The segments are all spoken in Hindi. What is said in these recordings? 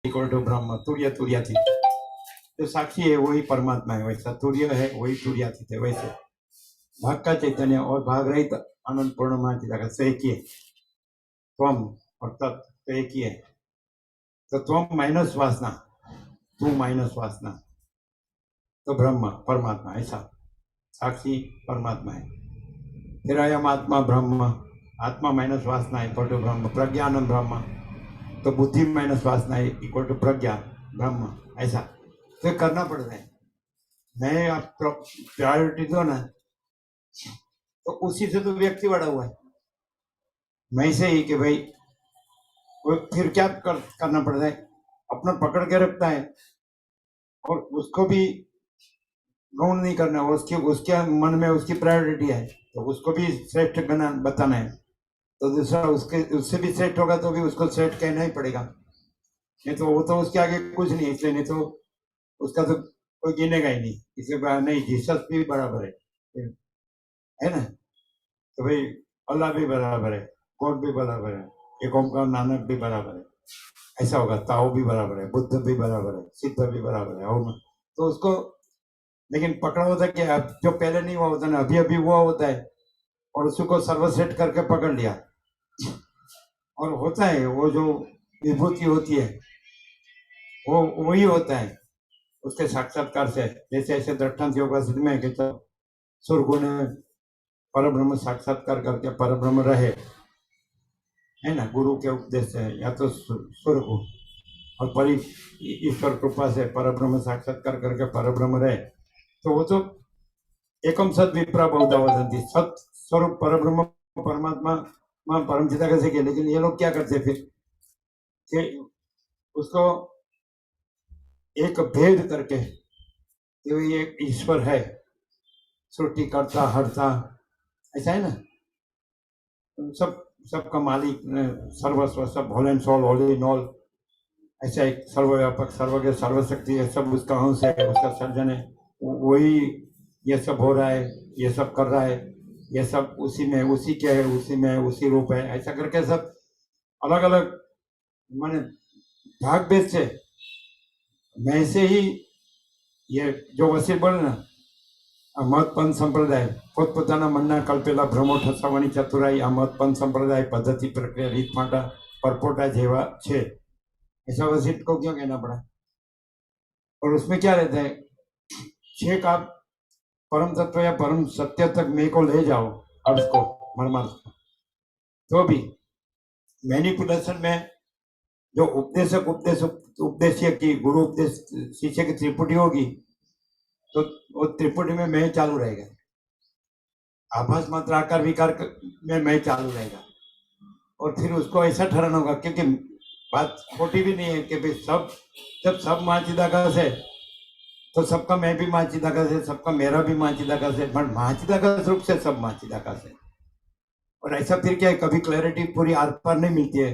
इक्वल टू ब्रह्म, तुर्य तुर्यातीत। जो साक्षी है वही परमात्मा है, वैसा तुर्य है वही तुर्यातीत है। वैसे भाग का चैतन्य और भाग रहित आनंद पूर्ण महाचिदाकाश एक ही है। त्वम और तत् तो एक ही है। तो त्वम माइनस वासना, तू माइनस वासना, तो ब्रह्म परमात्मा, ऐसा साक्षी परमात्मा है। फिर अयम आत्मा ब्रह्म, आत्मा माइनस वासना इक्वल टू ब्रह्म, प्रज्ञानम ब्रह्म, तो बुद्धि माइनस वासना इक्वल टू प्रज्ञा ब्रह्म, ऐसा तो करना पड़ता है। मैं आप प्रायोरिटी दो ना, तो उसी से तो व्यक्ति बड़ा हुआ है। मैं से ही कि भाई वो फिर क्या करना पड़ता है, अपना पकड़ के रखता है और उसको भी गौण नहीं करना, उसके मन में उसकी प्रायोरिटी है, तो उसको भी श्रेष्ठ बताना है। तो दूसरा उससे भी श्रेष्ठ होगा तो भी उसको श्रेष्ठ कहना ही पड़ेगा, नहीं तो वो तो उसके आगे कुछ नहीं, इसलिए नहीं तो उसका तो कोई गिनेगा ही नहीं। इसलिए नहीं, जीसस भी बराबर है ना, तो भाई अल्लाह भी बराबर है, गॉड भी बराबर है, एक ओमकार नानक भी बराबर है, ऐसा होगा। ताओ भी बराबर है, बुद्ध भी बराबर है, सिद्ध भी बराबर है, और तो उसको लेकिन पकड़ा होता है कि जो पहले नहीं हुआ होता ना, अभी अभी हुआ होता है, और उसको सर्वश्रेष्ठ करके पकड़ लिया। और होता है वो जो विभूति होती है वो वही होता है उसके साक्षात्कार से। जैसे ऐसे दृष्टांत योग सिद्ध में कि तो सुरगुण परब्रह्म साक्षात्कार करके परब्रह्म रहे, है ना, गुरु के उपदेश से, या तो सुरगुण और परि ईश्वर कृपा से परब्रह्म साक्षात्कार करके परब्रह्म रहे, तो वो तो एकम सद विप्रा बहुधा वदंती, सत स्वरूप परब्रह्म परमात्मा परम चिता कैसे किया। लेकिन ये लोग क्या करते फिर कि उसको एक भेद करके कि ये ईश्वर है, सृष्टि करता हरता, ऐसा है ना, सब सबका मालिक, सर्वस्व, सब whole and soul, whole in all, ऐसा एक सर्वव्यापक सर्वज्ञ सर्वशक्ति है, सब उसका अंश है, उसका सर्जन है, वही ये सब हो रहा है, ये सब कर रहा है, ये सब उसी में, उसी के है, उसी में, उसी रूप है, ऐसा करके सब अलग अलग माने भाग भेद से मैं से ही ये जो वसील बोले ना, મહત્પંથ સંપ્રદાય પોતપોતાના મનના કલ્પેલા ભ્રમો ઠસાવવાની ચતુરાઈ આ મહત્પંથ સંપ્રદાય पद्धति प्रक्रिया રીત फाटा परपोटा जेवा छे, ऐसा वसीट को क्यों कहना पड़ा। और उसमें क्या रहता है, छेक आप परम तत्व या परम सत्य तक मैं को ले जाओ, अर्थ को मर्मार्थ को, तो भी मैनिपुलेशन में जो उपदेशक उपदेश की गुरु उपदेश शिष्य की त्रिपुटी होगी, तो वो त्रिपुटी में मैं चालू रहेगा, आभास मात्र आकार विकार में मैं चालू रहेगा। और फिर उसको ऐसा ठहराना होगा, क्योंकि बात खोटी भी नहीं है कि भाई सब जब सब महाचिदाकाश है तो सबका मैं भी महाचिदाकाश है, सबका मेरा भी महाचिदाकाश है, पर महाचिदाकाश रूप से सब महाचिदाकाश है। और ऐसा फिर क्या है, कभी क्लैरिटी पूरी आर पार नहीं मिलती है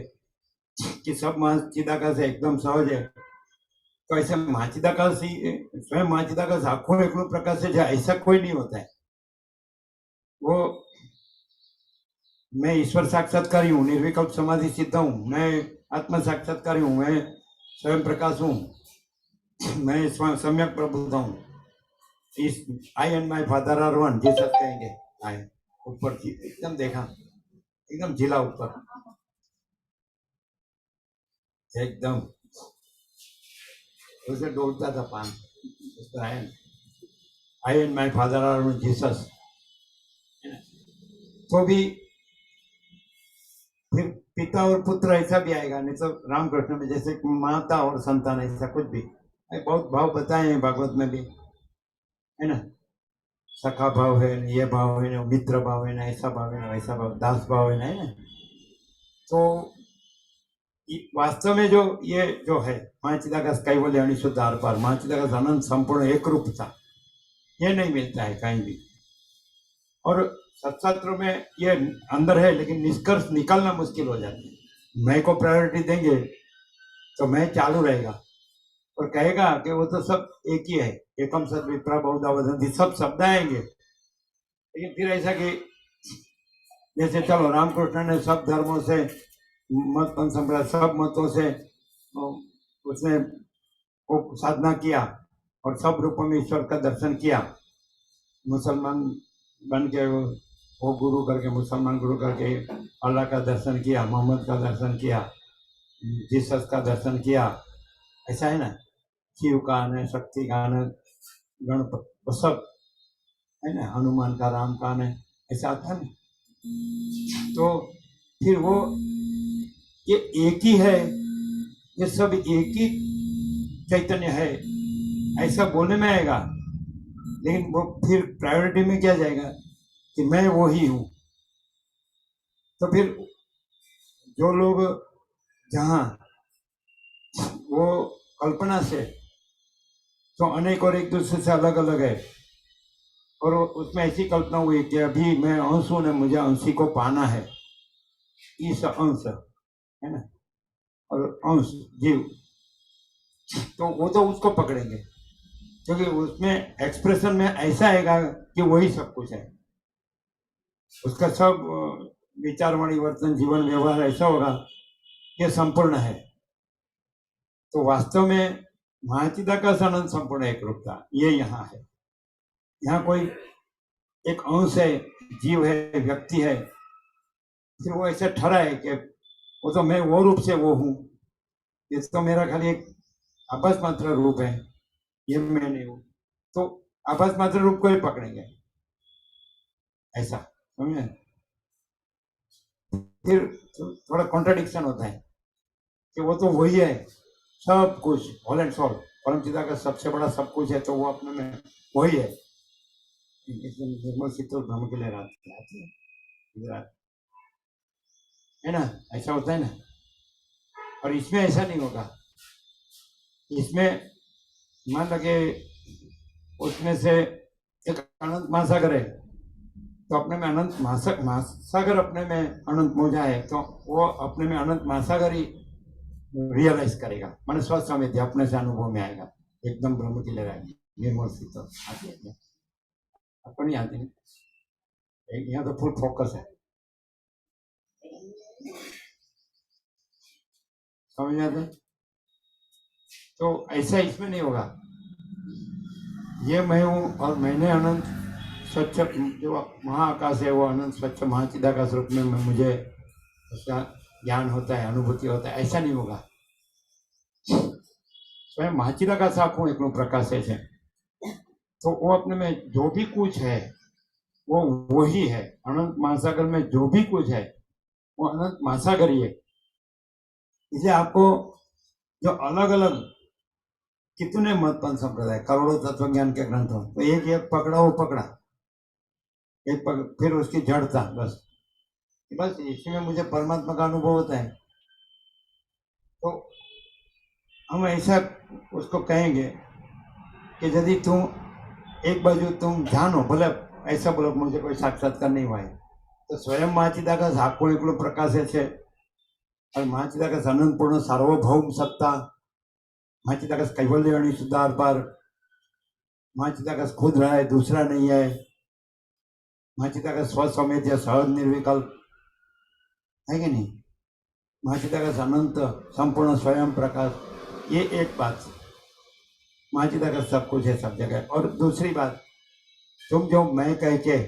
कि सब महाचिदाकाश है, एकदम सहज है। तो ऐसे महाचिदाकाश ही स्वयं महाचिदाकाश आखो एकलो प्रकाश है, ऐसा कोई नहीं होता है। वो मैं ईश्वर साक्षात्कारी हूँ, निर्विकल्प समाधि सिद्ध हूँ, मैं आत्मा साक्षात्कारी हूँ, मैं स्वयं प्रकाश हूँ, मैं सम्यक प्रबुद्ध हूँ। I and my father are one, Jesus कहेंगे। आए ऊपर एकदम देखा, एकदम जिला ऊपर, एकदम उसे डोलता था पान, I and my father are one Jesus. तो भी फिर पिता और पुत्र ऐसा भी आएगा, नहीं तो रामकृष्ण में जैसे माता और संतान, ऐसा कुछ भी बहुत भाव बताए हैं भागवत में भी, है ना, सखा भाव है, ये भाव है ना, मित्र भाव है ना, ऐसा भाव है ना, वैसा भाव, दास भाव है ना। तो वास्तव में जो ये जो है महाचिदाकाश कैवल्य अनिशुद्ध आर पार, महाचिदाकाश अनंत संपूर्ण एक रूपता, ये नहीं मिलता है कहीं भी। और सत्शास्त्रों में ये अंदर है, लेकिन निष्कर्ष निकालना मुश्किल हो जाता है। मैं को प्रायोरिटी देंगे तो मैं चालू रहेगा, और कहेगा कि वो तो सब एक ही है, एकम सद विप्रा बहुधा वदंती, सब शब्द आएंगे। लेकिन फिर ऐसा कि जैसे चलो रामकृष्ण ने सब धर्मों से मत संप्रदाय सब मतों से उसने वो साधना किया और सब रूपों में ईश्वर का दर्शन किया, मुसलमान बन के वो गुरु करके, मुसलमान गुरु करके अल्लाह का दर्शन किया, मोहम्मद का दर्शन किया, जीसस का दर्शन किया, ऐसा है ना। शिव का आने, शक्ति का आने, गणपति सब है ना, हनुमान का, राम का आने, ऐसा आता है। तो फिर वो ये एक ही है, ये सब एक ही चैतन्य है, ऐसा बोलने में आएगा, लेकिन वो फिर प्रायोरिटी में क्या जाएगा कि मैं वो ही हूं। तो फिर जो लोग जहां वो कल्पना से तो अनेक और एक दूसरे से अलग अलग है, और उसमें ऐसी कल्पना हुई कि अभी मैं अंश हूं ना, मुझे अंशी को पाना है, इस अंश है ना, और अंश जीव, तो वो तो उसको पकड़ेंगे, क्योंकि उसमें एक्सप्रेशन में ऐसा आएगा कि वही सब कुछ है, उसका सब विचार वाणी वर्तन जीवन व्यवहार ऐसा होगा कि संपूर्ण है। तो वास्तव में महाचिदाकाश अनंत संपूर्ण एक रूपता ये यहाँ है। यहाँ कोई एक अंश है, जीव है, व्यक्ति है, फिर वो ऐसे ठहरा है कि वो तो मैं वो रूप से वो हूं, ये तो मेरा खाली एक आभास मात्र रूप है, ये मैं नहीं हूं। तो आभास मात्र रूप को ही पकड़ेंगे, ऐसा समझे। फिर थोड़ा कॉन्ट्राडिक्शन होता है कि वो तो वही है सब कुछ, होल एंड सोल, परमचिदा का सबसे बड़ा सब कुछ है, तो वो अपने में वही है। निर्मल शीतल भ्रम के लिए रात है ना, ऐसा होता है ना। और इसमें ऐसा नहीं होगा, इसमें मान लगे उसमें से एक अनंत महासागर है, तो अपने में अनंत महासागर अपने में अनंत मोजा है, तो वो अपने में अनंत महासागर ही रियलाइज करेगा, मन स्वस्थ समय अपने से अनुभव में आएगा, एकदम ब्रह्म की लहराएगी, निर्मल शीतल आती है, आपको नहीं आती है, यहाँ तो फुल फोकस है, समझ में आता। तो ऐसा इसमें नहीं होगा, ये मैं हूं और मैंने अनंत स्वच्छ जो महाआकाश है वो अनंत स्वच्छ महाचिदाकाश रूप में मुझे उसका ज्ञान होता है, अनुभूति होता है, ऐसा नहीं होगा। स्वयं महाचिदाकाश आखूं एक प्रकाश है, तो वो अपने में जो भी कुछ है वो वही है, अनंत महासागर में जो भी कुछ है वो अनंत महासागर ही है। इसलिए आपको जो अलग अलग कितने मतपन संप्रदाय, करोड़ों तत्व ज्ञान के ग्रंथों, तो एक पकड़ा वो पकड़ा, एक फिर उसकी जड़ता, बस इसमें मुझे परमात्मा का अनुभव होता है, तो हम ऐसा उसको कहेंगे कि यदि तुम एक बाजू तुम जानो, भले ऐसा बोलो मुझे कोई साक्षात्कार नहीं हुआ है, तो स्वयं महाचिदाकाश आखो एकलो प्रकाश है, और महाचिदाकाश अनंतपूर्ण सार्वभौम सत्ता, महाचिदाकाश कैवल्य आणि सुधार पार, महाचिदाकाश खुद रहा है, दूसरा नहीं है, महाचिदाकाश स्वसमेत सहज निर्विकल्प है कि नहीं, महाचिदाकाश अनंत संपूर्ण स्वयं प्रकाश, ये एक बात, महाचिदाकाश सब कुछ है सब जगह। और दूसरी बात, तुम जो मैं कह के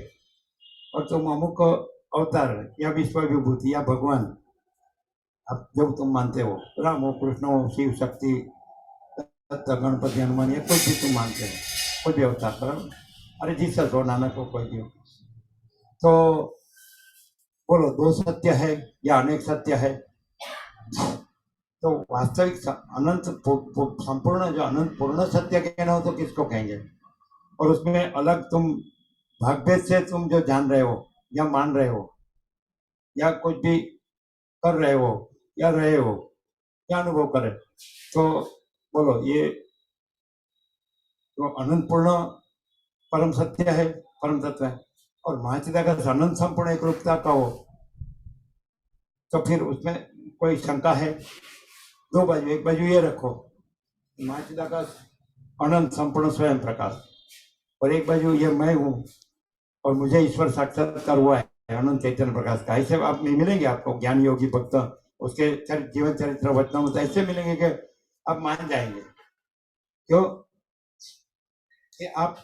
और तुम अमुक अवतार या विश्व विभूति या भगवान, अब जब तुम मानते हो राम हो, कृष्ण हो, शिव शक्ति, गणपति, हनुमान, ये कोई भी तुम मानते हो, कोई भी अवतार करो, अरे जीसस हो, नानक हो, कोई भी हो, तो बोलो दो सत्य है या अनेक सत्य है, तो वास्तविक अनंत संपूर्ण जो अनंत पूर्ण सत्य कहना हो तो किसको कहेंगे। और उसमें अलग तुम भाग्य से तुम जो जान रहे हो या मान रहे हो या कुछ भी कर रहे हो या रहे हो या अनुभव करे, तो बोलो ये तो अनंत पूर्ण परम सत्य है, परम तत्व है। और महाचिदाकाश अनंत संपूर्ण एक रूपता का हो, तो फिर उसमें कोई शंका है, दो बाजू, एक बाजू ये रखो महाचिदाकाश अनंत संपूर्ण स्वयं प्रकाश, और एक बाजू ये मैं हूं और मुझे ईश्वर साक्षात्कार हुआ है अनंत चैतन्य प्रकाश का। ऐसे आप नहीं मिलेंगे आपको ज्ञान योगी भक्त उसके जीवन चरित्र वचनों में, ऐसे मिलेंगे कि आप मान जाएंगे। क्यों कि आप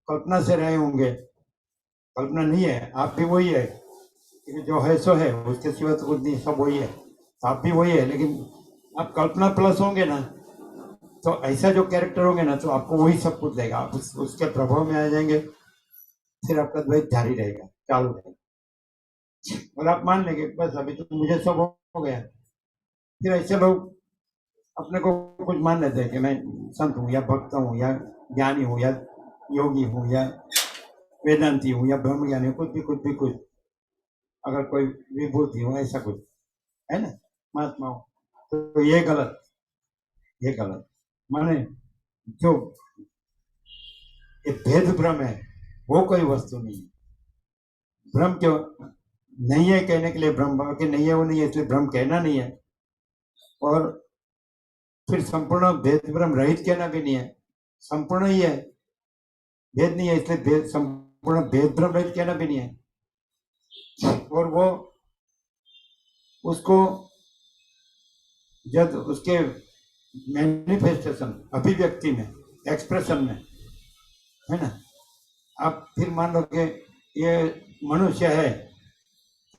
कल्पना से रहे होंगे, कल्पना नहीं है, आप भी वही है, जो है सो है, उसके सिवा तो कुछ नहीं, सब वही है, तो आप भी वही है। लेकिन आप कल्पना प्लस होंगे ना, तो ऐसा जो कैरेक्टर होंगे ना, तो आपको वही सब कुछ देगा, आप उसके प्रभाव में आ जाएंगे, फिर आपका द्वैत जारी रहेगा, चालू रहेगा, और आप मान लेंगे बस अभी तो मुझे सब हो गया। फिर ऐसे लोग अपने को कुछ मान लेते हैं कि मैं संत हूँ या भक्त हूँ या ज्ञानी हूँ या योगी हूँ या वेदांती हूँ या ब्रह्म ज्ञानी हूँ, कुछ, अगर कोई विभूति हो, ऐसा कुछ है ना, महात्मा हो, तो ये गलत, ये गलत। माने जो ये भेद भ्रम है, वो कोई वस्तु नहीं है। भ्रम क्यों नहीं है कहने के लिए, भ्रम कि नहीं है वो नहीं है, इसलिए भ्रम कहना नहीं है, और फिर संपूर्ण भेद भ्रम रहित कहना भी नहीं है, संपूर्ण ही है, भेद नहीं है, इसलिए भेद संपूर्ण भेद भ्रम रहित कहना भी नहीं है। और वो उसको जब उसके मैनिफेस्टेशन, अभिव्यक्ति में, एक्सप्रेशन में, है ना, आप फिर मान लो कि ये मनुष्य है,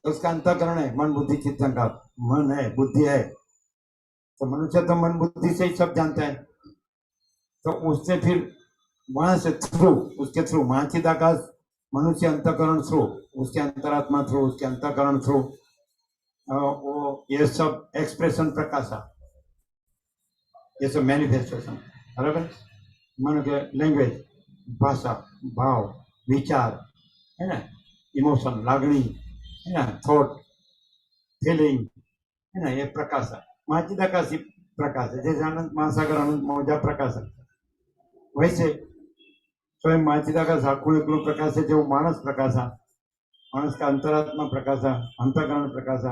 उसका अंतःकरण है, मन बुद्धि चित्त का मन है, बुद्धि है, तो मनुष्य तो मन बुद्धि से ही सब जानता है, तो उससे फिर वहां से थ्रू, उसके थ्रू महाचिदाकाश, मनुष्य अंतःकरण थ्रू, उसके अंतरात्मा थ्रू, उसके अंतःकरण थ्रू, वो ये सब एक्सप्रेशन प्रकाशा, ये सब मैनिफेस्टेशन, बराबर, मन के लैंग्वेज, भाषा, भाव, विचार, है ना, इमोशन, लागणी, है ना, थॉट, फीलिंग, है ना, ये प्रकाश है, महाचिदाकाश ही प्रकाश है। जैसे अनंत महासागर अनंत मौजा प्रकाश है, वैसे स्वयं महाचिदाकाश आखું એકલું પ્રકાશ છે, જેવું માણસ પ્રકાશ, मानस का अंतरात्मा प्रकाश, अंतःकरण प्रकाश,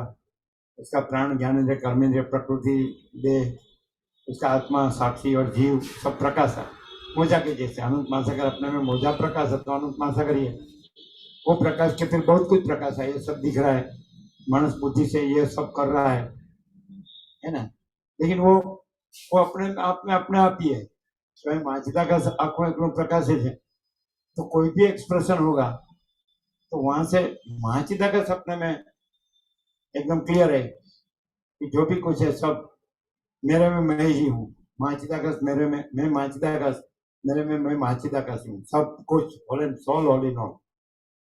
उसका प्राण ज्ञानेन्द्रिय कर्मेंद्रिय प्रकृति देह, उसका आत्मा साक्षी और जीव सब प्रकाश है, मोजा के जैसे। अनंत महासागर अपने में मोजा प्रकाश है, तो अनंत महासागर ही है, वो प्रकाश के फिर बहुत कुछ प्रकाश है, ये सब दिख रहा है, मानस बुद्धि से ये सब कर रहा है ना, लेकिन वो अपने आप में अपने आप ही है, स्वयं महाचिदाकाश आंखों एकलू प्रकाश है, तो कोई भी एक्सप्रेशन होगा तो वहां से महाचिदाकाश अपने में एकदम क्लियर है कि जो भी कुछ है सब मेरे में मैं ही हूँ, महाचिदाकाश मेरे में, मैं महाचिदाकाश मेरे में, मैं महाचिदाकाश हूँ, सब कुछ all and soul, all in all.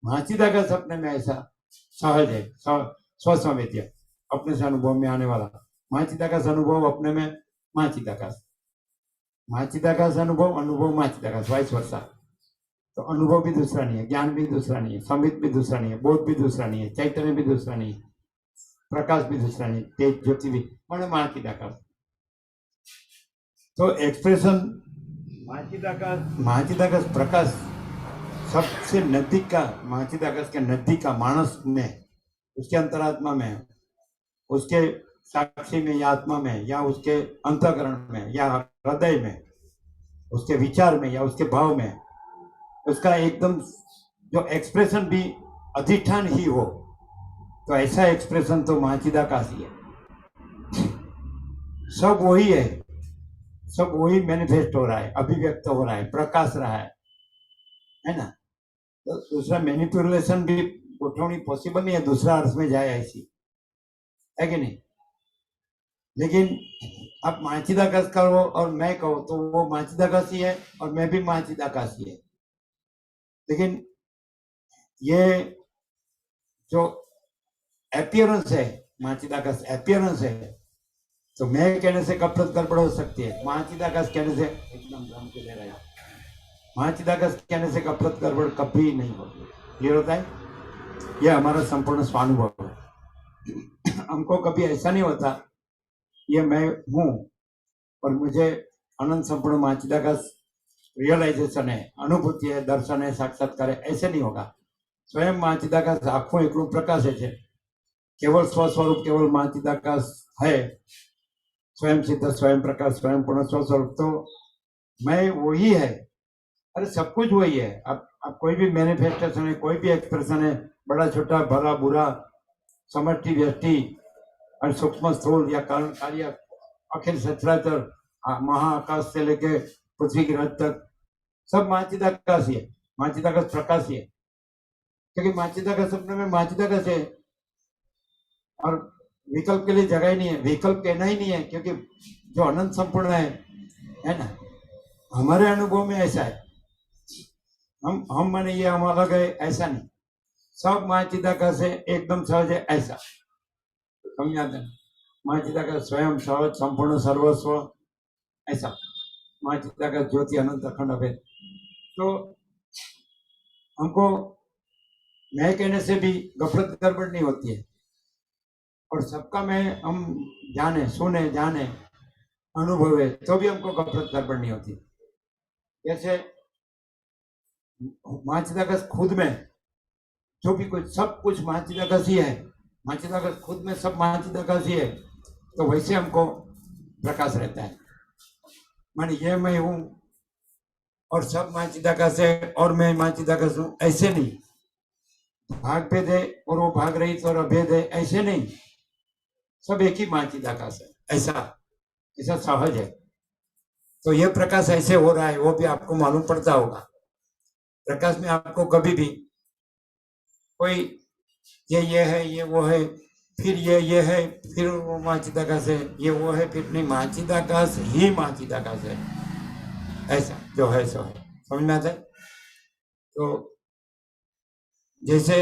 महाचिदाकाश अपने में ऐसा सहज है, स्वसंवेद्य, अपने से अनुभव में आने वाला महाचिदाकाश अनुभव अपने में, महाचिदाकाश, महाचिदाकाश अनुभव, अनुभव महाचिदाकाश, वाइस वर्षा। तो अनुभव भी दूसरा नहीं है, ज्ञान भी दूसरा नहीं है, संबित भी दूसरा नहीं है, बोध भी दूसरा नहीं है, चैतन्य भी दूसरा नहीं है, प्रकाश भी दूसरा नहीं, तेज ज्योति भी, मैंने महाचिदाकाश। तो एक्सप्रेशन महाचिदाकाश प्रकाश सबसे नजदीक का, महाचिदाकाश के नजदीक का मानस में, उसके अंतरात्मा में, उसके साक्षी में या आत्मा में या उसके अंतःकरण में या हृदय में, उसके विचार में या उसके भाव में, उसका एकदम जो एक्सप्रेशन भी अधिष्ठान ही हो, तो ऐसा एक्सप्रेशन तो महाचिदाकाश ही है, सब वही है, सब वही मैनिफेस्ट हो रहा है, अभिव्यक्त हो रहा है, प्रकाश रहा है ना। तो दूसरा मैनिपुलेशन भी गोठवनी पॉसिबल नहीं है, दूसरा अर्थ में जाए ऐसी, है कि नहीं। लेकिन आप महाचिदाकाश कहो और मैं कहो तो वो महाचिदाकाश ही है और मैं भी महाचिदाकाश ही है, लेकिन ये जो एपियरेंस है, महाचिदाकाश एपियरेंस है, तो मैं कहने से कब तक गड़बड़ हो सकती है, महाचिदाकाश कहने से एकदम दम के ले रहे हैं, महाचिदाकाश कहने से कब तक गड़बड़ कभी नहीं होती, क्लियर होता है। यह हमारा संपूर्ण स्वानुभव है, हमको कभी ऐसा नहीं होता ये मैं हूँ और मुझे अनंत संपूर्ण महाचिदाकाश रियलाइजेशन है, अनुभूति है, दर्शन है, साक्षात्कार है, ऐसे नहीं होगा। स्वयं महाचिदाकाश आखों एकलू प्रकाश है, केवल स्वस्वरूप केवल महाचिदाकाश है, स्वयं सिद्ध, स्वयं प्रकाश, स्वयं पूर्ण स्वस्वरूप, तो मैं वही है, अरे सब कुछ वही है। अब कोई भी मैनिफेस्टेशन है, कोई भी एक्सप्रेशन है, बड़ा छोटा, भला बुरा, समष्टि व्यष्टि और सूक्ष्म स्थूल या कारण कार्य, अखिल सचराचर महाआकाश से लेके पृथ्वी ग्रह तक सब माँ चिदाकाश ही है, माँ चिदाकाश प्रकाश ही है, क्योंकि माँ चिदाकाश अपने में माँ चिदाकाश है और विकल्प के लिए जगह ही नहीं है, विकल्प कहना ही नहीं है, क्योंकि जो अनंत संपूर्ण है ना, हमारे अनुभव में ऐसा है, हम माने ये हम अलग है ऐसा नहीं, सब माँ चिदाकाश है, एकदम सहज है ऐसा समझाते हैं। माँ चिदाकाश स्वयं सहज संपूर्ण सर्वस्व ऐसा, माँ चिदाकाश ज्योति अनंत अखंड अभेद। तो हमको मैं कहने से भी गफलत गड़बड़ नहीं होती है, और सबका मैं हम जाने सुने जाने अनुभवे तो भी हमको गफलत गड़बड़ नहीं होती। जैसे माँ चिदाकाश खुद में जो भी कुछ सब कुछ माँ चिदाकाश ही है, माँ चिदाकाश खुद में सब माँ चिदाकाश ही है, तो वैसे हमको प्रकाश रहता है। माने ये मैं हूं और सब माँ चिदाकाश है और मैं माँ चिदाकाश हूं, ऐसे नहीं, भाग भेद है और वो भाग रहित और अभेद है ऐसे नहीं, सब एक ही माँ चिदाकाश है ऐसा, ऐसा सहज है। तो ये प्रकाश ऐसे हो रहा है वो भी आपको मालूम पड़ता होगा। प्रकाश में आपको कभी भी कोई ये है ये वो है, फिर ये है, फिर वो माँ चिदाकाश है, ये वो है, फिर नहीं, माँ चिदाकाश ही माँ चिदाकाश है ऐसा जो है सो है, समझ में आता है। तो जैसे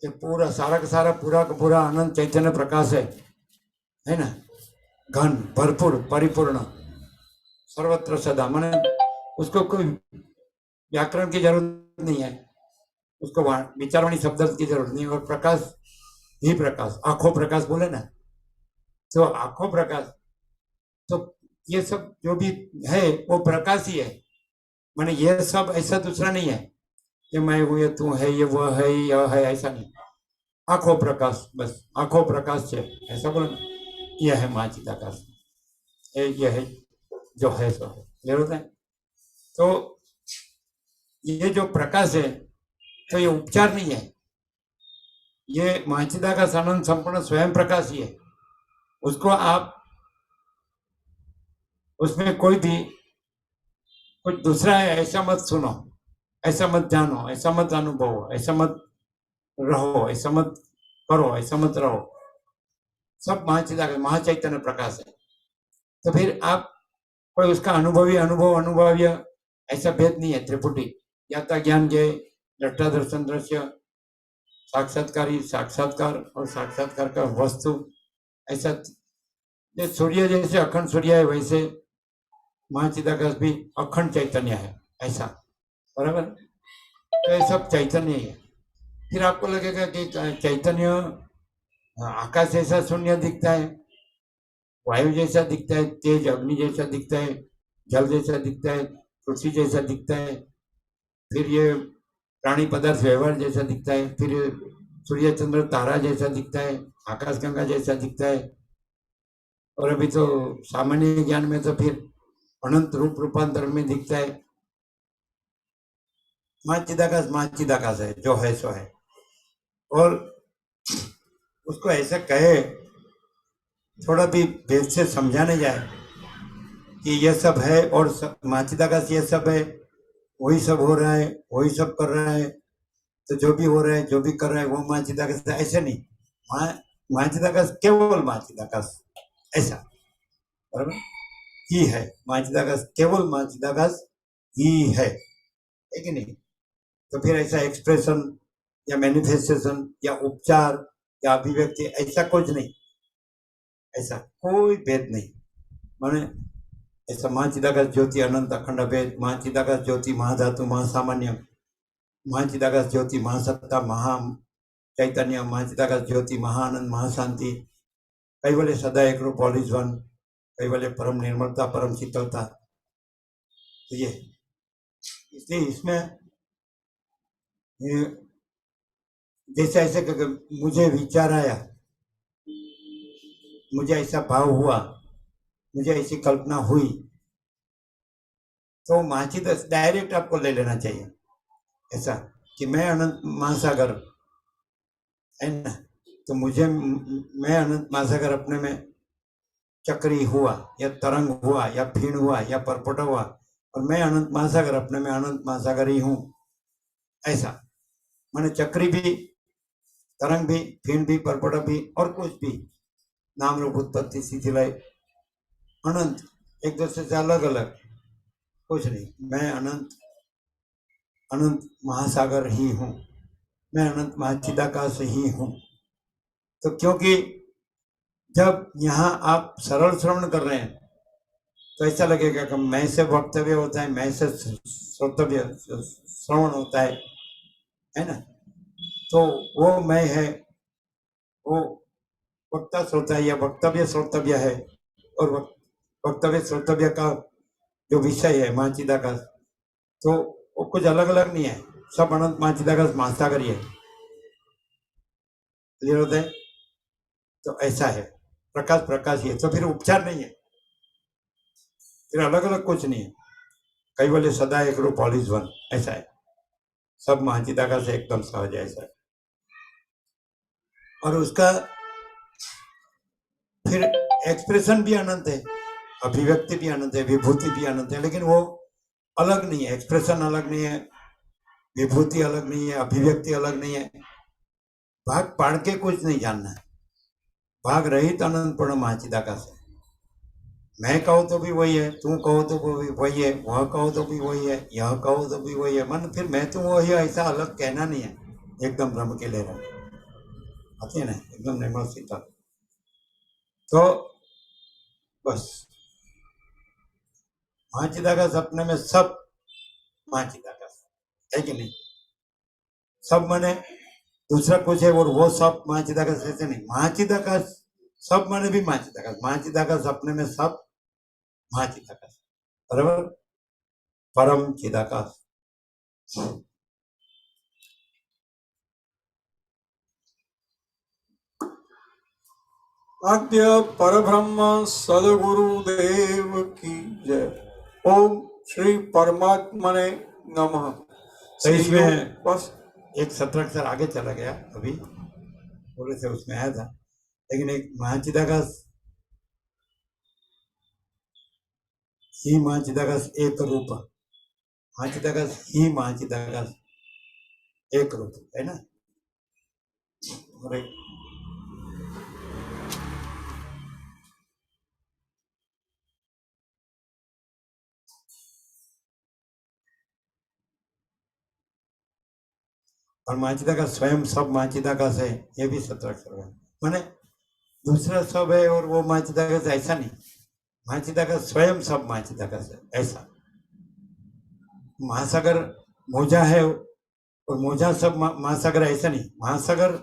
ये पूरा सारा का सारा पूरा का पूरा आनंद चैतन्य प्रकाश है ना, घन भरपूर परिपूर्ण सर्वत्र सदा, माने उसको कोई व्याकरण की जरूरत नहीं है, उसको विचारवाणी शब्द की जरूरत नहीं, और प्रकाश ही प्रकाश, आंखों प्रकाश बोले ना, तो आंखों प्रकाश, तो ये सब जो भी है वो प्रकाश ही है। माने ये सब ऐसा दूसरा नहीं है कि मैं हूं ये तू है ये वो है यह है, ऐसा नहीं, आंखों प्रकाश, बस आंखों प्रकाश से ऐसा बोलो, यह है माँ चिदाकाश, यह है जो है सो है, जरूरत है। तो ये जो प्रकाश है तो ये उपचार नहीं है, ये माँ चिदाकाश आनंद संपूर्ण स्वयं प्रकाश ही है। उसको आप उसमें कोई भी कुछ दूसरा है ऐसा मत सुनो, ऐसा मत जानो, ऐसा मत अनुभव, ऐसा मत रहो, ऐसा मत करो, ऐसा मत रहो, सब महाचिदाकाश महाचैतन्य प्रकाश है। तो फिर आप कोई उसका अनुभवी अनुभव अनुभव्य ऐसा भेद नहीं है, त्रिपुटी ज्ञाता ज्ञान ज्ञेय दृष्टा दर्शन दृश्य साक्षात्कारी साक्षात्कार और साक्षात्कार का वस्तु, ऐसा सूर्य जैसे अखंड सूर्य है वैसे महाचिदाकाश भी अखंड चैतन्य है ऐसा, बराबर। तो ये सब चैतन्य ही है। फिर आपको लगेगा कि चैतन्य आकाश जैसा शून्य दिखता है, वायु जैसा दिखता है, तेज अग्नि जैसा दिखता है, जल जैसा दिखता है, पृथ्वी जैसा दिखता है, फिर ये प्राणी पदार्थ व्यवहार जैसा दिखता है, फिर सूर्य चंद्र तारा जैसा दिखता है, आकाश गंगा जैसा दिखता है, और अभी तो सामान्य ज्ञान में तो फिर अनंत रूप रूपांतर में दिखता है। माँ चिदाकाश है जो है सो है, और उसको ऐसा कहे, थोड़ा भी भेद से समझाने जाए कि यह सब है और माँ चिदाकाश ये सब है, वही सब हो रहा है, वही सब कर रहा है, तो जो भी हो रहा है जो भी कर रहा है वो माँ चिदाकाश, ऐसे नहीं, माँ चिदाकाश केवल माँ चिदाकाश ऐसा, बराबर ही है, माँ चिदाकाश केवल माँ चिदाकाश ही है कि नहीं। तो फिर ऐसा एक्सप्रेशन या मैनिफेस्टेशन या उपचार या अभिव्यक्ति ऐसा कुछ नहीं, ऐसा कोई भेद नहीं, माने ऐसा माँ चिदाकाश ज्योति अनंत अखंड भेद, माँ चिदाकाश ज्योति महाधातु महासामान्य, माँ चिदाकाश ज्योति महासत्ता महा चैतन्य, माँ चिदाकाश ज्योति महाआनंद महाशांति, कई बोले सदा एक रूप ऑल इज वन, कई बोले परम निर्मलता परम शीतलता। तो ये इसलिए इसमें जैसे ऐसे मुझे विचार आया, मुझे ऐसा भाव हुआ, मुझे ऐसी कल्पना हुई, तो महाचिदाकाश डायरेक्ट आपको ले लेना चाहिए ऐसा कि मैं अनंत महासागर है ना, तो मुझे मैं अनंत महासागर अपने में चक्री हुआ या तरंग हुआ या फीण हुआ या परपट हुआ, और मैं अनंत महासागर अपने में अनंत महासागर ही हूं। ऐसा माने चक्री भी, तरंग भी, फीण भी, परपट भी और कुछ भी, नाम रूप उत्पत्ति स्थिति लय अनंत, एक दूसरे से अलग अलग कुछ नहीं। मैं अनंत अनंत महासागर ही हूं, मैं अनंत महाचिदाकाश ही हूं। तो क्योंकि जब यहाँ आप सरल श्रवण कर रहे हैं तो ऐसा लगेगा कि मैं से वक्तव्य होता है, मैं से श्रोतव्य श्रवण होता है ना। तो वो मैं है, वो वक्ता श्रोता है या वक्तव्य श्रोतव्य है, और वक्तव्य श्रोतव्य का जो विषय है महाचिदाकाश, तो वो कुछ अलग अलग नहीं है, सब अनंत महाचिदाकाश महासागर ही है। क्लियर होता है? तो ऐसा है, प्रकाश प्रकाश ही है, तो फिर उपचार नहीं है, फिर अलग अलग कुछ नहीं है। कई बोले सदा एक रूप ऑल इज वन, ऐसा है, सब महाचिदाकाश से एकदम सहज है, ऐसा है। और उसका फिर एक्सप्रेशन भी अनंत है, अभिव्यक्ति भी अनंत है, विभूति भी अनंत है, लेकिन वो अलग नहीं है, एक्सप्रेशन अलग नहीं है, विभूति अलग नहीं है, अभिव्यक्ति अलग नहीं है। भाग पाड़ के कुछ नहीं जानना है, भाग रहित अनंत पूर्ण महाचिदाकाश है। मैं कहूँ तो भी वही है, तू कहो तो भी वही है, वह कहो तो भी वही है, यह कहो तो भी वही है। मन फिर मैं तो वही है ऐसा अलग कहना नहीं है, एकदम ब्रह्म के ले रहा आती है ना, एकदम निर्मल सीता। तो बस महाचिदाकाश अपने में सब महाचिदाकाश है कि नहीं, सब माने दूसरा कुछ है, और वो सब महाचिदाकाश ऐसे नहीं, महाचिदाकाश सब माने भी महाचिदाकाश, महाचिदाकाश अपने में सब महाचिदाकाश, बराबर, परम चिदाकाश। आद्य परब्रह्म सदगुरुदेव की जय। ओम श्री परमात्मने नमः। तो इसमें बस एक 17 अक्षर आगे चला गया, अभी थोड़े से उसमें आया था, लेकिन एक महाचिदाकाश ही महाचिदाकाश एक रूप, महाचिदाकाश ही महाचिदाकाश एक रूप है ना। और महाचिदाकाश स्वयं सब महाचिदाकाश है, ये भी 17 अक्षर है, माने दूसरा सब है और वो महाचिदाकाश, ऐसा नहीं, महाचिदाकाश स्वयं सब महाचिदाकाश है, ऐसा। महासागर मोजा है और मोजा सब महासागर, ऐसा नहीं, महासागर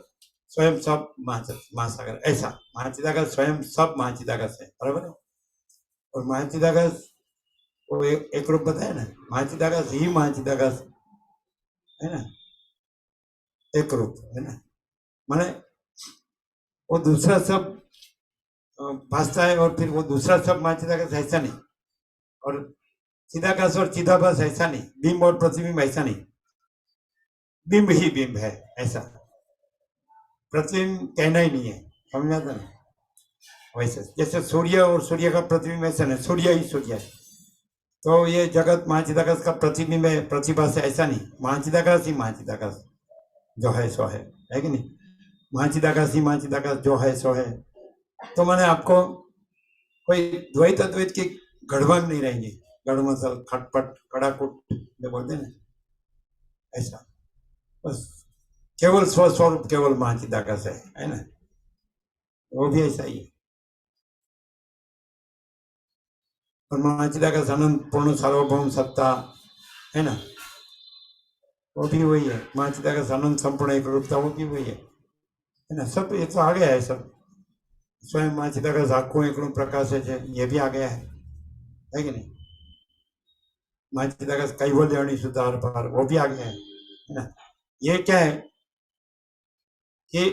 स्वयं सब महासागर, ऐसा। महाचिदाकाश स्वयं सब महाचिदाकाश है, बराबर है। और महाचिदाकाश वो एक रूप बताया ना, महाचिदाकाश ही महाचिदाकाश है ना, एक रूप है ना, माने वो दूसरा सब भाषता है और फिर वो दूसरा सब महाचिदाकाश, ऐसा नहीं। और चिदाकाश और चिदाभास ऐसा नहीं, बिंब और प्रतिबिंब ऐसा नहीं, बिंब ही बिंब है, ऐसा। प्रतिबिंब कहना ही नहीं है, समझ में आता ना। वैसे जैसे सूर्य और सूर्य का प्रतिबिंब ऐसा नहीं, सूर्य ही सूर्य है, तो ये जगत महाचिदाकाश का प्रतिबिंब है, प्रतिभास है, ऐसा नहीं। महाचिदाकाश ही महाचिदाकाश जो है सो है कि नहीं, महाचिदाकाश ही महाचिदाकाश जो है सो है। तो मैंने आपको कोई द्वैत अद्वैत की गड़बड़ नहीं रहेंगी, गड़मसल खटपट कड़ाकुट जो बोलते ना, ऐसा। बस केवल स्वस्वरूप केवल महाचिदाकाश है ना, वो भी ऐसा ही है। और महाचिदाकाश अनंत पूर्ण सार्वभौम सत्ता है ना, वो भी वही है। महाचिदाकाश अनंत संपूर्ण एक रूपता, वो भी वही है ना। सब ये तो आ गया है, सब स्वयं महाचिदाकाश आखों एक प्रकाश है, ये भी आ गया है कि नहीं। महाचिदाकाश कैवल्य अणि सुधार पार, वो भी आ गया है ना। ये क्या है कि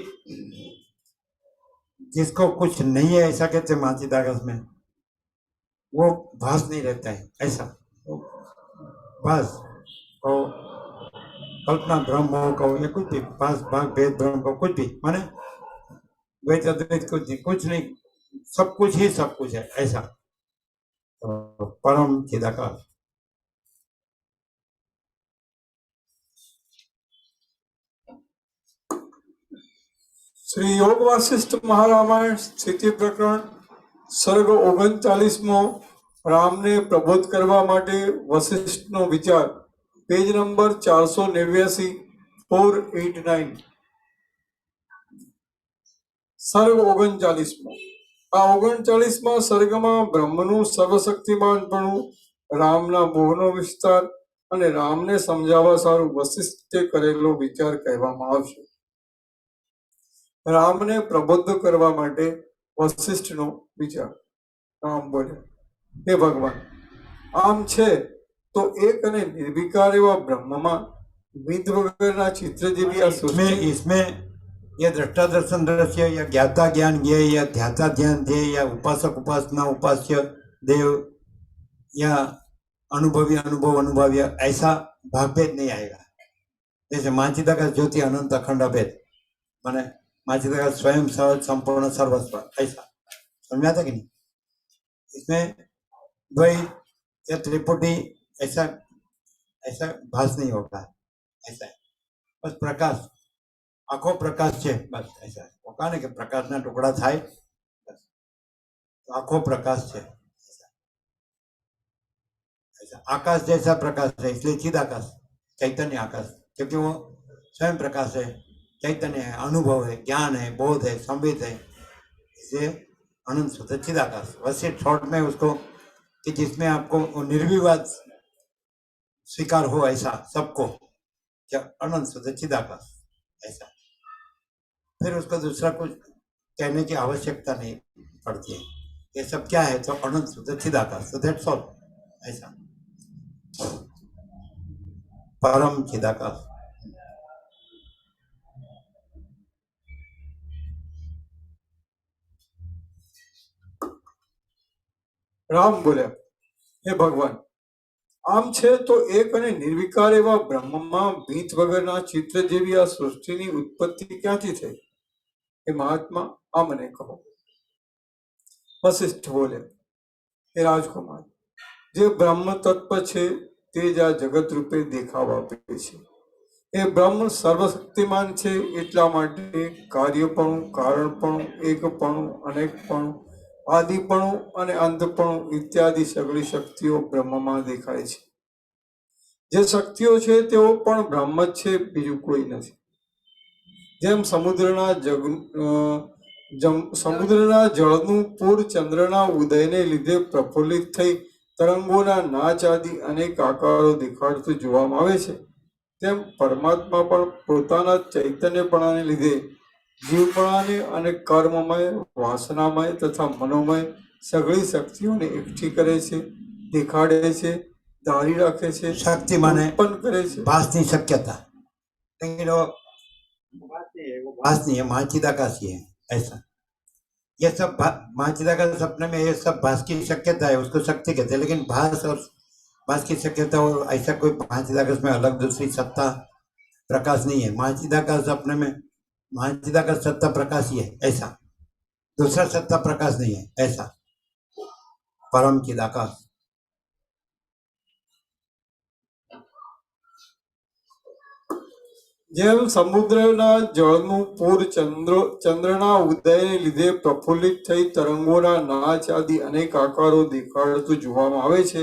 जिसको कुछ नहीं है ऐसा कहते हैं महाचिदाकाश में, वो भास नहीं रहता है, ऐसा भास और कल्पना भ्रम हो कहो या कुछ भी, भास भाग भेद भ्रम को कुछ भी, माने द्वैत अद्वैत कुछ नहीं सब कुछ ही सब कुछ है, ऐसा। तो परम चिदाकाश। श्री योग वासिष्ठ महारामायण स्थिति प्रकरण સર્ગ 39મો રામને પ્રબોધ કરવા માટે વશિષ્ઠનો વિચાર, પેજ નંબર 489, 489. સર્ગ 39મો. આ 39મા સર્ગમાં બ્રહ્મનું સર્વશક્તિમાનપણું, રામના મોહનો વિસ્તાર અને રામને સમજાવવા સારું વશિષ્ઠે કરેલો વિચાર કહેવામાં આવશે. રામને પ્રબુદ્ધ કરવા માટે વશિષ્ઠનો વિચાર. રામ બોલે, હે ભગવાન, આમ છે તો એક અને નિર્વિકાર એવા બ્રહ્મમાં વિધ વગરના ચિત્ર જેવી આ इसमें સૃષ્ટિ, इसमें यह दृष्टा दर्शन दृश्य या ज्ञाता ज्ञान ज्ञेय या ध्याता ध्यान ध्येय या उपासक उपासना उपास्य देव या अनुभवी अनुभव अनुभव्य, ऐसा भागभेद नहीं आएगा। जैसे माचिदा का ज्योति अनंत अखंड अभेद, माने माचिदा का स्वयं सहज संपूर्ण सर्वस्व, ऐसा समझ आता कि नहीं। इसमें द्वैत या त्रिपुटी ऐसा ऐसा भास नहीं होता, ऐसा है। बस प्रकाश, आखो प्रकाश है, बस ऐसा है। वो कहा ना कि प्रकाश ना टुकड़ा थाय, बस तो आखो प्रकाश है, ऐसा आकाश जैसा प्रकाश है, इसलिए चिदाकाश, चैतन्य आकाश, क्योंकि वो स्वयं प्रकाश है, चैतन्य है, अनुभव है, ज्ञान है, बोध है, संवित है, इसलिए अनंत शुद्ध चिदाकाश। वैसे शॉर्ट में उसको कि जिसमें आपको निर्विवाद स्वीकार हो, ऐसा सबको, क्या अनंत शुद्ध चिदाकाश, ऐसा। फिर उसको दूसरा कुछ कहने की आवश्यकता नहीं पड़ती है। ये सब क्या है तो अनंत शुद्ध चिदाकाश, so that's all, ऐसा परम चिदाकाश। રામ બોલ્યા, હે ભગવાન, આમ છે તો એક અને નિર્વિકાર એવા બ્રહ્મમાં ભીત વગરના ચિત્ર જેવી આ સૃષ્ટિની ઉત્પત્તિ ક્યાંથી થઈ? એ મહાત્મા આ મને કહો. વશિષ્ઠ બોલે, હે રાજકુમાર, જે બ્રહ્મ તત્વ છે તે જ આ જગત રૂપે દેખાવ આપે છે. એ બ્રહ્મ સર્વશક્તિમાન છે, એટલા માટે કાર્યપણું, કારણપણું, એકપણું, અનેકપણું, આદિપણું અને અંતપણું ઇત્યાદિ સગળી શક્તિઓ બ્રહ્મમાં દેખાય છે. જે શક્તિઓ છે તેઓ પણ બ્રહ્મ જ છે, બીજું કોઈ નથી. જેમ સમુદ્રના જળનું પૂર ચંદ્રના ઉદયને લીધે પ્રફુલ્લિત થઈ તરંગોના નાચ આદિ અનેક આકારો દેખાડતું જોવામાં આવે છે, તેમ પરમાત્મા પણ પોતાના ચૈતન્યપણાને લીધે જીવપણાને અને કર્મમય, વાસનામય તથા મનોમય સગળી શક્તિઓને એકઠી કરે છે, દેખાડે છે, ધારી રાખે છે, शक्ति माने ઉત્પન્ન કરે છે. भास नहीं शक्यता, लेकिन वो भास नहीं है, महाचिदाकाश ही है, ऐसा। ये सब महाचिदाकाश सपने में ये सब भास की शक्यता है, उसको शक्ति कहते हैं। लेकिन भास और भास की शक्यता और ऐसा कोई महाचिदाकाश में अलग दूसरी सत्ता प्रकाश नहीं है। महाचिदाकाश सपने में महाचिदाकाश सत्ता प्रकाश ही है, ऐसा। दूसरा सत्ता प्रकाश नहीं है, ऐसा परम चिदाकाश। જેમ સમુદ્રના જળનું પૂર ચંદ્રના ઉદયને લીધે પ્રફુલ્લિત થઈ તરંગોના નાચ આદિ અનેક આકારો દેખાડતું જોવામાં આવે છે,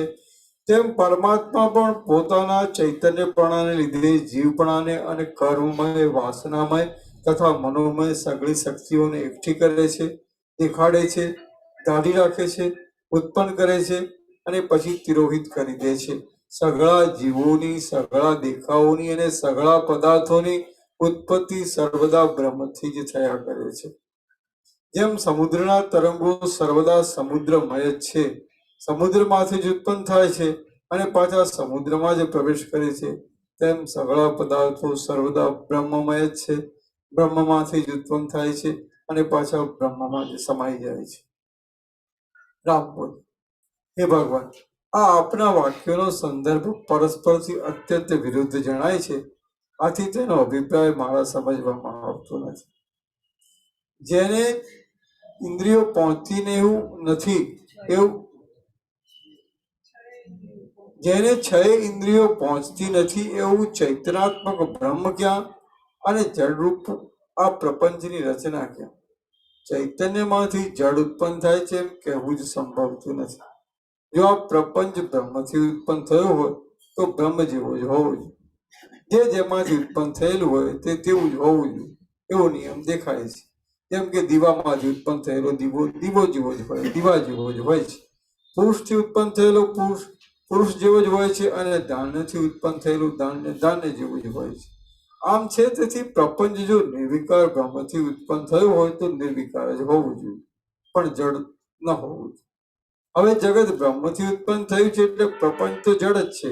તેમ પરમાત્મા પણ પોતાના ચૈતન્યપણાને લીધે જીવપણાને અને કર્મમય, વાસનામય તથા મનોમય સગળી શક્તિઓને એકઠી કરે છે, દેખાડે છે, ધારી રાખે છે, ઉત્પન્ન કરે છે અને પછી તિરોહિત કરી દે છે. સગળા જીવોની, સગળા દેખાવોની અને સગળા પદાર્થોની ઉત્પત્તિ સર્વદા બ્રહ્મથી જ થયા કરે છે. જેમ સમુદ્રના તરંગો સર્વદા સમુદ્રમય જ છે, સમુદ્રમાંથી જ ઉત્પન્ન થાય છે અને પાછા સમુદ્રમાં જ પ્રવેશ કરે છે, તેમ સગળા પદાર્થો સર્વદા બ્રહ્મમય જ છે, બ્રહ્મમાંથી જ ઉત્પન્ન થાય છે અને પાછા બ્રહ્મમાં જ સમાઈ જાય છે. રામ બોલ, હે ભગવાન, આ આપના વાક્યોનો સંદર્ભ પરસ્પરથી અત્યંત વિરુદ્ધ જણાય છે, આથી તેનો અભિપ્રાય મારા સમજવામાં આવતો નથી. જેને ઇન્દ્રિયો પહોંચતી ને એવું નથી એવું જેને છ ઇન્દ્રિયો પહોંચતી નથી એવું ચૈતનાત્મક બ્રહ્મ ક્યાં અને જળરૂપ આ પ્રપંચની રચના ક્યાં? ચૈતન્યમાંથી જળ ઉત્પન્ન થાય છે એમ કહેવું જ સંભવતું નથી. જો આ પ્રપંચ બ્રહ્મથી ઉત્પન્ન થયો હોય તો બ્રહ્મ જેવો જ હોવો જોઈએ. જે જેમાંથી ઉત્પન્ન થયેલું હોય તે તેવું જ હોવું જોઈએ એવો નિયમ દેખાય છે. જેમ કે દીવામાંથી ઉત્પન્ન થયેલો દીવો દીવો જેવો જ હોય, દીવા જેવો જ હોય છે. પુરુષથી ઉત્પન્ન થયેલો પુરુષ પુરુષ જેવો જ હોય છે અને ધાન્યથી ઉત્પન્ન થયેલું ધાન્ય ધાન્ય જેવું જ હોય છે. આમ છે તેથી પ્રપંચ જો નિર્વિકાર બ્રહ્મથી ઉત્પન્ન થયું હોય તો નિર્વિકાર જ હોવું જોઈએ, પણ જડ ન હોવું જોઈએ. હવે જગત બ્રહ્મથી ઉત્પન્ન થયું છે એટલે પ્રપંચ તો જડ જ છે.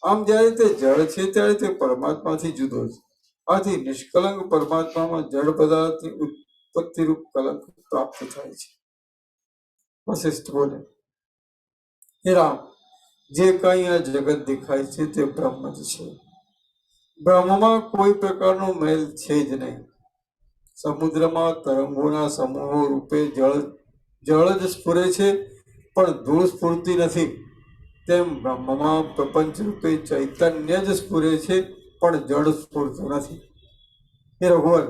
આમ જ્યારે તે જળ છે ત્યારે તે પરમાત્માથી જુદો છે. આથી નિષ્કલંક પરમાત્મામાં જળ પદાર્થની ઉત્પત્તિરૂપ કલંક પ્રાપ્ત થાય છે. વશિષ્ઠ બોલે, હે રામ, જે કંઈ આ જગત દેખાય છે તે બ્રહ્મ જ છે. બ્રહ્મમાં કોઈ પ્રકારનો મેલ છે જ નહીં. સમુદ્રમાં તરંગોના સમૂહો રૂપે જળ જ સ્ફુરે છે પણ ધૂળ સ્ફુરતી નથી. તેમ બ્રહ્મમાં પ્રપંચ રૂપે ચૈતન્ય જ સ્ફુરે છે પણ જળ સ્ફુરતું નથી. હે રઘુવર,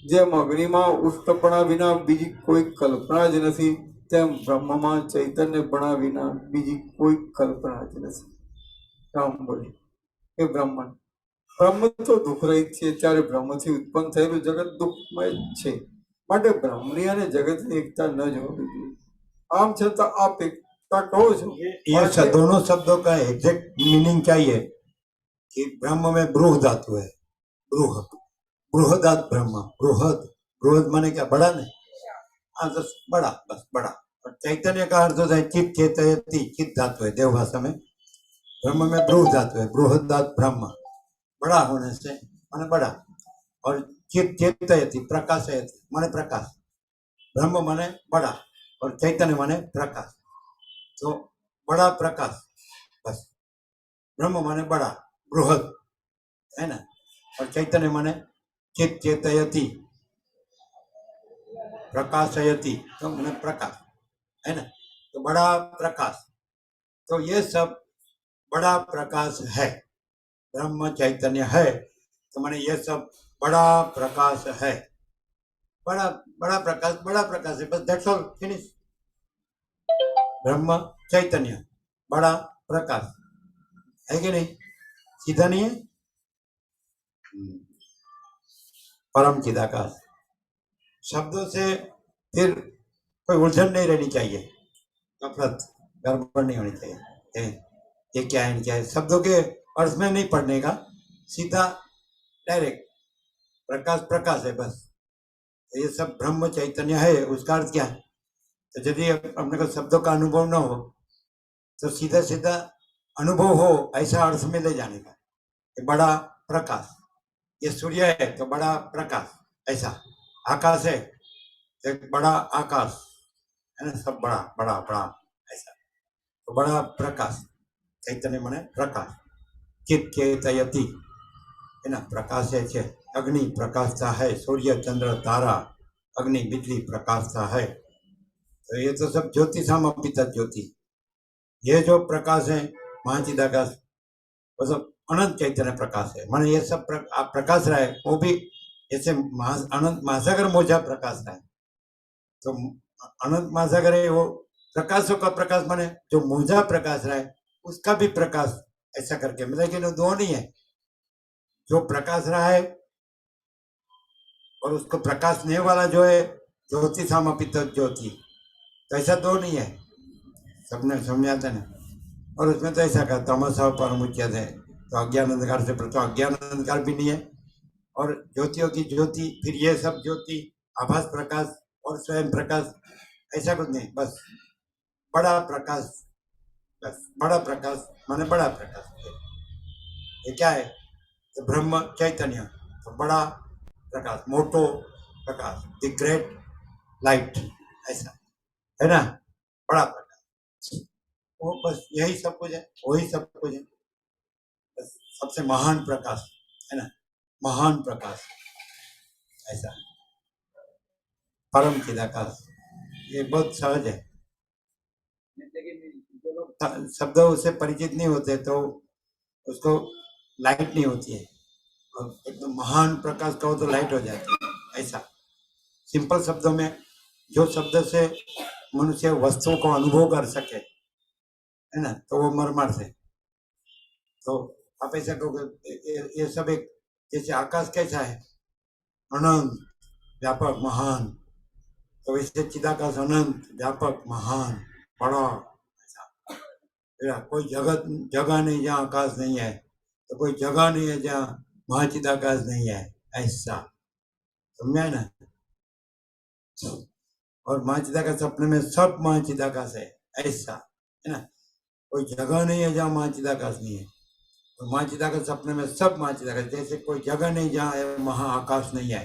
જેમ અગ્નિમાં ઉષ્ણપણા વિના બીજી કોઈ કલ્પના જ નથી તેમ બ્રહ્મમાં ચૈતન્યપણા વિના બીજી કોઈ કલ્પના જ નથી. રામ બોલે, હે બ્રહ્મણ, બ્રહ્મ તો દુઃખરહિત છે ત્યારે બ્રહ્મથી ઉત્પન્ન થયેલું જગત દુઃખમય જ છે. માટે બ્રહ્મની અને જગતની એકતા ન જ હોવી જોઈએ. आम छता आप एकता कहो छो। ये दोनों शब्दों का एग्जैक्ट मीनिंग चाहिए कि ब्रह्म में ब्रूह धातु है। ब्रूह बृहदात ब्रह्म, बृहद बृहद माने क्या? बड़ा नहीं, हाँ तो बड़ा, बस बड़ा। और चैतन्य का अर्थ होता है चित चेतयति, चित धातु है देव भाषा में। ब्रह्म में ब्रूह धातु है, बृहदात ब्रह्म, बड़ा होने से माने बड़ा। और चित चेतयति, प्रकाशयति माने प्रकाश। ब्रह्म माने बड़ा और चैतन्य माने प्रकाश, तो बड़ा प्रकाश, बस। ब्रह्म माने बड़ा, बृहद है ना, और चैतन्य माने चित चेतयति, प्रकाशयति, तो माने प्रकाश है ना, तो बड़ा प्रकाश। तो ये सब बड़ा प्रकाश है, ब्रह्म चैतन्य है, तो माने ये सब बड़ा प्रकाश है। बड़ा बड़ा प्रकाश है, बस दैट्स ऑल, फिनिश। ब्रह्म चैतन्य बड़ा प्रकाश है कि नहीं? सीधा नहीं है? परम चिदाकाश शब्दों से फिर कोई उलझन नहीं रहनी चाहिए, नफरत गड़बड़ नहीं होनी चाहिए। ये क्या है क्या है, शब्दों के अर्थ में नहीं पढ़ने का, सीधा डायरेक्ट प्रकाश प्रकाश है बस। तो ये सब ब्रह्म चैतन्य है, उसका अर्थ क्या है? तो यदि अपने को शब्दों का अनुभव न हो तो सीधा सीधा अनुभव हो ऐसा अर्थ में ले जाने का। ये बड़ा प्रकाश, ये सूर्य है तो बड़ा प्रकाश, ऐसा आकाश है तो एक बड़ा आकाश है ना, सब बड़ा बड़ा बड़ा ऐसा, तो बड़ा प्रकाश। चैतन्य माने प्रकाश, चित चेतयति है ना, प्रकाश है। अग्नि प्रकाशता है, सूर्य चंद्र तारा अग्नि बिजली प्रकाशता है। तो ये तो सब ज्योति समापित ज्योति। ये जो प्रकाश है महाचिदाकाश, वो सब अनंत चैतन्य प्रकाश है। माने ये सब प्रकाश रहा है, वो भी ऐसे अनंत महासागर मोजा प्रकाश रहा है। तो अनंत महासागर है वो प्रकाशों का प्रकाश, माने जो मोजा प्रकाश रहा है उसका भी प्रकाश, ऐसा करके मतलब कि दो नहीं है, जो प्रकाश रहा है और उसको प्रकाशने वाला जो है ज्योति समापित ज्योति, तो ऐसा दो नहीं है, सबने समझाते ना। और उसमें तो ऐसा कहता तमसा परमुच्यते है, तो अज्ञान अंधकार से तो अज्ञान अंधकार भी नहीं है। और ज्योतियों की ज्योति, फिर ये सब ज्योति आभास प्रकाश और स्वयं प्रकाश, ऐसा कुछ नहीं, बस बड़ा प्रकाश, बस बड़ा प्रकाश माने बड़ा प्रकाश। ये क्या है? तो ब्रह्म चैतन्य, तो बड़ा प्रकाश, मोटो प्रकाश, द ग्रेट लाइट, ऐसा है ना, बड़ा प्रकाश। वो बस यही सब कुछ है, वही सब कुछ है, बस सबसे महान प्रकाश है ना, महान प्रकाश, ऐसा परम चिदाकाश। ये बहुत सहज है। लेकिन जो लोग शब्दों से परिचित नहीं होते तो उसको लाइट नहीं होती है, और एकदम महान प्रकाश कहो तो लाइट हो जाती है। ऐसा सिंपल शब्दों में जो शब्द से मनुष्य वस्तुओं को अनुभव कर सके, है ना, तो वो मरमर से। तो आप ऐसा कहोगे ये सब एक, जैसे आकाश कैसा है, अनंत व्यापक महान, तो वैसे चिदाकाश अनंत व्यापक महान बड़ा। ऐसा कोई जगह नहीं जहाँ आकाश नहीं है, तो कोई जगह नहीं है जहाँ महाचिदाकाश नहीं है, ऐसा समझा ना। और महाचिदाकाश अपने में सब महाचिदाकाश है, ऐसा है ना। कोई जगह नहीं है जहाँ महाचिदाकाश नहीं है, और महाचिदाकाश अपने में सब महाचिदाकाश। जैसे कोई जगह नहीं जहाँ महाआकाश नहीं है,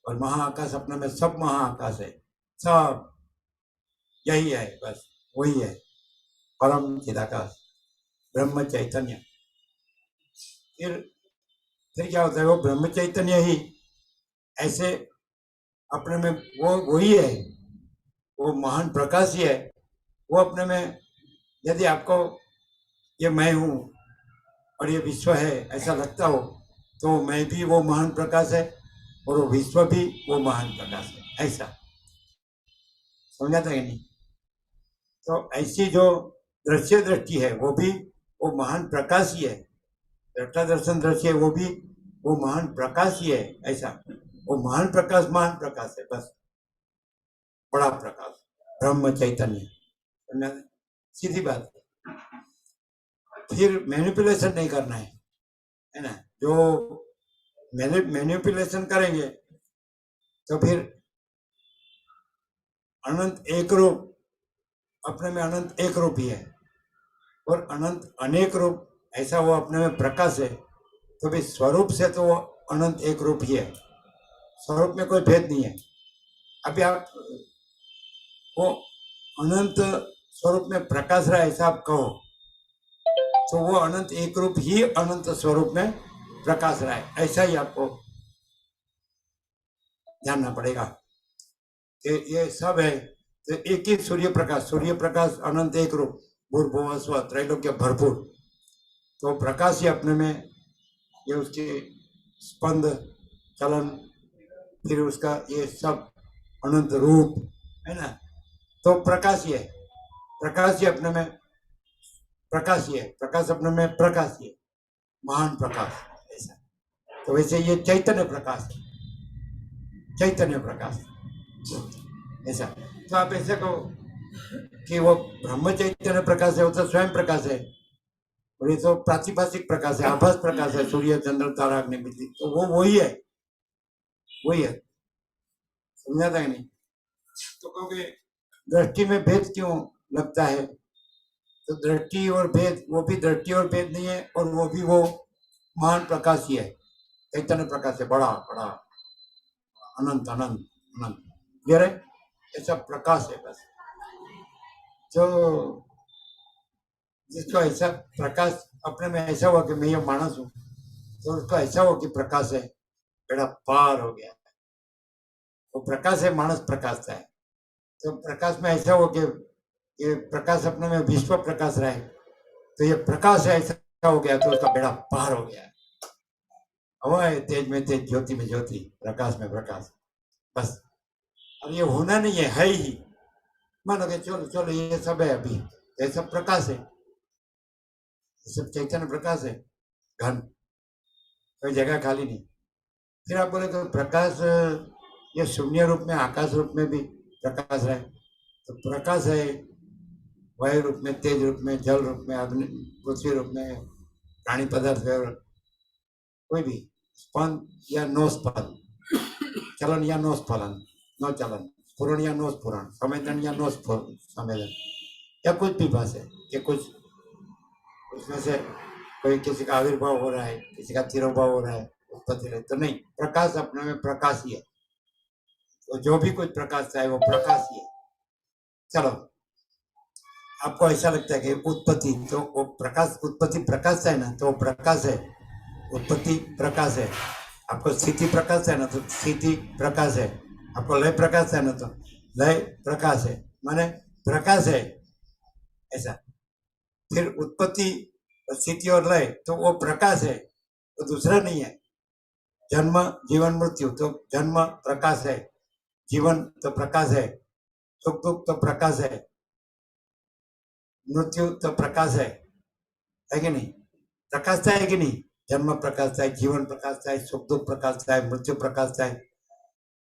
और महाआकाश अपने में सब महाआकाश है, सब यही है, बस वही है परम चिदाकाश ब्रह्म चैतन्य। फिर क्या होता है, वो ब्रह्म चैतन्य ही ऐसे अपने में वो वही है, वो महान प्रकाश ही है। वो अपने में, यदि आपको ये मैं हूँ और ये विश्व है ऐसा लगता हो, तो मैं भी वो महान प्रकाश है और वो विश्व भी वो महान प्रकाश है, ऐसा समझाता है नहीं। तो ऐसी जो दृश्य दृष्टि है वो भी वो महान प्रकाश ही है, दृष्टा दर्शन दृश्य वो भी वो महान प्रकाश ही है, ऐसा वो महान प्रकाश है, बस बड़ा प्रकाश ब्रह्म चैतन्य, सीधी बात। फिर मैनिपुलेशन नहीं करना है ना। जो मैनिपुलेशन करेंगे तो फिर अनंत एक रूप, अपने में अनंत एक रूप ही है, और अनंत अनेक रूप ऐसा वो अपने में प्रकाश है। तो भी स्वरूप से तो वो अनंत एक रूप ही है, स्वरूप में कोई भेद नहीं है। अभी आप वो अनंत स्वरूप में प्रकाश रहा ऐसा आप कहो, तो वो अनंत एक रूप ही अनंत स्वरूप में प्रकाश रहा है, ऐसा ही आपको जानना पड़ेगा कि ये सब है। तो एक ही सूर्य प्रकाश अनंत एक रूप, भूर्भुवः स्वः त्रैलोक्य भरपूर। तो प्रकाश ही अपने में ये उसके स्पंद चलन, फिर उसका ये सब अनंत रूप है ना। तो प्रकाश ही है, प्रकाश ही अपने में प्रकाश ही है, प्रकाश अपने में प्रकाश ही है, महान प्रकाश ऐसा। तो वैसे ये चैतन्य प्रकाश ऐसा। तो आप ऐसे कहो कि वो ब्रह्म चैतन्य प्रकाश है, वो तो स्वयं प्रकाश है, और ये तो प्रातिभाषिक प्रकाश है, आभास प्रकाश है, सूर्य चंद्र तारा अग्नि बिजली, तो वो वही है, समझाता है नहीं। तो कहोगे दृष्टि में भेद क्यों लगता है, तो दृष्टि और भेद, वो भी दृष्टि और भेद नहीं है, और वो भी वो महान प्रकाश ही है, चैतन्य प्रकाश है, बड़ा बड़ा अनंत अनंत अनंत क्लियर है, ऐसा प्रकाश है बस। जो जिसको ऐसा प्रकाश अपने में ऐसा हुआ कि मैं ये मानस हूँ, तो उसको ऐसा हो कि प्रकाश है, बेड़ा पार हो गया, वो प्रकाश है, मानस प्रकाश है। तो प्रकाश में ऐसा हो कि ये प्रकाश अपने में विश्व प्रकाश रहे, तो ये प्रकाश है ऐसा हो गया, तो उसका बेड़ा पार हो गया। हवा है, तेज में तेज, ज्योति में ज्योति, प्रकाश में प्रकाश, बस। अब ये होना नहीं है, है ही। मानो कि चलो चलो ये सब है, अभी ये सब प्रकाश है, ये सब चैतन्य प्रकाश है, घन, कोई जगह खाली नहीं। फिर आप बोले तो प्रकाश ये शून्य रूप में, आकाश रूप में भी प्रकाश है, तो प्रकाश है वायु रूप में, तेज रूप में, जल रूप में, अग्नि, पृथ्वी रूप में, प्राणी पदार्थ, कोई भी स्पंद या नो स्पंद, चलन या नो स्फलन, नो चलन, स्फुरण या नो स्फुरण, संवेदन या नो संवेदन, या कुछ भी भाषा है कि कुछ उसमें से कोई किसी का आविर्भाव हो रहा है, किसी का तिरोभाव हो रहा है, उत्पत्ति रहे, तो नहीं, प्रकाश अपने में प्रकाश ही है। तो जो भी कुछ प्रकाश चाहे वो प्रकाश ही है। चलो, आपको ऐसा लगता है कि उत्पत्ति, तो वो प्रकाश, उत्पत्ति प्रकाश है ना, तो प्रकाश है, उत्पत्ति प्रकाश है। आपको स्थिति प्रकाश है ना, तो स्थिति प्रकाश है। आपको लय प्रकाश है ना, तो लय प्रकाश है, माने प्रकाश है ऐसा। फिर उत्पत्ति स्थिति और लय, तो वो प्रकाश है, वो दूसरा नहीं है। जन्म जीवन मृत्यु, तो जन्म प्रकाश है, जीवन तो प्रकाश है, सुख दुख तो प्रकाश है, मृत्यु तो प्रकाश है कि नहीं? प्रकाशता है कि नहीं? जन्म प्रकाशता है, जीवन प्रकाशता है, सुख दुख प्रकाशता है, मृत्यु प्रकाशता है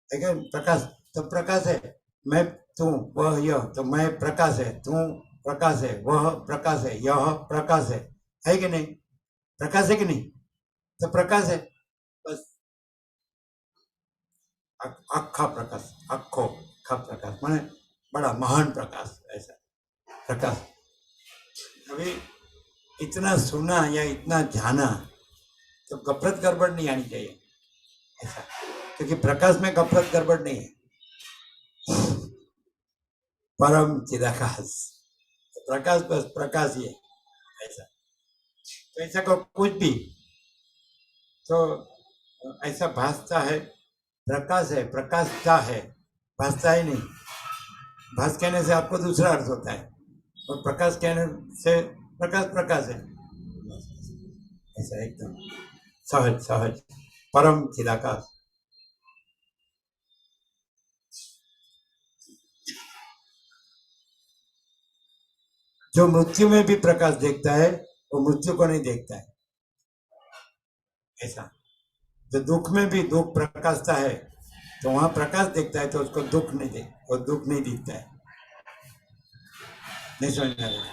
क्या? प्रकाश तो प्रकाश है। मैं तू वह यह, तो मैं प्रकाश है, तू प्रकाश है, वह प्रकाश है, यह प्रकाश है कि नहीं? प्रकाश है कि नहीं? तो प्रकाश है बस। आखा प्रकाश, आखो आखा प्रकाश माने बड़ा महान प्रकाश, ऐसा प्रकाश। अभी इतना सुना या इतना जाना तो गफलत गड़बड़ नहीं आनी चाहिए ऐसा, क्योंकि प्रकाश में गफलत गड़बड़ नहीं है। परम चिदाकाश, प्रकाश बस प्रकाश ही है ऐसा। तो ऐसा को कुछ भी तो ऐसा भासता है, प्रकाश है, प्रकाशता है, भासता ही नहीं। भास कहने से आपको दूसरा अर्थ होता है, और प्रकाश कहने से प्रकाश प्रकाश है ऐसा, एकदम सहज सहज परम चिदाकाश। जो मृत्यु में भी प्रकाश देखता है वो मृत्यु को नहीं देखता है ऐसा। जो दुख में भी दुख प्रकाशता है तो वहां प्रकाश देखता है, तो उसको दुख नहीं देख, वो दुख नहीं दिखता है। नहीं समझ में आ रहा?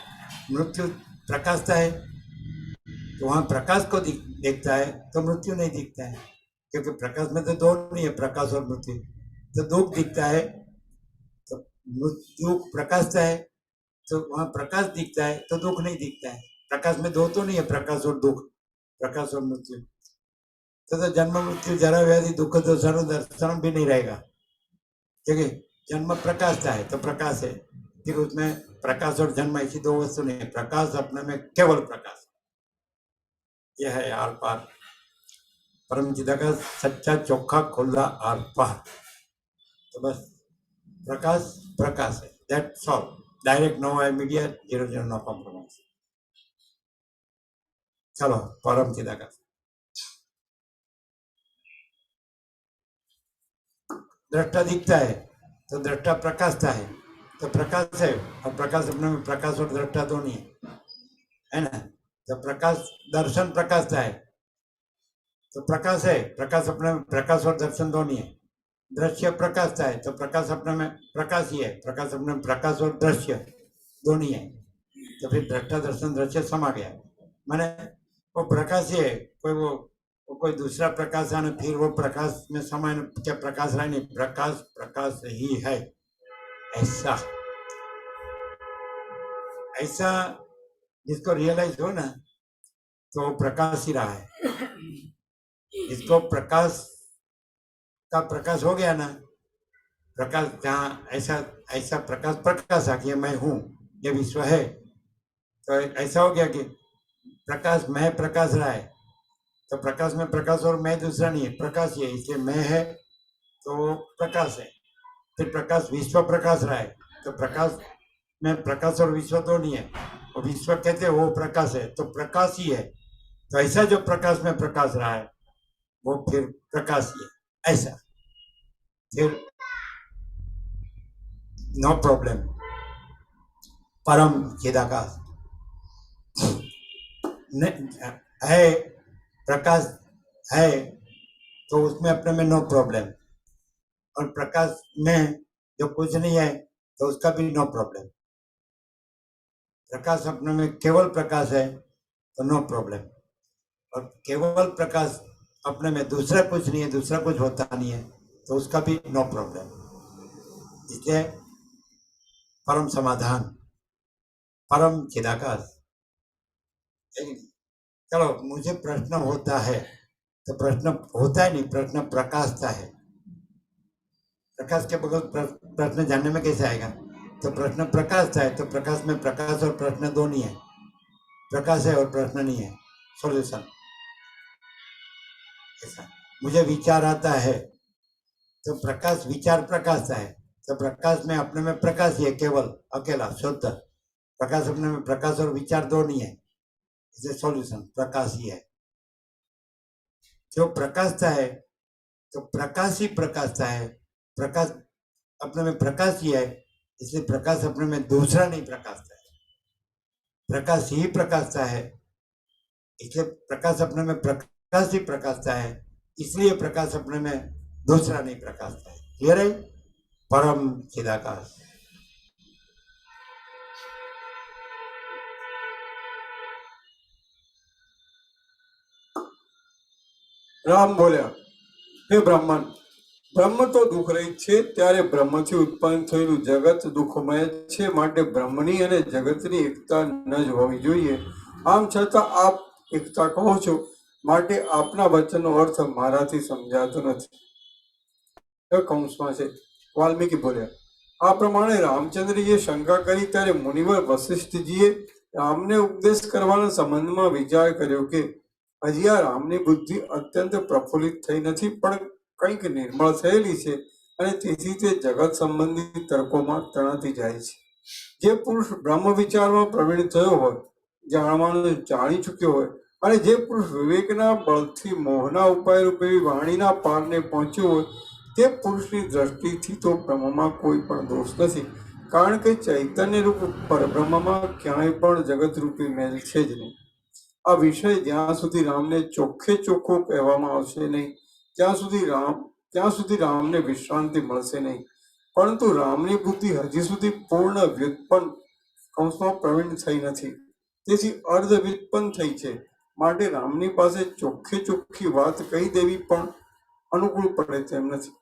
मृत्यु प्रकाशता है तो वहां प्रकाश को देखता है, तो मृत्यु नहीं दिखता है, क्योंकि प्रकाश में तो दो नहीं है, प्रकाश और मृत्यु। तो दुख दिखता है तो मृत्यु प्रकाशता है, तो वहां प्रकाश दिखता है तो दुख नहीं दिखता है। प्रकाश में दो तो नहीं है, प्रकाश और दुख, प्रकाश और मृत्यु। तो जन्म मृत्यु जरा व्याधि दुख दोषाणु दर्शन भी नहीं रहेगा, क्योंकि जन्म प्रकाशता है तो प्रकाश है, फिर उसमें प्रकाश और जन्म ऐसी दो वस्तु नहीं है। प्रकाश अपने में केवल प्रकाश, यह है आर पार परम चिदाकाश, सच्चा चोखा खुला आर पार। तो बस प्रकाश प्रकाश है, that's all. Direct, no immediate, 0 no compromise. चलो परम चिदाकाश। दृष्टा दिखता है तो दृष्टा प्रकाशता है, तो प्रकाश है, और प्रकाश अपने में प्रकाश और दृष्टा दो नहीं है ना। तो प्रकाश दर्शन प्रकाशता है तो प्रकाश है, प्रकाश अपने में प्रकाश और दर्शन दो नहीं है। दृश्य प्रकाशता है तो प्रकाश अपने में प्रकाश ही है, प्रकाश अपने में प्रकाश और दृश्य दो नहीं है। तो फिर दृष्टा दर्शन दृश्य समा गया, माने वो प्रकाश ही है, कोई दूसरा प्रकाश आने फिर वो प्रकाश में समय क्या प्रकाश रहा नहीं, प्रकाश प्रकाश ही है ऐसा। ऐसा जिसको रियलाइज हो ना तो प्रकाश ही रहा है। जिसको प्रकाश का प्रकाश हो गया ना, प्रकाश जहाँ ऐसा ऐसा प्रकाश प्रकाश आ गया, मैं हूँ, ये विश्व है, तो ऐसा हो गया कि प्रकाश मैं प्रकाश रहा है, तो प्रकाश में प्रकाश और मैं दूसरा नहीं है, प्रकाश ही है, इसलिए मैं है तो प्रकाश है। फिर प्रकाश विश्व प्रकाश रहा है, तो प्रकाश में प्रकाश और विश्व दो नहीं है, और विश्व कहते हैं वो प्रकाश है, तो प्रकाश ही है। तो ऐसा जो प्रकाश में प्रकाश रहा है वो फिर प्रकाश ही है ऐसा। फिर नो प्रॉब्लम, परम चिदाकाश है, प्रकाश है, तो उसमें अपने में नो प्रॉब्लम। और प्रकाश में जो कुछ नहीं है तो उसका भी नो प्रॉब्लम। प्रकाश अपने में केवल प्रकाश है तो नो प्रॉब्लम, और केवल प्रकाश अपने में दूसरा कुछ नहीं है, दूसरा कुछ होता नहीं है, तो उसका भी नो प्रॉब्लम। इसलिए परम समाधान, परम चिदाकाश। चलो मुझे प्रश्न होता है तो प्रश्न होता है नहीं, प्रश्न प्रकाशता है। प्रकाश के बगैर प्रश्न जानने में कैसे आएगा? तो प्रश्न प्रकाशता है, तो प्रकाश में प्रकाश और प्रश्न दो नहीं है, प्रकाश है और प्रश्न नहीं है, सॉल्यूशन ऐसा। मुझे विचार आता है तो प्रकाश विचार प्रकाशता है, तो प्रकाश में अपने में प्रकाश ही है, केवल अकेला शुद्ध प्रकाश अपने में प्रकाश और विचार दो नहीं है, इसे सॉल्यूशन प्रकाश ही है। जो प्रकाशता है तो प्रकाश ही प्रकाशता है, प्रकाश अपने में प्रकाश ही है, इसलिए प्रकाश अपने में दूसरा नहीं प्रकाशता है। प्रकाश ही प्रकाशता है, इसलिए प्रकाश अपने में प्रकाश ही प्रकाशता है, इसलिए प्रकाश अपने में दूसरा नहीं प्रकाशता है। क्लियर है? परम चिदाकाश। રામ બોલ્યા, હે બ્રાહ્મણ, બ્રહ્મ તો દુઃખ રહિત છે, ત્યારે બ્રહ્મથી ઉત્પન્ન થયેલું જગત દુઃખમય છે, માટે બ્રહ્મની અને જગતની એકતા ન જ હોવી જોઈએ. આમ છતાં આપ એકતા કહો છો, માટે આપના વચનનો અર્થ મારાથી સમજાતો નથી. કૌંસમાં છે. વાલ્મીકી બોલ્યા, આ પ્રમાણે રામચંદ્રજીએ શંકા કરી ત્યારે મુનિવર વશિષ્ઠજીએ રામને ઉપદેશ કરવાના સંબંધમાં વિચાર કર્યો કે હજી આ રામની બુદ્ધિ અત્યંત પ્રફુલ્લિત થઈ નથી, પણ કંઈક નિર્મળ થયેલી છે, અને તેથી તે જગત સંબંધી તર્કોમાં તણાતી જાય છે. જે પુરુષ બ્રહ્મ વિચારમાં પ્રવીણ થયો હોય, જાણવાનું જાણી ચૂક્યો હોય, અને જે પુરુષ વિવેકના બળથી મોહના ઉપાય રૂપે વાણીના પારને પહોંચ્યો હોય, તે પુરુષની દ્રષ્ટિથી તો બ્રહ્મમાં કોઈ પણ દોષ નથી, કારણ કે ચૈતન્ય રૂપ પરબ્રહ્મમાં ક્યાંય પણ જગતરૂપી મેલ છે જ નહીં. આ વિષય જ્યાં સુધી રામને ચોખ્ખે ચોખ્ખો કહેવામાં આવશે નહીં, ત્યાં સુધી રામને વિશ્રાંતિ મળશે નહીં. પરંતુ રામની બુદ્ધિ હજી સુધી પૂર્ણ વ્યુત્પન્ન કૌંસમાં પ્રવીણ થઈ નથી, તેથી અર્ધ વ્યુત્પન્ન થઈ છે. માટે રામની પાસે ચોખ્ખે ચોખ્ખી વાત કહી દેવી પણ અનુકૂળ પડે તેમ નથી.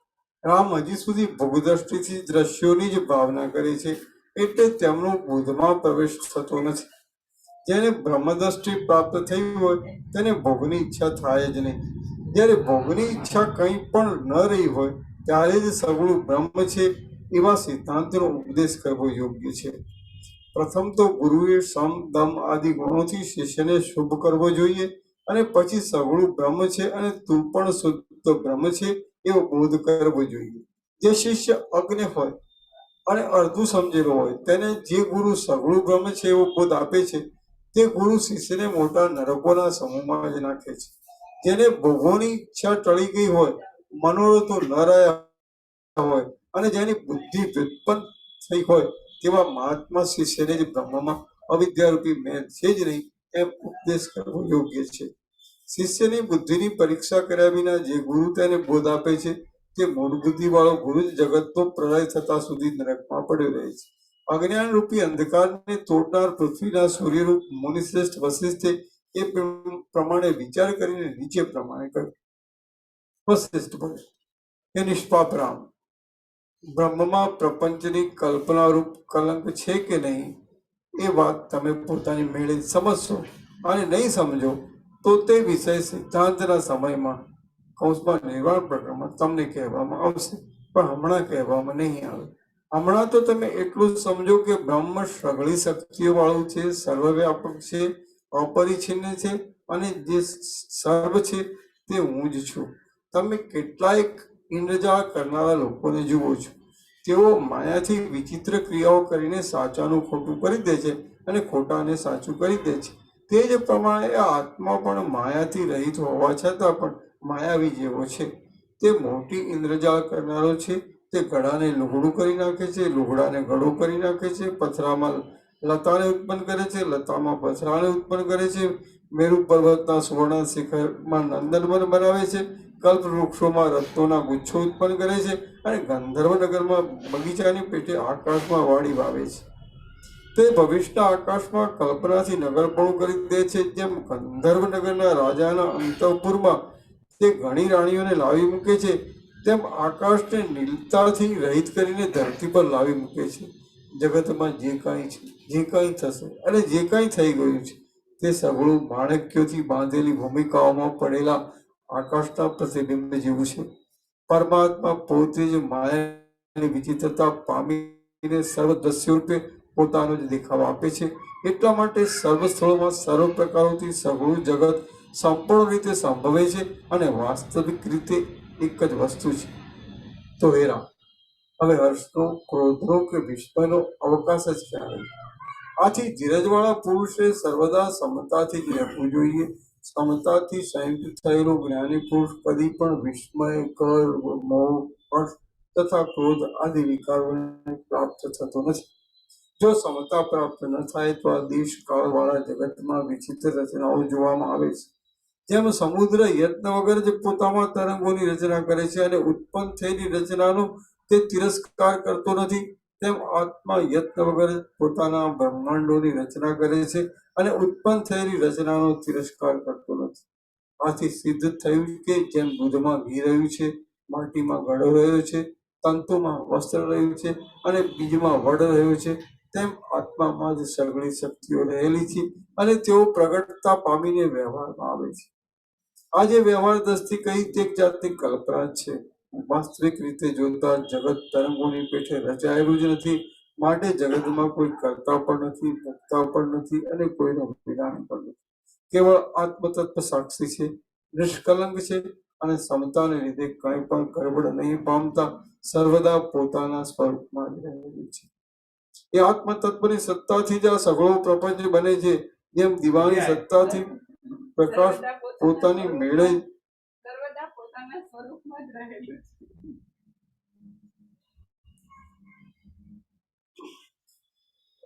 રામ હજી સુધી ભોગદ્રષ્ટિથી દ્રશ્યોની જ ભાવના કરે છે, એટલે તેમનો બુદ્ધમાં પ્રવેશ થતો નથી. જેને બ્રહ્મદ્રષ્ટિ પ્રાપ્ત થઈ હોય તેને ભોગની ઈચ્છા થાય જ નહીં. જ્યારે ભોગની ઈચ્છા કંઈ પણ ન રહી હોય ત્યારે જ સગુણ બ્રહ્મ છે એવા સિદ્ધાંતનો ઉપદેશ કરવો યોગ્ય છે. પ્રથમ તો ગુરુએ સમ દમ આદિ ગુણોથી શિષ્યને શુભ કરવો જોઈએ, અને પછી સગુણ બ્રહ્મ છે અને તું પણ શુદ્ધ બ્રહ્મ છે એવો બોધ કરવો જોઈએ. જે શિષ્ય અજ્ઞ હોય અને અડધું સમજેલો હોય તેને જે ગુરુ સગુણ બ્રહ્મ છે એવો બોધ આપે છે, તે ગુરુ શિષ્યને મોટા નરકોના સમૂહમાં જ નાખે છે. જેને ભોગોની ઈચ્છા ટળી ગઈ હોય, મનોરથો ન રહ્યા હોય, અને જેની બુદ્ધિ વ્યુત્પન્ન થઈ હોય તેવા મહાત્મા શિષ્યને જ બ્રહ્મમાં અવિદ્યારૂપી મેલ છે જ નહીં એમ ઉપદેશ કરવો યોગ્ય છે. શિષ્યની બુદ્ધિની પરીક્ષા કર્યા વિના જે ગુરુ તેને બોધ આપે છે તે મૂળ બુદ્ધિ વાળો ગુરુ જ જગતનો પ્રલય થતા સુધી નરકમાં પડ્યો રહે છે. અજ્ઞાન રૂપી અંધકારને તોડનાર પૃથ્વીના સૂર્યરૂપ મુનિશ્રેષ્ઠ વશિષ્ઠે એ પ્રમાણે વિચાર કરીને નીચે પ્રમાણે કહ્યું. વશિષ્ઠ બોલે, હે નિષ્પાપ રામ, બ્રહ્મમાં પ્રપંચની કલ્પનારૂપ કલંક છે કે નહીં એ વાત તમે પોતાની મેળે સમજશો, અને નહીં સમજો તો તે વિષય સિદ્ધાંતના સમયમાં કૌંસમાં નિર્વાણ પ્રકરણમાં તમને કહેવામાં આવશે, પણ હમણાં કહેવામાં નહીં આવે. હમણાં તો તમે એટલું સમજો કે બ્રહ્મ સઘળી શક્તિઓ વાળું છે, સર્વવ્યાપક છે, અપરિચ્છિન્ન છે, અને જે સર્વ છે તે હું જ છું. તમે કેટલાયક ઇન્દ્રજાળ કરનારા લોકોને જુઓ છો, તેઓ માયાથી વિચિત્ર ક્રિયાઓ કરીને સાચાનું ખોટું કરી દે છે અને ખોટાને સાચું કરી દે છે. તે જ પ્રમાણે આત્મા પણ માયાથી રહિત હોવા છતાં પણ માયાવી જેવો છે. તે મોટી ઇન્દ્રજાળ કરનારો છે. તે ગળાને લુગડું કરી નાખે છે, લુગડાને ગળો કરી નાખે છે, પથરામાં લતાને ઉત્પન્ન કરે છે, લતામાં પથરાને ઉત્પન્ન કરે છે, મેરુ પર્વતના સુવર્ણ શિખરમાં નંદનવન બનાવે છે, કલ્પ વૃક્ષોમાં રત્નોના ગુચ્છો ઉત્પન્ન કરે છે, અને ગંધર્વનગરમાં બગીચાની પેટે આકાશમાં વાડી વાવે છે. તે ભવિષ્યના આકાશમાં કલ્પનાથી નગરપણું કરી દે છે. જેમ ગંધર્વનગરના રાજાના અંતઃપુરમાં તે ઘણી રાણીઓને લાવી મૂકે છે, તેમ આકાશને નીલતાથી રહિત કરીને ધરતી પર લાવી મૂકે છે. જગતમાં જે કાંઈ છે, જે કાંઈ થશે અને જે કાંઈ થઈ ગયું છે તે સઘળું માણક્યોથી બાંધેલી ભૂમિકાઓમાં પડેલા આકાશના પ્રતિબિંબ જેવું છે. પરમાત્મા પોતે જ માયાની વિચિત્રતા પામીને સર્વદ્રશ્ય રૂપે પોતાનો જ દેખાવ આપે છે. એટલા માટે સર્વ સ્થળોમાં સર્વ પ્રકારોથી સઘળું જગત સંપૂર્ણ રીતે સંભવે છે અને વાસ્તવિક રીતે એક જ વસ્તુ છે. તો હે રામ, હવે હર્ષનો, ક્રોધનો કે વિસ્મયનો અવકાશ જ ક્યાં રહ્યો? આથી ધીરજવાળા પુરુષે સર્વદા સમતાથી જ રહેવું જોઈએ. સમતાથી સંયુક્ત થયેલો જ્ઞાની પુરુષ કદી પણ વિસ્મય, ગર્વ, મોહ, હર્ષ તથા ક્રોધ આદિ વિકારોને પ્રાપ્ત થતો નથી. જો સમતા પ્રાપ્ત ન થાય તો આ દેશ કાળવાળા જગતમાં વિચિત્ર રચનાઓ જોવામાં આવે છે. જેમ સમુદ્ર યત્ન વગર જ પોતામાં તરંગોની રચના કરે છે અને ઉત્પન્ન થયેલી રચનાનો તે તિરસ્કાર કરતો નથી, તેમ આત્મા યત્ન વગર પોતાના બ્રહ્માંડોની રચના કરે છે અને ઉત્પન્ન થયેલી રચનાનો તિરસ્કાર કરતો નથી. આથી સિદ્ધ થયું કે જેમ દૂધમાં ઘી રહ્યું છે, માટીમાં ગળો રહ્યો છે, તંતુમાં વસ્ત્ર રહ્યું છે અને બીજમાં વડ રહ્યો છે, તેમ આત્મામાં જ સઘળી શક્તિઓ રહેલી છે અને તેઓ પ્રગટતા પામીને વ્યવહારમાં આવે છે. આજે વ્યવહાર દ્રષ્ટિ કઈ તે એક જાતની કલ્પના જ છે. વાસ્તવિક રીતે જોતા જગત તરંગોની પેઠે રચાયેલું જ નથી. માટે જગતમાં કોઈ કરતા પણ નથી, ભોગતા પણ નથી અને કોઈનું વિધાન પણ નથી. કેવળ આત્મતત્વ સાક્ષી છે, નિષ્કલંક છે અને સમતાને લીધે કંઈ પણ ગરબડ નહીં પામતા સર્વદા પોતાના સ્વરૂપમાં જ રહેલું છે. એ આત્મતત્વની સત્તાથી જ આ સઘળો પ્રપંચ બને છે. જેમ દીવાની સત્તાથી પ્રકાશ પોતાની મેળે સર્વદા પોતાના સ્વરૂપમાં જ રહેલું છે.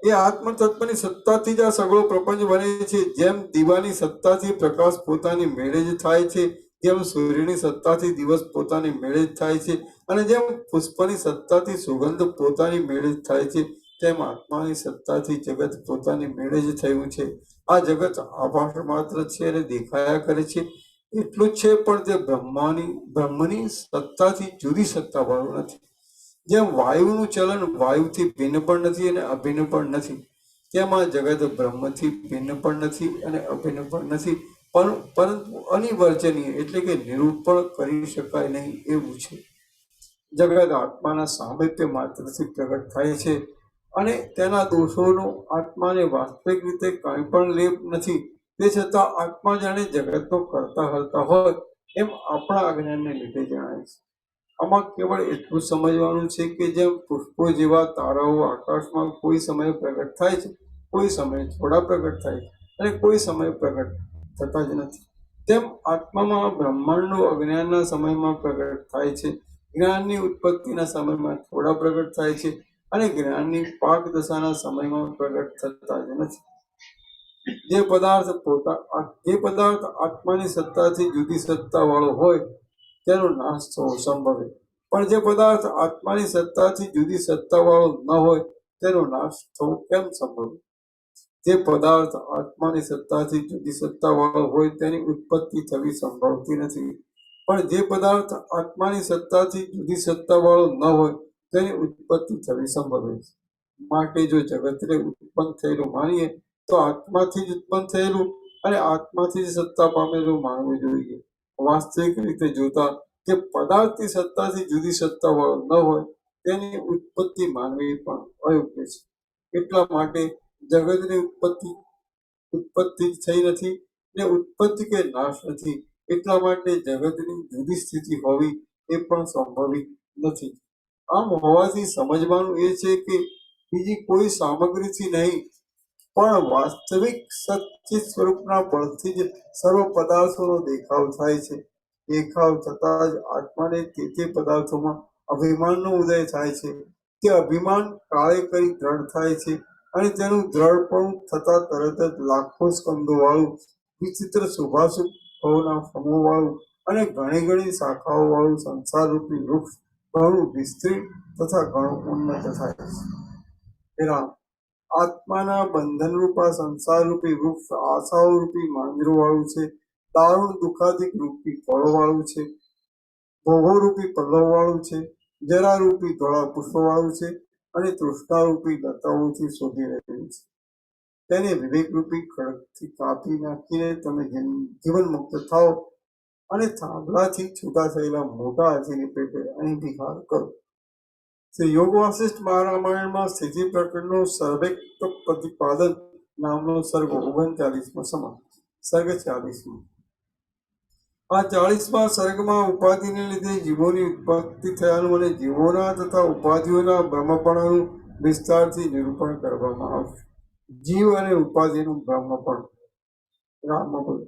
એ આત્મતત્વની સત્તાથી જ આ સઘળો પ્રપંચ બને છે. જેમ દીવાની સત્તાથી પ્રકાશ પોતાની મેળે જ થાય છે, જેમ સૂર્યની સત્તાથી દિવસ પોતાની મેળે જ થાય છે અને જેમ પુષ્પની સત્તાથી સુગંધ પોતાની મેળે જ થાય છે, તેમ આત્માની સત્તાથી જગત પોતાની મેળે જ થયું છે. આ જગત આભાસ માત્ર છે અને દેખાયા કરે છે એટલું જ છે, પણ તે બ્રહ્મની સત્તાથી જુદી સત્તા વાળું નથી. જેમ વાયુનું ચલન વાયુથી ભિન્ન પણ નથી અને અભિન્ન પણ નથી, તેમ આ જગત બ્રહ્મથી ભિન્ન પણ નથી અને અભિન્ન પણ નથી, પરંતુ અનિર્વચનીય એટલે કે નિરૂપણ કરી શકાય નહીં એવું છે. જગત આત્માના સામિપ્ય માત્રથી પ્રગટ થાય છે અને તેના દોષોનો આત્માને વાસ્તવિક રીતે કંઈ પણ લેપ નથી. તે છતાં આત્મા જાણે જગતનો કરતા હરતા હોય એમ આપણા અજ્ઞાનને લીધે જણાય છે. આમાં કેવળ એટલું સમજવાનું છે કે જેમ પુષ્પો જેવા તારાઓ આકાશમાં કોઈ સમયે પ્રગટ થાય છે, કોઈ સમયે થોડા પ્રગટ થાય છે અને કોઈ સમયે પ્રગટ થતા જ નથી, તેમ આત્મામાં બ્રહ્માંડો અજ્ઞાનના સમયમાં પ્રગટ થાય છે, જ્ઞાનની ઉત્પત્તિના સમયમાં થોડા પ્રગટ થાય છે અને જ્ઞાનની પાક દશાના સમયમાં પ્રગટ થતા જ નથી. જે પદાર્થ આત્માની સત્તાથી જુદી સત્તા વાળો હોય તેનો નાશ થવો સંભવે, પણ જે પદાર્થ આત્માની સત્તાથી જુદી સત્તા વાળો ન હોય તેનો નાશ થવો કેમ સંભવે? જે પદાર્થ આત્માની સત્તાથી જુદી સત્તા વાળો હોય તેની ઉત્પત્તિ થવી સંભવતી નથી, પણ જે પદાર્થ આત્માની સત્તાથી જુદી સત્તા વાળો ન હોય તેની ઉત્પત્તિ થવી સંભવે છે. માટે જો જગતને ઉત્પન્ન થયેલું માનીએ તો આત્માથી જ ઉત્પન્ન થયેલું અને આત્માથી જ સત્તા પામેલું માનવું જોઈએ. વાસ્તવિક રીતે જોતા જે પદાર્થની સત્તાથી જુદી સત્તા વાળો ન હોય તેની ઉત્પત્તિ માનવી પણ અયોગ્ય છે. એટલા માટે જગતની ઉત્પત્તિ થઈ નથી ને ઉત્પત્તિ કે નાશ નથી. એટલા માટે જગતની જુદી સ્થિતિ હોવી એ પણ સંભવિત નથી. આમ હોવાથી સમજવાનું એ છે કે બીજી કોઈ સામગ્રીથી નહીં પણ વાસ્તવિક સચ્ચિત સ્વરૂપના બળથી જ સર્વ પદાર્થોનો દેખાવ થાય છે. દેખાવ થતા જ આત્માને તે પદાર્થોમાં અભિમાનનો ઉદય થાય છે. તે અભિમાન કાળે કરી દ્રઢ થાય છે અને તેનું દ્રઢપણું થતા તરત જ લાખો સ્કંદો વાળું, વિચિત્ર શુભાશુભ ભાવના સમૂહ વાળું અને ઘણી ઘણી શાખાઓ વાળું સંસારરૂપી વૃક્ષ ઘણું વિસ્તૃત તથા ઘણું ઉન્નત થાય છે. આત્માના બંધનરૂપા સંસારરૂપી વૃક્ષ આશાઓરૂપી માંજરો વાળું છે, દારૂણ દુઃખાધિક રૂપી ફળો વાળું છે, ભોગોરૂપી પલ્લવ વાળું છે, જરારૂપી ધોળા પુષ્પો વાળું છે અને તૃષ્ણારૂપી લતાઓથી શોભી રહ્યું છે. તેને વિવેકરૂપી ખડગથી કાપી નાખીને તમે જીવન મુક્ત થાઓ અને થાંભલાથી છૂટા થયેલા મોટા હાથીની પેટે અહીં વિહાર કરો. શ્રી યોગ વાસિષ્ઠ મહારામાયણમાં સ્થિતિ પ્રકરણનો સર્વેક્ત પ્રતિપાદન નામનો સર્ગ 39મો સમાસ. સર્ગ 40મો. આ 40મા સર્ગમાં ઉપાધિને લીધે જીવોની ઉત્પત્તિ થયાનું અને જીવોના તથા ઉપાધિઓના બ્રહ્મપણાનું વિસ્તારથી નિરૂપણ કરવામાં આવશે. જીવ અને ઉપાધિનું બ્રહ્મપણ. રામ બોલે,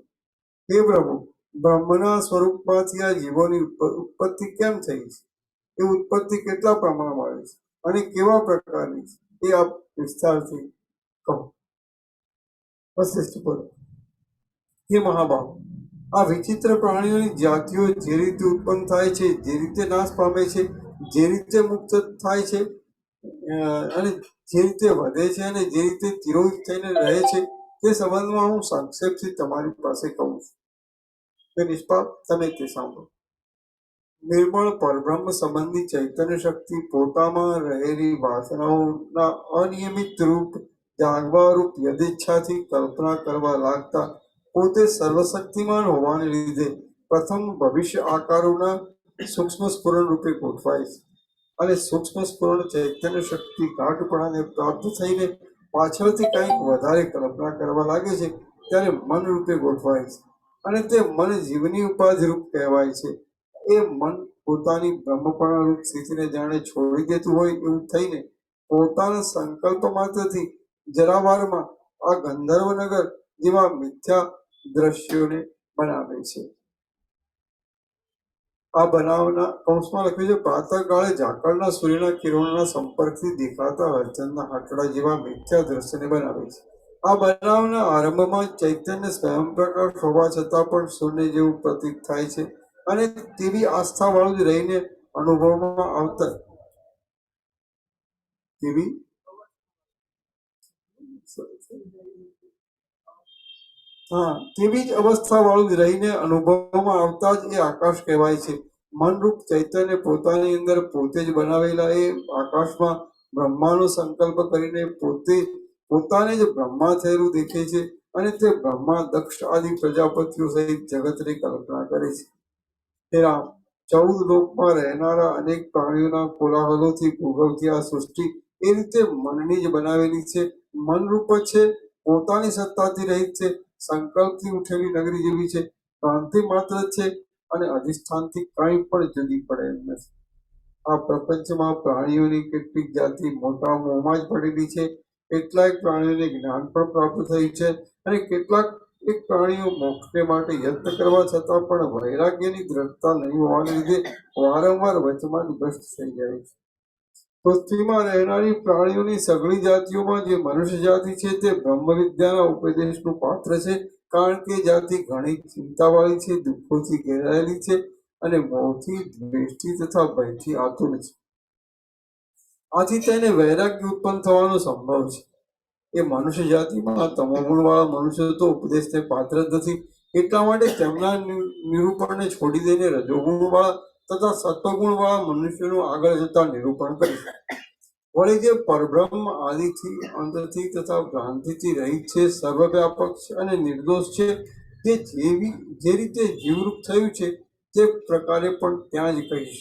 હે પ્રભુ, બ્રહ્મના સ્વરૂપમાંથી આ જીવોની ઉત્પત્તિ કેમ થઈ છે? એ ઉત્પત્તિ કેટલા પ્રમાણમાં આવી છે અને કેવા પ્રકારની છે એ આપ વિસ્તારથી કહો. વશિષ્ઠ બોલે, હે મહાભાવ, આ વિચિત્ર પ્રાણીઓની જાતિઓ જે રીતે ઉત્પન્ન થાય છે, જે રીતે નાશ પામે છે, જે રીતે મુક્ત થાય છે, અને જે રીતે વધે છે અને જે રીતે તિરોહિત થઈને રહે છે, તે સંબંધમાં હું સંક્ષેપથી તમારી પાસે કહું છું. તે નિષ્પાપ, તમે તે સાંભળો. નિર્મળ પરબ્રહ્મ સંબંધી ચૈતન્ય શક્તિ પોતામાં રહેલી વાસનાઓના અનિયમિત રૂપ જાગવા રૂપ યદિચ્છાથી કલ્પના કરવા લાગતા પોતે સર્વશક્તિમાન હોવાને લીધે પ્રથમ ભવિષ્ય આકારોના સૂક્ષ્મ સ્ફુરણ રૂપે ગોઠવાય છે અને સૂક્ષ્મ સ્ફુરણ ચૈતન્ય શક્તિ ગાઢપણાને પ્રાપ્ત થઈને પાછળથી કંઈક વધારે કલ્પના કરવા લાગે છે ત્યારે મન રૂપે ગોઠવાય છે અને તે મન જીવની ઉપાધિ રૂપ કહેવાય છે. એ મન પોતાની બ્રહ્મપણા રૂપ સ્થિતિને જાણે છોડી દેતું હોય એવું થઈને પોતાના સંકલ્પ માત્રથી જરાવારમાં આ ગંધર્વનગર જેવા મિથ્યા દ્રશ્યોને બનાવે છે. આ બનાવના કૌંસમાં લખ્યું છે, પ્રાતઃકાળે ઝાકળના સૂર્યના કિરણોના સંપર્કથી દેખાતા હરચંદના હાટડા જેવા મિથ્યા દ્રશ્યને બનાવે છે. આ બનાવના આરંભમાં ચૈતન્ય સ્વયં પ્રકાશ હોવા છતાં પણ શૂન્ય જેવું પ્રતીત થાય છે અને તેવી આસ્થાવાળું જ રહીને અનુભવમાં આવતા તેવી તેવી જ અવસ્થાવાળું જ રહીને અનુભવમાં આવતા જ એ આકાશ કહેવાય છે. મનરૂપ ચૈતન્ય પોતાની અંદર પોતે જ બનાવેલા એ આકાશમાં બ્રહ્માનો સંકલ્પ કરીને પોતાને જ બ્રહ્મા થયેલું દેખે છે અને તે બ્રહ્મા દક્ષ આદિ પ્રજાપતિઓ સહિત જગતની કલ્પના કરે છે. હે રામ, 14 લોકમાં રહેનારા અનેક પ્રાણીઓના કોલાહલોથી ભોગવતી આ સૃષ્ટિ એ રીતે મનની જ બનાવેલી છે. મનરૂપ છે, પોતાની સત્તાથી રહિત છે, સંકલ્પથી ઉઠેલી નગરી જેવી છે, ભ્રાંતિ માત્ર છે અને અધિષ્ઠાનથી કંઈ પણ જુદી પડે એમ નથી. આ પ્રપંચમાં પ્રાણીઓની કેટલીક જાતિ મોટા મોહમાં જ પડેલી છે, કેટલાક પ્રાણીઓને જ્ઞાન પણ પ્રાપ્ત થયું છે અને કેટલાક પ્રાણીઓ મોક્ષને માટે યત્ન કરવા છતાં પણ વૈરાગ્યની દ્રઢતા નહીં હોવાને લીધે વારંવાર વચમાં ભ્રષ્ટ થઈ જાય છે. પૃથ્વીમાં રહેનારી પ્રાણીઓની સઘળી જાતિઓમાં જે મનુષ્ય જાતિ છે તે બ્રહ્મ વિદ્યાના ઉપદેશનું પાત્ર છે, કારણ કે જાતિ ઘણી ચિંતાવાળી છે, દુઃખોથી ઘેરાયેલી છે અને મોહથી, દ્વેષથી તથા ભયથી આતુર છે. આથી તેને વૈરાગ્ય ઉત્પન્ન થવાનો સંભવ છે. એ મનુષ્ય જાતિમાં તમોગુણવાળા મનુષ્યો તો ઉપદેશને પાત્ર જ નથી, એટલા માટે તેમના નિરૂપણને છોડી દઈને રજોગુણવાળા તથા સત્વગુણવાળા મનુષ્યોનું આગળ જતા નિરૂપણ કર્યું. વળી જે પરબ્રહ્મ આદિથી, અંતથી તથા ભ્રાંતિથી રહિત છે, સર્વવ્યાપક છે અને નિર્દોષ છે, તે જે રીતે જીવરૂપ થયું છે તે પ્રકારે પણ ત્યાં જ કહીશ.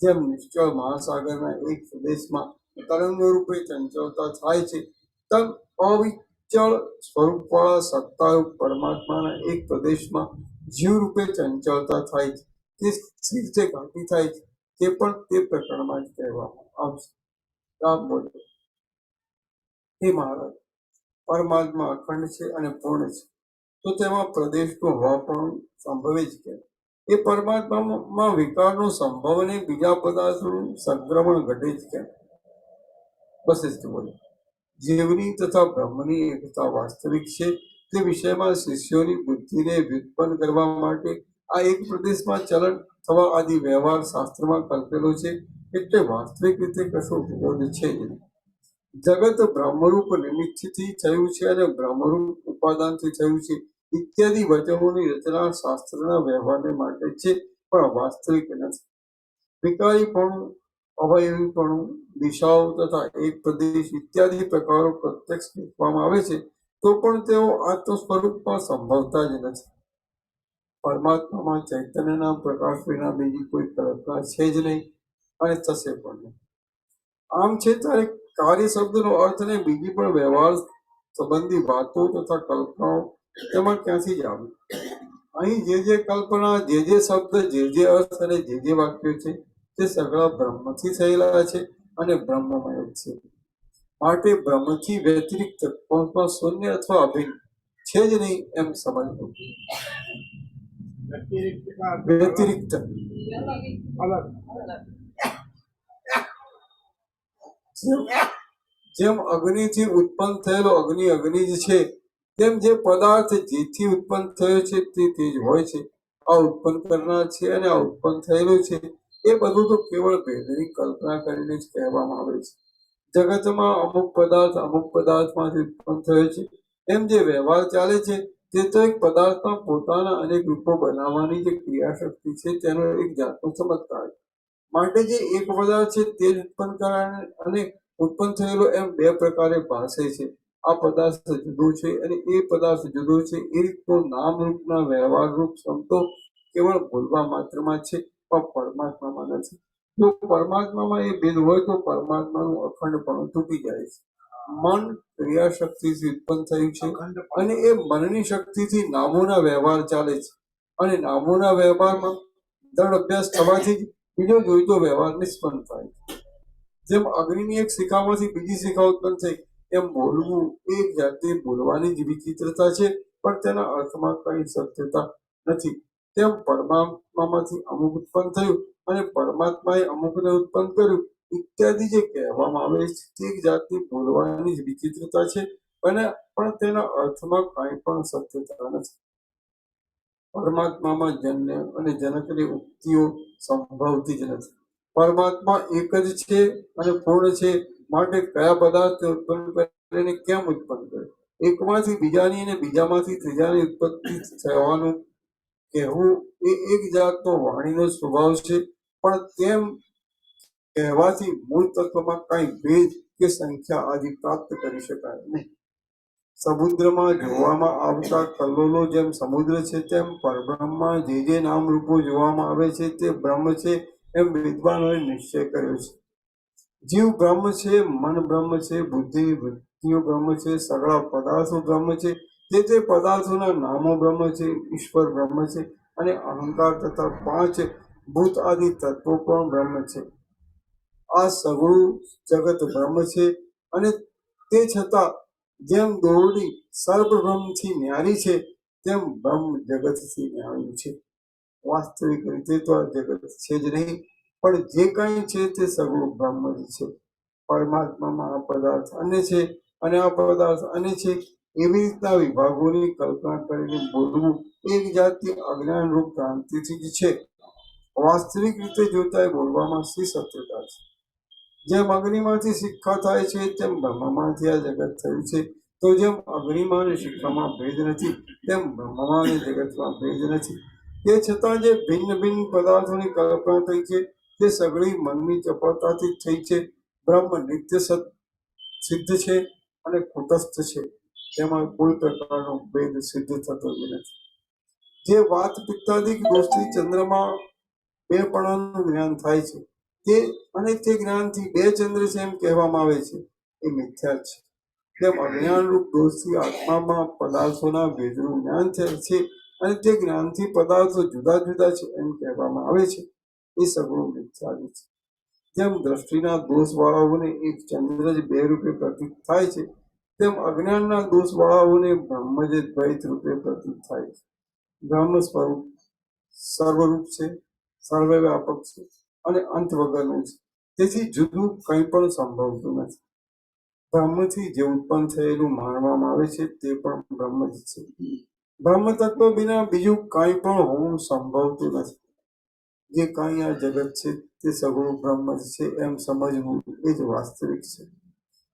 જેમ નિશ્ચળ મહાસાગરના એક પ્રદેશમાં તરંગો રૂપે ચંચળતા થાય છે, તેમ અવિચળ સ્વરૂપવાળા સત્તારૂપ પરમાત્માના એક પ્રદેશમાં જીવ રૂપે ચંચળતા થાય છે. તે સ્થિર ઘાટી થાય છે, તે પણ તે પ્રકરણમાં જ કહેવામાં આવશે. રામ બોલે, હે મહારાજ, પરમાત્મા અખંડ છે અને પૂર્ણ છે, તો તેમાં પ્રદેશનું હોવાપણું સંભવે જ કેમ? એ પરમાત્મામાં વિકારનો સંભવ અને બીજા પદાર્થોનું સંક્રમણ ઘટે જ કેમ? વશિષ્ઠ બોલે, જીવની તથા બ્રહ્મની એકતા વાસ્તવિક છે, તે વિષયમાં શિષ્યોની બુદ્ધિને વ્યુત્પન્ન કરવા માટે આ એક પ્રદેશમાં ચલન થવા આદિ વ્યવહાર શાસ્ત્રમાં કલ્પેલો છે, એટલે વાસ્તવિક રીતે કશો વિરોધ છે જ નહીં. જગત બ્રહ્મરૂપ નિમિત્તથી થયું છે અને બ્રહ્મરૂપ ઉપાદાનથી થયું છે ઇત્યાદિ વચનોની રચના શાસ્ત્રના વ્યવહારને માટે છે, પણ વાસ્તવિક નથી. વિકારીપણું, અવયવીપણું, દિશાઓ તથા એક પ્રદેશ ઇત્યાદિ પ્રકારો પ્રત્યક્ષ મૂકવામાં આવે છે, તો પણ તેઓ આત્મ સ્વરૂપમાં સંભવતા જ નથી. પરમાત્મામાં ચૈતન્યના પ્રકાશ વિના બીજી કોઈ કલ્પના છે જ નહીં અને થશે પણ નહીં. આમ છે ત્યારે કાર્ય શબ્દનો અર્થ ને બીજી પણ વ્યવહાર સંબંધી વાતો તથા કલ્પનાઓ તેમાં ક્યાંથી જ આવી? અહીં જે કલ્પના, જે શબ્દ, જે અર્થ અને જે વાક્યો છે તે સગળા બ્રહ્મથી થયેલા છે અને બ્રહ્મમય જ છે. માટે બ્રહ્મથી વ્યતિરિક્ત કોઈમાં શૂન્ય અથવા અભિન્ન છે જ નહીં એમ સમજવું. વ્યતિરિક્ત અલગ જેમ અગ્નિથી ઉત્પન્ન થયેલો અગ્નિ જ છે, તેમ જે પદાર્થ જેથી ઉત્પન્ન થયો છે તે જ હોય છે. આ ઉત્પન્ન કરનાર છે અને આ ઉત્પન્ન થયેલું છે એ બધું તો કેવળ ભેદની કલ્પના કરીને જ કહેવામાં આવે છે. જગતમાં અમુક પદાર્થમાંથી ઉત્પન્ન થયો છે. એમ જે વ્યવહાર ચાલે છે તે તો એક પદાર્થના પોતાના અનેક રૂપો બનાવવાની જે ક્રિયાશક્તિ છે તેનો એક જાતનો ચમત્કાર. માટે જે એક પદાર્થ છે તે જ ઉત્પન્ન કરનાર અને ઉત્પન્ન થયેલો એમ બે પ્રકારે ભાષે છે. આ પદાર્થ જુદો છે અને એ પદાર્થ જુદો છે એ રીતનો નામ રૂપના વ્યવહાર રૂપ શબ્દો કેવળ બોલવા માત્રમાં છે, પણ પરમાત્મામાં નથી. જો પરમાત્મામાં એ ભેદ હોય તો પરમાત્માનું અખંડપણું તૂટી જાય છે. મન ક્રિયાશક્તિથી ઉત્પન્ન થયું છે અને એ મનની શક્તિથી નામોના વ્યવહાર ચાલે છે અને નામોના વ્યવહારમાં દ્રઢ અભ્યાસ થવાથી જ બીજો જોઈતો વ્યવહાર નિષ્પન્ન થાય. જેમ અગ્નિની એક શિખામાંથી બીજી શિખા ઉત્પન્ન થઈ એમ બોલવું એક જાતે બોલવાની જ વિચિત્રતા છે, પણ તેના અર્થમાં કઈ સત્યતા નથી. તેમ પરમાત્મામાંથી અમુક ઉત્પન્ન થયું અને પરમાત્માએ અમુકને ઉત્પન્ન કર્યું ઇત્યાદિ જે કહેવામાં આવે છે તે એક જાતની બોલવાની જ વિચિત્રતા છે, પણ તેના અર્થમાં કાંઈ પણ સત્યતા નથી. પરમાત્મામાં જન્ય અને જનકની ઉક્તિઓ સંભવતી જ નથી. પરમાત્મા એક જ છે અને પૂર્ણ છે, માટે કયા પદાર્થ ઉત્પન્ન કરીને કેમ ઉત્પન્ન કરે? એકમાંથી બીજાની અને બીજામાંથી ત્રીજાની ઉત્પત્તિ થવાનું કહેવું એ એક જાતનો વાણીનો સ્વભાવ છે, પણ તેમ કહેવાથી મૂળ તત્વમાં કાંઈ ભેદ કે સંખ્યા આદિ પ્રાપ્ત કરી શકાય નહીં. સમુદ્રમાં જોવામાં આવતા કલ્લોલો જેમ સમુદ્ર છે, તેમ પરબ્રહ્મમાં જે નામ રૂપો જોવામાં આવે છે તે બ્રહ્મ છે એમ વિદ્વાનોએ નિશ્ચય કર્યો છે. જીવ બ્રહ્મ છે, મન બ્રહ્મ છે, બુદ્ધિ વૃત્તિઓ બ્રહ્મ છે, સગળા પદાર્થો બ્રહ્મ છે, તે પદાર્થોના નામો બ્રહ્મ છે, ઈશ્વર બ્રહ્મ છે અને અહંકાર તથા પાંચ ભૂત આદિ તત્વો પણ બ્રહ્મ છે. આ સગળું જગત બ્રહ્મ છે અને તે છતાં જેમ દોરડી સર્વબ્રહ્મથી ન્યારી છે તેમ બ્રહ્મ જગતથી ન્યારું છે. વાસ્તવિક રીતે તો આ જગત છે જ નહીં, પણ જે કંઈ છે તે સગળું બ્રહ્મ જ છે. પરમાત્મામાં આ પદાર્થ અન્ય છે અને આ પદાર્થ અન્ય છે એવી રીતના વિભાગોની કલ્પના કરીને બોલવું એક જાતની અજ્ઞાન રૂપ ભ્રાંતિથી જ છે. વાસ્તવિક રીતે જોતા એ બોલવામાં શી સત્યતા છે? જેમ અગ્નિમાંથી શિક્ષા થાય છે તેમ બ્રહ્મમાંથી આ જગત થયું છે. તો જેમ અગ્નિમાં અને શિક્ષામાં ભેદ નથી તેમ બ્રહ્મમાં અને જગતમાં ભેદ નથી. તે છતાં જે ભિન્ન ભિન્ન પદાર્થોની કલ્પના થઈ છે તે સગળી મનની ચપળતાથી થઈ છે. બ્રહ્મ નિત્ય સિદ્ધ છે અને કુટસ્થ છે, તેમાં કોઈ પ્રકારનો ભેદ સિદ્ધ થતો જ નથી. જે વાત પિત્તાદિક દોષથી ચંદ્રમાં બેપણાનું જ્ઞાન થાય છે તે જ્ઞાનથી બે ચંદ્ર છે એમ કહેવામાં આવે છે એ મિથ્યા છે. તેમ અજ્ઞાન રૂપ દોષથી આત્મામાં પદાર્થોના ભેદનું જ્ઞાન થાય છે અને તે જ્ઞાનથી પદાર્થો જુદા જુદા છે એમ કહેવામાં આવે છે એ સગળું મિથ્યા છે. જેમ દ્રષ્ટિના દોષવાળાઓને એક ચંદ્ર જ બે રૂપે પ્રતીત થાય છે, તેમ અજ્ઞાનના દોષવાળાઓને બ્રહ્મ જ દ્વૈત રૂપે પ્રતીત થાય છે. બ્રહ્મ સ્વરૂપ સર્વરૂપ છે, સર્વવ્યાપક છે અને અંત વગરનું છે. તેથી જુદું કંઈ પણ સંભવતું નથી. બ્રહ્મથી જે ઉત્પન્ન થયેલું માનવામાં આવે છે તે પણ બ્રહ્મ જ છે. બ્રહ્મ તત્વ વિના બીજું કંઈ પણ હોવું સંભવતું નથી. જે કંઈ આ જગત છે તે સગળું બ્રહ્મ જ છે એમ સમજવું એ જ વાસ્તવિક છે.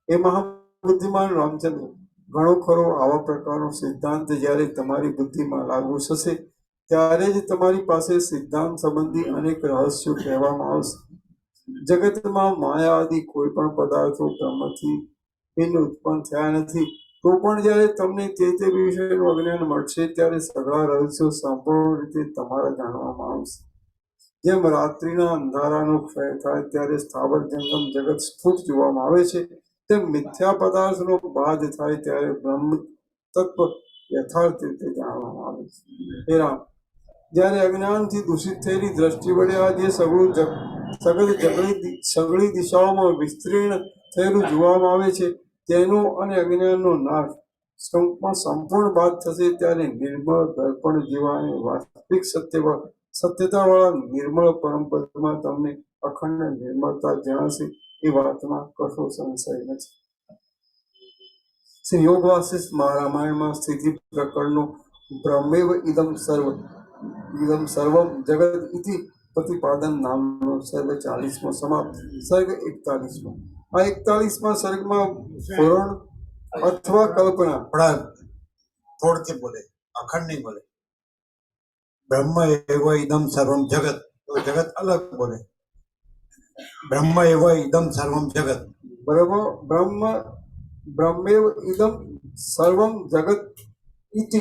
એ મહાબુદ્ધિમાન રામચંદ્ર, ઘણો ખરો આવા પ્રકારનો સિદ્ધાંત જ્યારે તમારી બુદ્ધિમાં લાગુ થશે ત્યારે જ તમારી પાસે સિદ્ધાંત સંબંધી અનેક રહસ્યો કહેવામાં આવશે. જગતમાં માયા આદિ કોઈ પણ પદાર્થો બ્રહ્મથી ભિન્ન ઉત્પન્ન થયા નથી, તો પણ જ્યારે તમને તે વિષયનું અજ્ઞાન મળશે ત્યારે સગળા રહસ્યો સંપૂર્ણ રીતે તમારા જાણવામાં આવશે. જેમ રાત્રિના અંધારાનો ક્ષય થાય ત્યારે સ્થાવર જંગમ જગત સ્ફુટ જોવામાં આવે છે, તેમ મિથ્યા પદાર્થનો બાદ થાય ત્યારે બ્રહ્મ તત્વ યથાર્થ રીતે જાણવામાં આવે છે. હે રામ, જ્યારે અજ્ઞાનથી દૂષિત થયેલી દ્રષ્ટિ વડે આ જે સગળી દિશાઓમાં વિસ્તીર્ણ થયેલું જોવામાં આવે છે તેનો અને અજ્ઞાનનો નાશ ટૂંકમાં સંપૂર્ણ બાદ થશે ત્યારે નિર્મળ દર્પણ જેવા અને વાસ્તવિક સત્યતાવાળા નિર્મળ પરમપદમાં તમને અખંડ નિર્મળતા જણાશે. એ વાતમાં કશો સંશય નથી. શ્રી યોગ વાસિષ્ઠ રામાયણમાં સ્થિતિ પ્રકરણનો બ્રહ્મેવ ઇદમ સર્વમ જગત ઇતિ પ્રતિપાદન નામનો સર્ગ 40મો સમાપ્ત. સર્ગ 41મો. આ 41મા સર્ગમાં પુરાણ અથવા કલ્પના थोड़ा तोड़ के बोले, अखंड नहीं बोले. ब्रह्म एव इदम सर्वम जगत, तो जगत अलग बोले. ब्रह्म एव इदम सर्वम जगत. बरोबर. ब्रह्मेव इदम सर्वम जगत इति.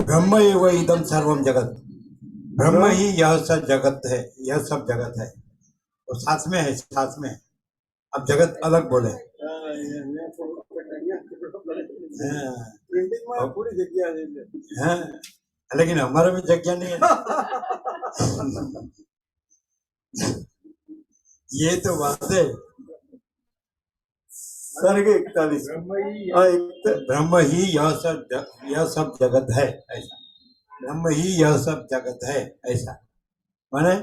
ब्रह्म एव इदम सर्वम जगत. ब्रह्म ही यह सब जगत है, यह सब जगत है. तो साथ में है, साथ में. अब जगत अलग बोले. हाँ, लेकिन हमारा भी जगह नहीं है. ये तो बात है. सर्ग 41. ब्रह्म ही यह सब जगत है, ऐसा. ब्रह्म ही यह सब जगत है, ऐसा. माने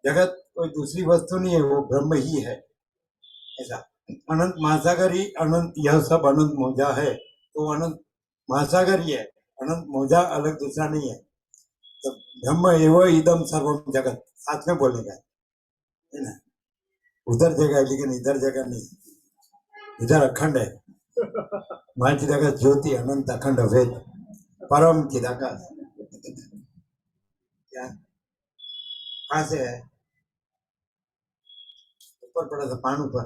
जगत कोई दूसरी वस्तु नहीं है, वो ब्रह्म ही है, ऐसा. अनंत महासागर ही अनंत, यह सब अनंत मौजा है, तो अनंत महासागर ही है. अनंत मौजा अलग दूसरा नहीं है. तो ब्रह्म एवं इदम सर्वम जगत साथ में बोलेगा, है ना. उधर जगह है लेकिन इधर जगह नहीं. इधर अखंड है. वहां की जगह ज्योति अनंत अखंड वेद परम चिदाकाश. क्या कहाँ से है? ऊपर पड़ा था पान ऊपर.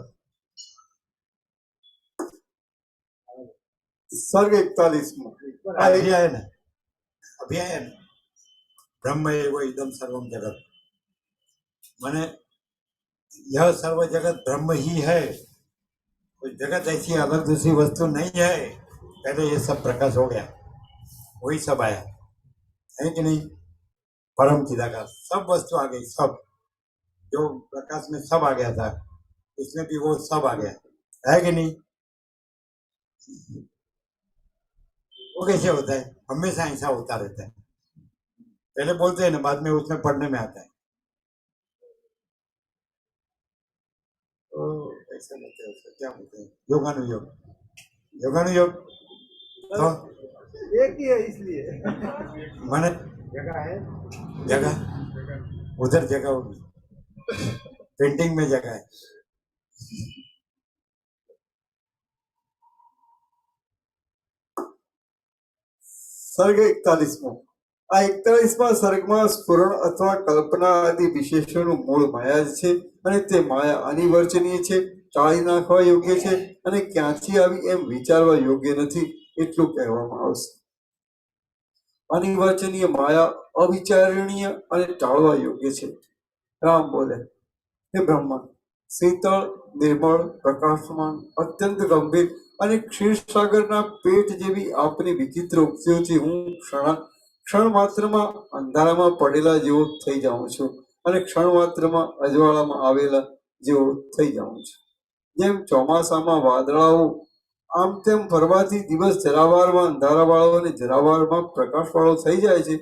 सर्ग 41. अभी आया ना, अभी आया ना. ब्रह्म एवं इदम सर्वम जगत, माने यह सर्व जगत ब्रह्म ही है. कोई जगत ऐसी अलग दूसरी वस्तु नहीं है. पहले ये सब प्रकाश हो गया, वही सब आया है कि नहीं. परम चिदाकाश सब वस्तु आ गई. सब जो प्रकाश में सब आ गया था, इसमें भी वो सब आ गया है कि नहीं. वो कैसे होता है? हमेशा ऐसा होता रहता है. पहले बोलते हैं ना, बाद में उसमें पढ़ने में आता है. तो ऐसा बोलते हैं, उसको क्या बोलते हैं? योगानुयोग. योगानुयोग तो एक ही है इसलिए. माने जगह है, जगह उधर जगह होगी. पेंटिंग में जगह है. સર્ગ 41. આ 41મા સર્ગમાં સ્ફુરણ અથવા કલ્પના આદિ વિશેષોનું મૂળ માયા જ છે અને તે માયા અનિર્વચનીય છે, ટાળી નાખવા યોગ્ય છે અને ક્યાંથી આવી એમ વિચારવા યોગ્ય નથી એટલું કહેવામાં આવશે. અનિર્વચનીય માયા અવિચારણીય અને ટાળવા યોગ્ય છે. રામ બોલે, હે બ્રહ્મા, શીતળ, નિર્મળ, પ્રકાશમાન, અત્યંત ગંભીર અને ક્ષીરસાગરના પેટ જેવી આપની વિચિત્ર ઉક્તિઓથી હું ક્ષણ માત્રમાં અંધારામાં પડેલા જેવો થઈ જાઉં છું અને ક્ષણ માત્રમાં અજવાળામાં આવેલા જેવો થઈ જાઉં છું. જેમ ચોમાસામાં વાદળાઓ આમ તેમ ફરવાથી દિવસ જરાવારમાં અંધારાવાળો અને જરાવારમાં પ્રકાશવાળો થઈ જાય છે,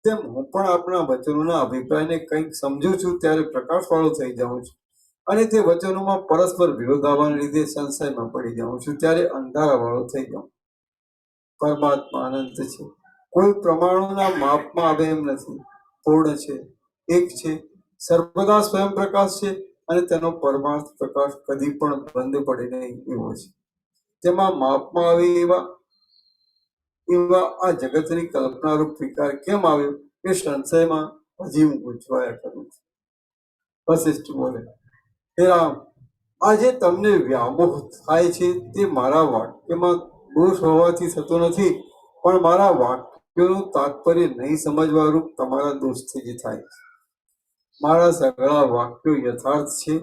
તેમ હું પણ આપણા વચનોના અભિપ્રાયને કંઈક સમજું છું ત્યારે પ્રકાશવાળો થઈ જાઉં છું અને તે વચનોમાં પરસ્પર વિરોધ આવવાને લીધે સંશયમાં પડી જાઉં છું ત્યારે અંધારાવાળો થઈ જાઉં. પરમાત્મા અનંત છે, કોઈ પ્રમાણોના માપમાં આવે એમ નથી. પૂર્ણ છે, એક છે, સર્વદા સ્વયં પ્રકાશ છે અને તેનો પરમાર્થ પ્રકાશ કદી પણ બંધ પડે નહીં એવો છે. તેમાં માપમાં આવે એવા આ જગતની કલ્પનારૂપ વિકાર કેમ આવ્યો એ સંશયમાં હજી હું ગૂંચવાયા કરું છું. વશિષ્ઠ બોલે, હે રામ, આજે તમને વ્યામોહ થાય છે તે મારા વાક્યમાં દોષ હોવાથી થતો નથી, પણ મારા વાક્યોનું તાત્પર્ય નહીં સમજવા રૂપ તમારા દોષથી જ થાય છે. મારા સગળા વાક્યો યથાર્થ છે,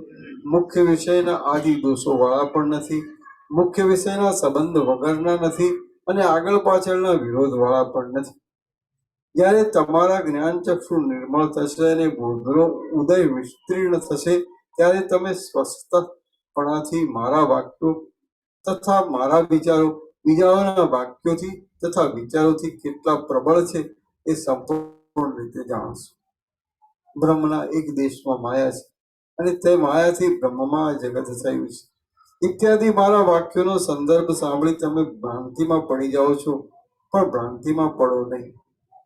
મુખ્ય વિષયના આદિ દોષો વાળા પણ નથી, મુખ્ય વિષયના સંબંધ વગરના નથી અને આગળ પાછળના વિરોધવાળા પણ નથી. જ્યારે તમારા જ્ઞાનચક્ષુ નિર્મળ થશે અને બુદ્ધનો ઉદય વિસ્તીર્ણ થશે, ત્યારે તમે સ્વસ્થપણાથી મારા વાક્યો તથા મારા વિચારો બીજાઓના વાક્યોથી તથા વિચારોથી કેટલા પ્રબળ છે એ સંપૂર્ણ રીતે જાણશો. બ્રહ્મના એક દેશમાં માયા છે અને તે માયાથી બ્રહ્મમાં આ જગત થયું છે ઇત્યાદિ મારા વાક્યોનો સંદર્ભ સાંભળી તમે ભ્રાંતિમાં પડી જાઓ છો, પણ ભ્રાંતિમાં પડો નહીં.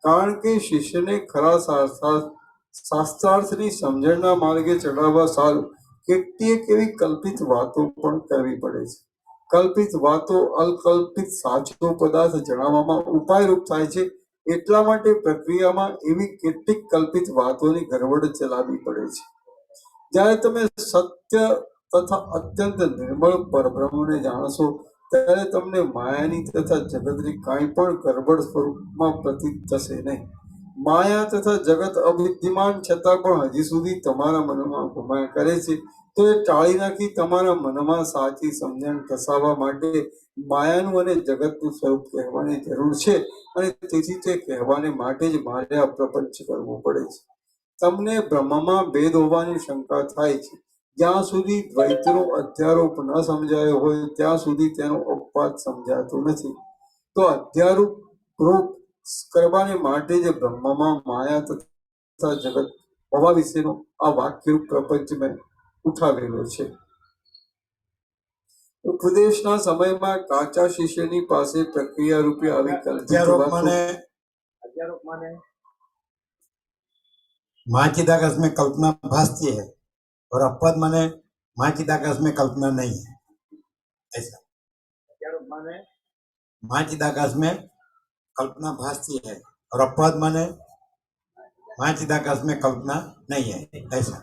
કારણ કે શિષ્યને ખરા શાસ્ત્રાર્થની સમજણના માર્ગે ચડાવવા સારું કેટલીક એવી કલ્પિત વાતો પણ કરવી પડે છે. કલ્પિત વાતો અલ્પકલ્પિત સાચો પદાર્થ જણાવવામાં ઉપાયરૂપ થાય છે. એટલા માટે પ્રક્રિયામાં એવી કેટલીક કલ્પિત વાતોની ગરબડ ચલાવવી પડે છે. જ્યારે તમે સત્ય તથા અત્યંત નિર્મળ પરબ્રહ્મને જાણશો, ત્યારે તમને માયાની તથા જગતની કાંઈ પણ ગરબડ સ્વરૂપમાં પ્રતીત થશે નહીં. માયા તથા જગત અવિદ્યમાન છતાં પણ હજી સુધી તમારા મનમાં ઘુમાયા કરે છે, તો એ ટાળી નાખી તમારા મનમાં સાચી સમજણ દસાવવા માટે માયાનું અને જગતનું સ્વરૂપ કહેવાની જરૂર છે અને તેથી તે કહેવાને માટે જ મારે આ પ્રપંચ કરવો પડે છે. તમને બ્રહ્મમાં ભેદ હોવાની શંકા થાય છે. જ્યાં સુધી દ્વૈતનો અધ્યારોપ ન સમજાયો હોય ત્યાં સુધી તેનો અપવાદ સમજાતો નથી. તો અધ્યારોપ કરવાને માટે જ બ્રહ્મમાં માયા તથા જગત હોવા વિશેનો આ વાક્યરૂપ પ્રપંચ મેં ઉઠાવેલો છે. ઉપદેશના સમયમાં કાચા શિષ્યની પાસે પ્રક્રિયા રૂપે આવી अध्यारोप माने माँ की आकाश में कल्पना भासती है और अपवाद माने माँ की आकाश में कल्पना नहीं है, ऐसा. अध्यारोप माने माँ की आकाश में कल्पना भासती है और अपवाद माने माँ की आकाश में कल्पना नहीं है, ऐसा.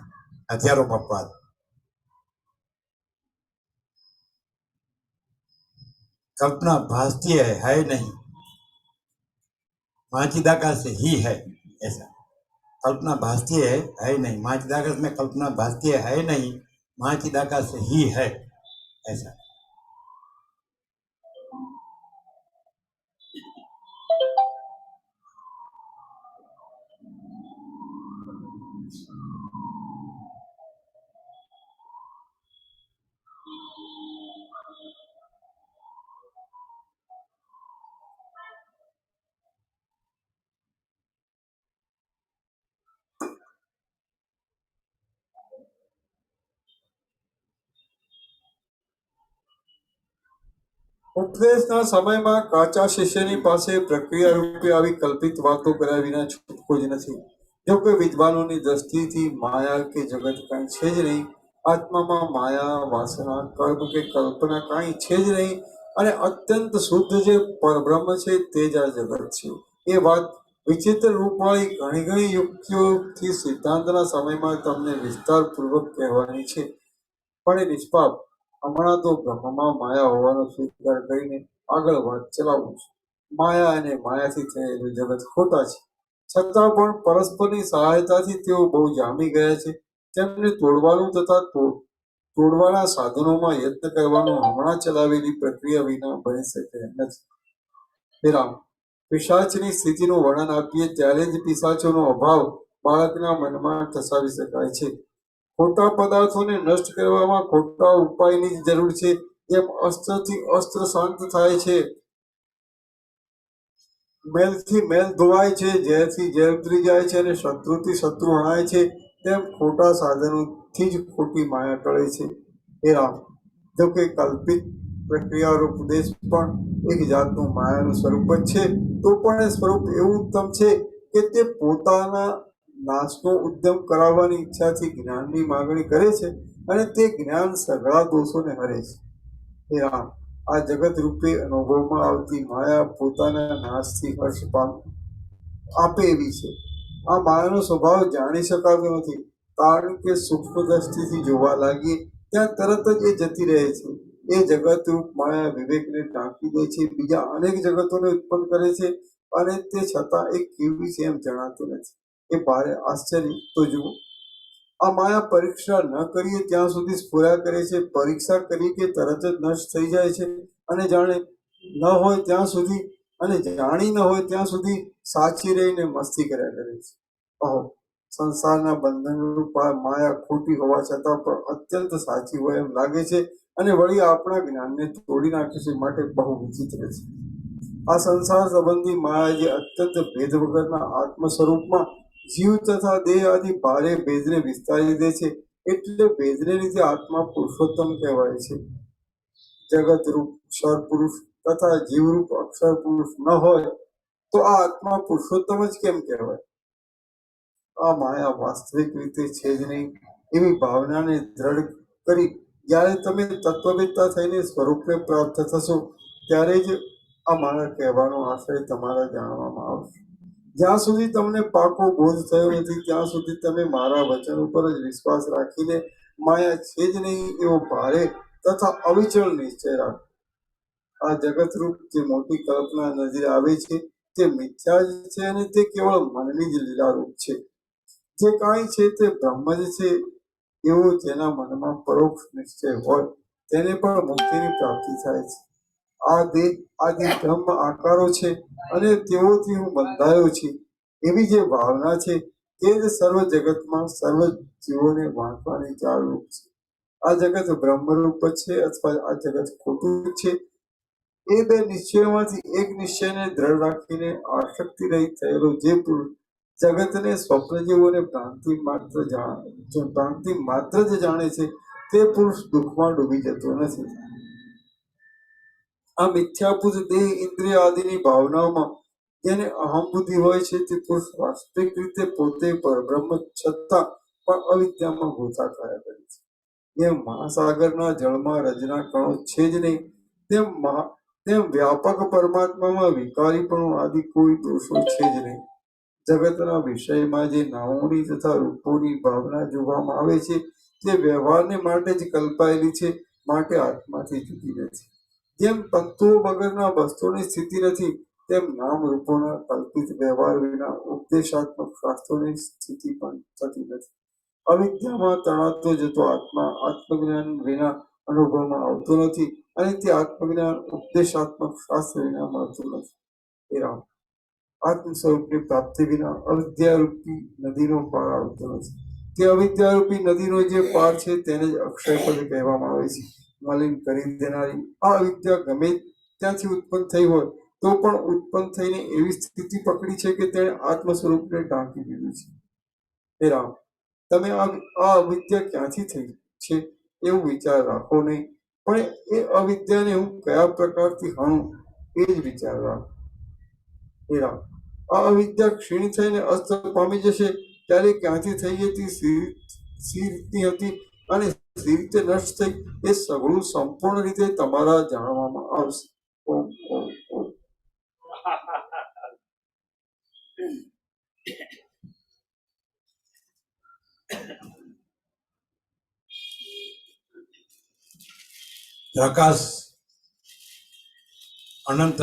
अध्यारोप अपवाद. कल्पना भासती है नहीं, माँ की आकाश ही है, ऐसा. कल्पना भासती है नहीं, माँ की आकाश में कल्पना भासती है नहीं, माँ की आकाश ही है, ऐसा. ઉપદેશના સમયમાં કાચા શિષ્યની પાસે પ્રક્રિયા રૂપે આવી કલ્પિત વાતો કર્યા વિના છૂટકો જ નથી. જો કે વિદ્વાનોની દ્રષ્ટિથી માયા કે જગત કાંઈ છે જ નહીં, આત્મામાં માયા વાસના કર્મ કે કલ્પના કાંઈ છે જ નહીં અને અત્યંત શુદ્ધ જે પરબ્રહ્મ છે તે જ આ જગત છે. એ વાત વિચિત્ર રૂપવાળી ઘણી ઘણી યુક્તિઓથી સિદ્ધાંતના સમયમાં તમને વિસ્તારપૂર્વક કહેવાની છે, પણ એ નિષ્પાપ. હમણાં તો બ્રહ્મમાં માયા હોવાનો સ્વીકાર કરીને આગળ વાત ચલાવું છું. માયા અને માયાથી થયેલું જગત ખોટા છે, છતાં પણ પરસ્પરની સહાયતાથી તેઓ બહુ જામી ગયા છે. તેમને તોડવાનું તથા તોડવાના સાધનોમાં યત્ન કરવાનું હમણાં ચલાવેલી પ્રક્રિયા વિના બની શકે નથી. હે રામ, પિશાચની સ્થિતિનું વર્ણન આપીએ ત્યારે જ પિશાચોનો અભાવ બાળકના મનમાં ઠસાવી શકાય છે. ખોટા પદાર્થોને નષ્ટ કરવામાં ખોટા ઉપાયની જ જરૂર છે. જેમ અસ્ત્રથી અસ્ત્ર શાંત થાય છે, મેલથી મેલ ધોવાય છે, ઝેરથી ઝેર ઉતરી જાય છે અને શત્રુથી શત્રુ હણાય છે, તેમ ખોટા સાધનોથી જ ખોટી માયા ટળે છે. હે રામ, જો કે કલ્પિત પ્રક્રિયા ઉપદેશ પણ એક જાતનું માયાનું સ્વરૂપ જ છે, તો પણ એ સ્વરૂપ એવું ઉત્તમ છે કે તે પોતાના નાશનો ઉદ્યમ કરાવવાની ઈચ્છાથી જ્ઞાનની માગણી કરે છે અને તે જ્ઞાન સઘળા દોષોને હરે છે. હે રામ, આ જગત રૂપે અનુભવમાં આવતી માયા પોતાના નાશથી હર્ષ આપે એવી છે. આ માયાનો સ્વભાવ જાણી શકાતો નથી, કારણ કે સૂક્ષ્મ દ્રષ્ટિથી જોવા લાગીએ ત્યાં તરત જ એ જતી રહે છે. એ જગત રૂપ માયા વિવેકને ઢાંકી દે છે, બીજા અનેક જગતોને ઉત્પન્ન કરે છે અને તે છતાં એ કેવી છે એમ જણાતું નથી. એ ભારે આશ્ચર્ય તો જુઓ. આ માયા પરીક્ષા ન કરીએ ત્યાં સુધી સ્ફુર્યા કરે છે, પરીક્ષા કરી કે તરત જ નષ્ટ થઈ જાય છે, અને જાણે ન હોય ત્યાં સુધી અને જાણી ન હોય ત્યાં સુધી સાચી રહીને મસ્તી કર્યા કરે છે. કહો, સંસારના બંધનરૂપ આ માયા ખોટી હોવા છતાં પણ અત્યંત સાચી હોય એમ લાગે છે, અને વળી આપણા જ્ઞાનને તોડી નાખે છે, માટે બહુ વિચિત્ર છે. આ સંસાર સંબંધી માયા જે અત્યંત ભેદ વગરના આત્મ સ્વરૂપમાં જીવ તથા દેહ આદિ ભારે ભેદને વિસ્તારી દે છે, એટલે ભેદને લીધે આત્મા પુરુષોત્તમ કહેવાય છે. જગત રૂપ ક્ષર પુરુષ તથા જીવરૂપ અક્ષર પુરુષ ન હોય તો આ આત્મા પુરુષોત્તમ જ કેમ કહેવાય? આ માયા વાસ્તવિક રીતે છે જ નહીં એવી ભાવનાને દ્રઢ કરી જ્યારે તમે તત્વવેત્તા થઈને સ્વરૂપને પ્રાપ્ત થશો ત્યારે જ આ મારા કહેવાનો આશય તમારા જાણવામાં આવશે. જ્યાં સુધી તમને પાકો બોધ થયો નથી ત્યાં સુધી તમે મારા વચન ઉપર જ વિશ્વાસ રાખીને માયા છે જ નહીં એવો ભારે તથા અવિચળ નિશ્ચય રાખો. આ જગતરૂપ જે મોટી કલ્પના નજરે આવે છે તે મિથ્યા જ છે, અને તે કેવળ મનની જ લીલારૂપ છે. જે કાંઈ છે તે બ્રહ્મ જ છે એવો જેના મનમાં પરોક્ષ નિશ્ચય હોય તેને પણ મુક્તિની પ્રાપ્તિ થાય છે. આ દેહ આદિ બ્રહ્મ આકારો છે અને તેઓથી હું બંધાયો છું એવી જે ભાવના છે તે જ સર્વ જગતમાં સર્વ જીવોને વાંચવાની ચાલરૂપ છે. આ જગત બ્રહ્મરૂપ છે અથવા આ જગત ખોટું છે, એ બે નિશ્ચયોમાંથી એક નિશ્ચયને દ્રઢ રાખીને આસક્તિ રહિત થયેલો જે પુરુષ જગતને સ્વપ્ન જેવું અને ભ્રાંતિ માત્ર જ જાણે છે તે પુરુષ દુઃખમાં ડૂબી જતો નથી. આ મિથ્યાભૂત દેહ ઇન્દ્રિય આદિની ભાવનાઓમાં જેને અહમ બુદ્ધિ હોય છે તે પુરુષ વાસ્તવિક રીતે પોતે પરબ્રહ્મ છતાં પણ અવિદ્યામાં ગોતા કર્યા કરે છે. જેમ મહાસાગરના જળમાં રજના કણો છે જ નહીં તેમ વ્યાપક પરમાત્મામાં વિકારીપણું આદિ કોઈ દોષો છે જ નહીં. જગતના વિષયમાં જે નામોની તથા રૂપોની ભાવના જોવામાં આવે છે તે વ્યવહારને માટે જ કલ્પાયેલી છે, માટે આત્માથી જુદી નથી. જેમ તત્વો વગરના વસ્તુની સ્થિતિ નથી તેમ નામ રૂપોના કલ્પિત વ્યવહાર વિના ઉપદેશાત્મક શાસ્ત્રોની સ્થિતિ પણ થતી નથી. અવિદ્યામાં તણાતો જતો આત્મા આત્મજ્ઞાન વિના અનુભવમાં આવતો નથી, અને તે આત્મજ્ઞાન ઉપદેશાત્મક શાસ્ત્ર વિના મળતું નથી. એ રામ, આત્મ સ્વરૂપની પ્રાપ્તિ વિના અવિદ્યારૂપી નદીનો પાર આવતો નથી. તે અવિદ્યારૂપી નદીનો જે પાર છે તેને જ અક્ષયપદ કહેવામાં આવે છે. મલિન કરી દેનારી આ અવિદ્યા ગમે ત્યાંથી ઉત્પન્ન થઈ હોય તો પણ ઉત્પન્ન થઈને એવી સ્થિતિ પકડી છે કે તેણે આત્મ સ્વરૂપને ઢાંકી દીધું છે. હે રામ, તમે આ અવિદ્યા ક્યાંથી થઈ છે એવું વિચાર રાખો નહીં, પણ એ અવિદ્યાને હું કયા પ્રકારથી હણું એ જ વિચાર રાખો. હે રામ, આ અવિદ્યા ક્ષીણ થઈને અસ્ત પામી જશે ત્યારે ક્યાંથી થઈ હતી, સી રીતની હતી અને સી રીતે નષ્ટ થઈ એ સઘળું સંપૂર્ણ રીતે તમારા જાણવામાં આવશે. ઓમ ઓમ ઓમ. प्रकाश अनंत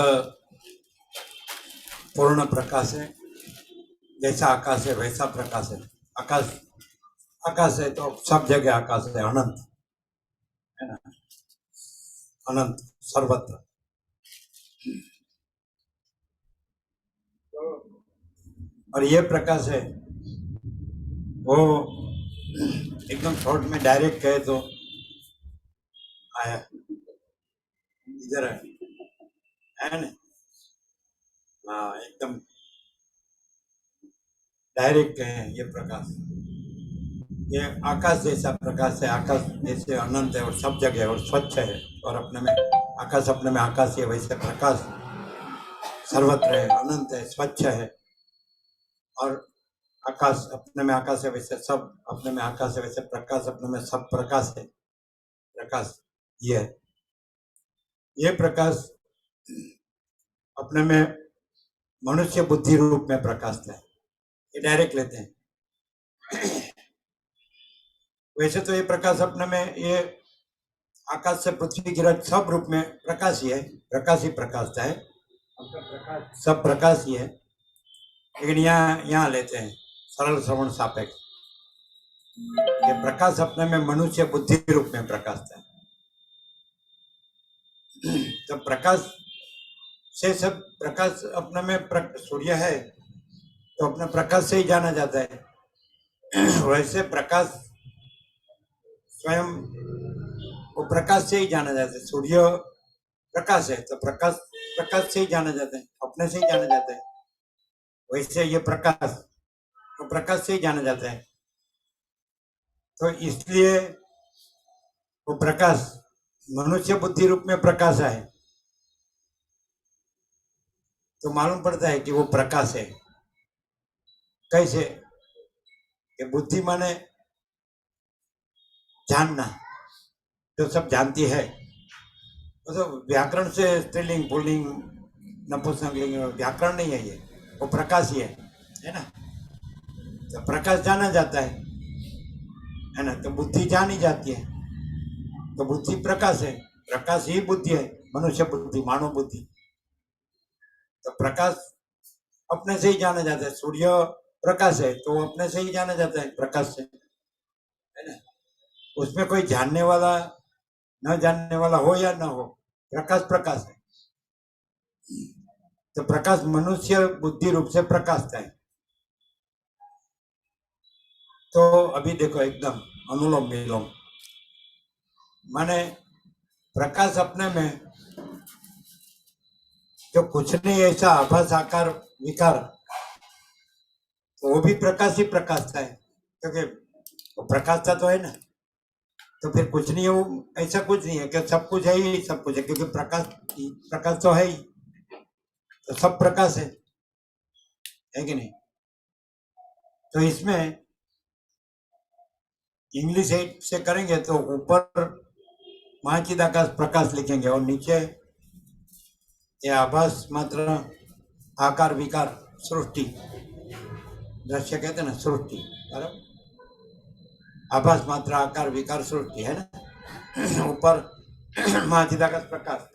पूर्ण प्रकाश है, जैसा आकाश है वैसा प्रकाश है. आकाश आकाश है तो सब जगह आकाश है, अनंत है ना, अनंत सर्वत्र. और ये प्रकाश है वो एकदम शॉर्ट में डायरेक्ट कहे तो आया इधर है ना. हाँ, एकदम डायरेक्ट कहे ये प्रकाश, ये आकाश जैसा प्रकाश है. आकाश जैसे अनंत है और सब जगह है और स्वच्छ है, और अपने में आकाश अपने में आकाश है, वैसे प्रकाश सर्वत्र है, अनंत है, स्वच्छ है. और आकाश अपने में आकाश है वैसे सब अपने में आकाश है, वैसे प्रकाश अपने में सब प्रकाश है. प्रकाश ये है. ये प्रकाश अपने में मनुष्य बुद्धि रूप में प्रकाशता है, ये डायरेक्ट लेते हैं. वैसे तो ये प्रकाश अपने में ये आकाश से पृथ्वी गिरज सब रूप में प्रकाश ही है, प्रकाश ही प्रकाशता है, सब प्रकाश ही है. लेकिन यहाँ लेते हैं सरल श्रवण सापेक्ष. ये प्रकाश अपने में मनुष्य बुद्धि रूप में प्रकाशता है। तो प्रकाश से सब प्रकाश अपने में सूर्य है तो अपना प्रकाश से ही जाना जाता है। वैसे प्रकाश स्वयं वो प्रकाश से ही जाना जाता है। सूर्य प्रकाश है तो प्रकाश प्रकाश से ही जाना जाता है, अपने से ही जाना जाता है। वैसे ये प्रकाश तो प्रकाश से ही जाना जाता है। तो इसलिए वो प्रकाश मनुष्य बुद्धि रूप में प्रकाश है तो मालूम पड़ता है कि वो प्रकाश है। कैसे? कि बुद्धि माने जानना, जो सब जानती है। तो व्याकरण से स्त्रीलिंग पुल्लिंग नपुंसकलिंग व्याकरण नहीं है, ये वो प्रकाश ही है ना। तो प्रकाश जाना जाता है ना। तो बुद्धि जानी जाती है तो बुद्धि प्रकाश है, प्रकाश ही बुद्धि है, मनुष्य बुद्धि मानव बुद्धि। तो प्रकाश अपने से ही जाना जाता है। सूर्य प्रकाश है तो अपने से ही जाना जाता है प्रकाश से, है ना। उसमें कोई जानने वाला न जानने वाला हो या न हो, प्रकाश प्रकाश है। तो प्रकाश मनुष्य बुद्धि रूप से प्रकाशता है। तो अभी देखो एकदम अनुलोम विलोम माने प्रकाश अपने में जो कुछ नहीं ऐसा आभास आकार विकार, तो वो भी प्रकाश ही प्रकाशता है, क्योंकि वो प्रकाशता तो है ना। तो फिर कुछ नहीं है, वो ऐसा कुछ नहीं है कि सब कुछ है ही सब कुछ है, क्योंकि प्रकाश प्रकाश तो है ही, तो सब प्रकाश है कि नहीं। तो इसमें इंग्लिश एड से करेंगे तो ऊपर महाचिदाकाश प्रकाश लिखेंगे और नीचे ये आभास मात्र आकार विकार सृष्टि, दृश्य कहते हैं ना सृष्टि, बराबर। आभास मात्र आकार विकार सृष्टि है ना। ऊपर महाचिदाकाश प्रकाश,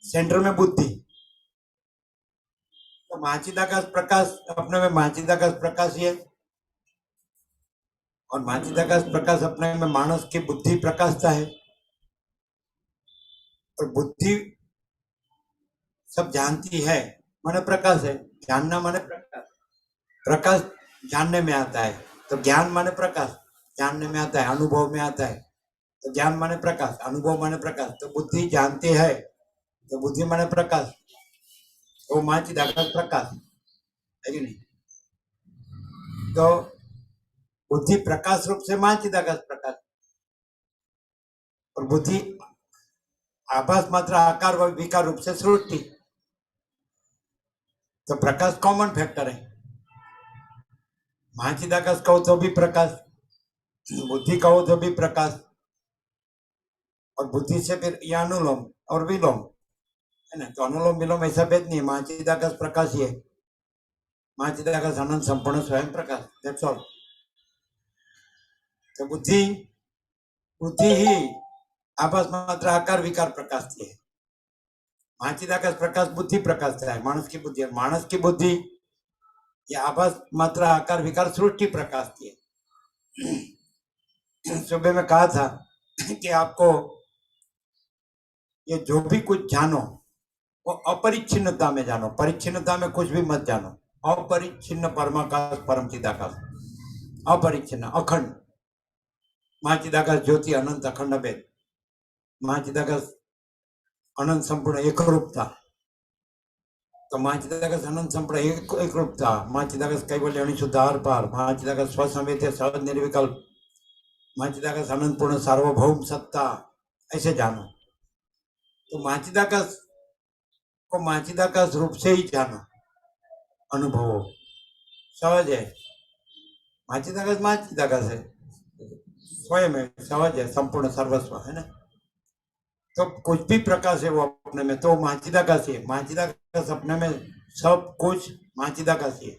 सेंटर में बुद्धि। तो महाचिदाकाश प्रकाश अपने में महाचिदाकाश प्रकाश ही है, और महाचिदाकाश प्रकाश अपने में मानस की बुद्धि प्रकाशता है। और बुद्धि सब जानती है माने प्रकाश है, जानना माने प्रकाश, प्रकाश जानने में आता है। तो ज्ञान माने प्रकाश, जानने में आता है, अनुभव में आता है। तो ज्ञान माने प्रकाश, अनुभव माने प्रकाश। तो बुद्धि जानती है तो बुद्धि माने प्रकाश, वो महाचिदाकाश प्रकाश है कि नहीं। तो बुद्धि प्रकाश रूप से महाचिदाकाश प्रकाश, और बुद्धि आभास मात्र आकार व विकार रूप से सृष्टि। तो प्रकाश कॉमन फैक्टर है। महाचिदाकाश कहो तो भी प्रकाश, बुद्धि कहो तो भी प्रकाश, और बुद्धि से फिर ये अनुलोम और विलोम है ना। तो अनुलोम विलोम ऐसा भेद नहीं है, महाचिदाकाश प्रकाश ही है। महाचिदाकाश अनंत संपूर्ण स्वयं प्रकाश, दैट्स ऑल। तो बुद्धि बुद्धि ही आभास मात्र आकार विकार प्रकाशती है। महाचिदाकाश प्रकाश बुद्धि प्रकाशता है, मानस की बुद्धि, मानस की बुद्धि ये आभास मात्र आकार विकार सृष्टि प्रकाशती है। सुबह में कहा था कि आपको ये जो भी कुछ जानो वो अपरिच्छिन्नता में जानो, परिच्छिन्नता में कुछ भी मत जानो। अपरिच्छिन्न परमाकाश परम चिदाकाश, अपरिच्छिन्न अखंड महाचिदाकाश ज्योति अनंत अखंड भेद, महाचिदाकाश अनंत संपूर्ण एक रूपता। तो महाचिदाकाश अनंत संपूर्ण एक रूपता, महाचिदाकाश कैवल्य अणिशुद्ध आर पार, महाचिदाकाश स्वसंवेद्य सहज निर्विकल्प, महाचिदाकाश अनंत पूर्ण सार्वभौम सत्ता, ऐसे जानो। तो महाचिदाकाश को महाचिदाकाश रूप से ही जानो, अनुभवो, सहज है। महाचिदाकाश है, स्वयं है, सहज है, संपूर्ण सर्वस्व है ना। तो कुछ भी प्रकाश है वो अपने में, तो महाचिदाकाश है। महाचिदाकाश अपने में सब कुछ महाचिदाकाश है।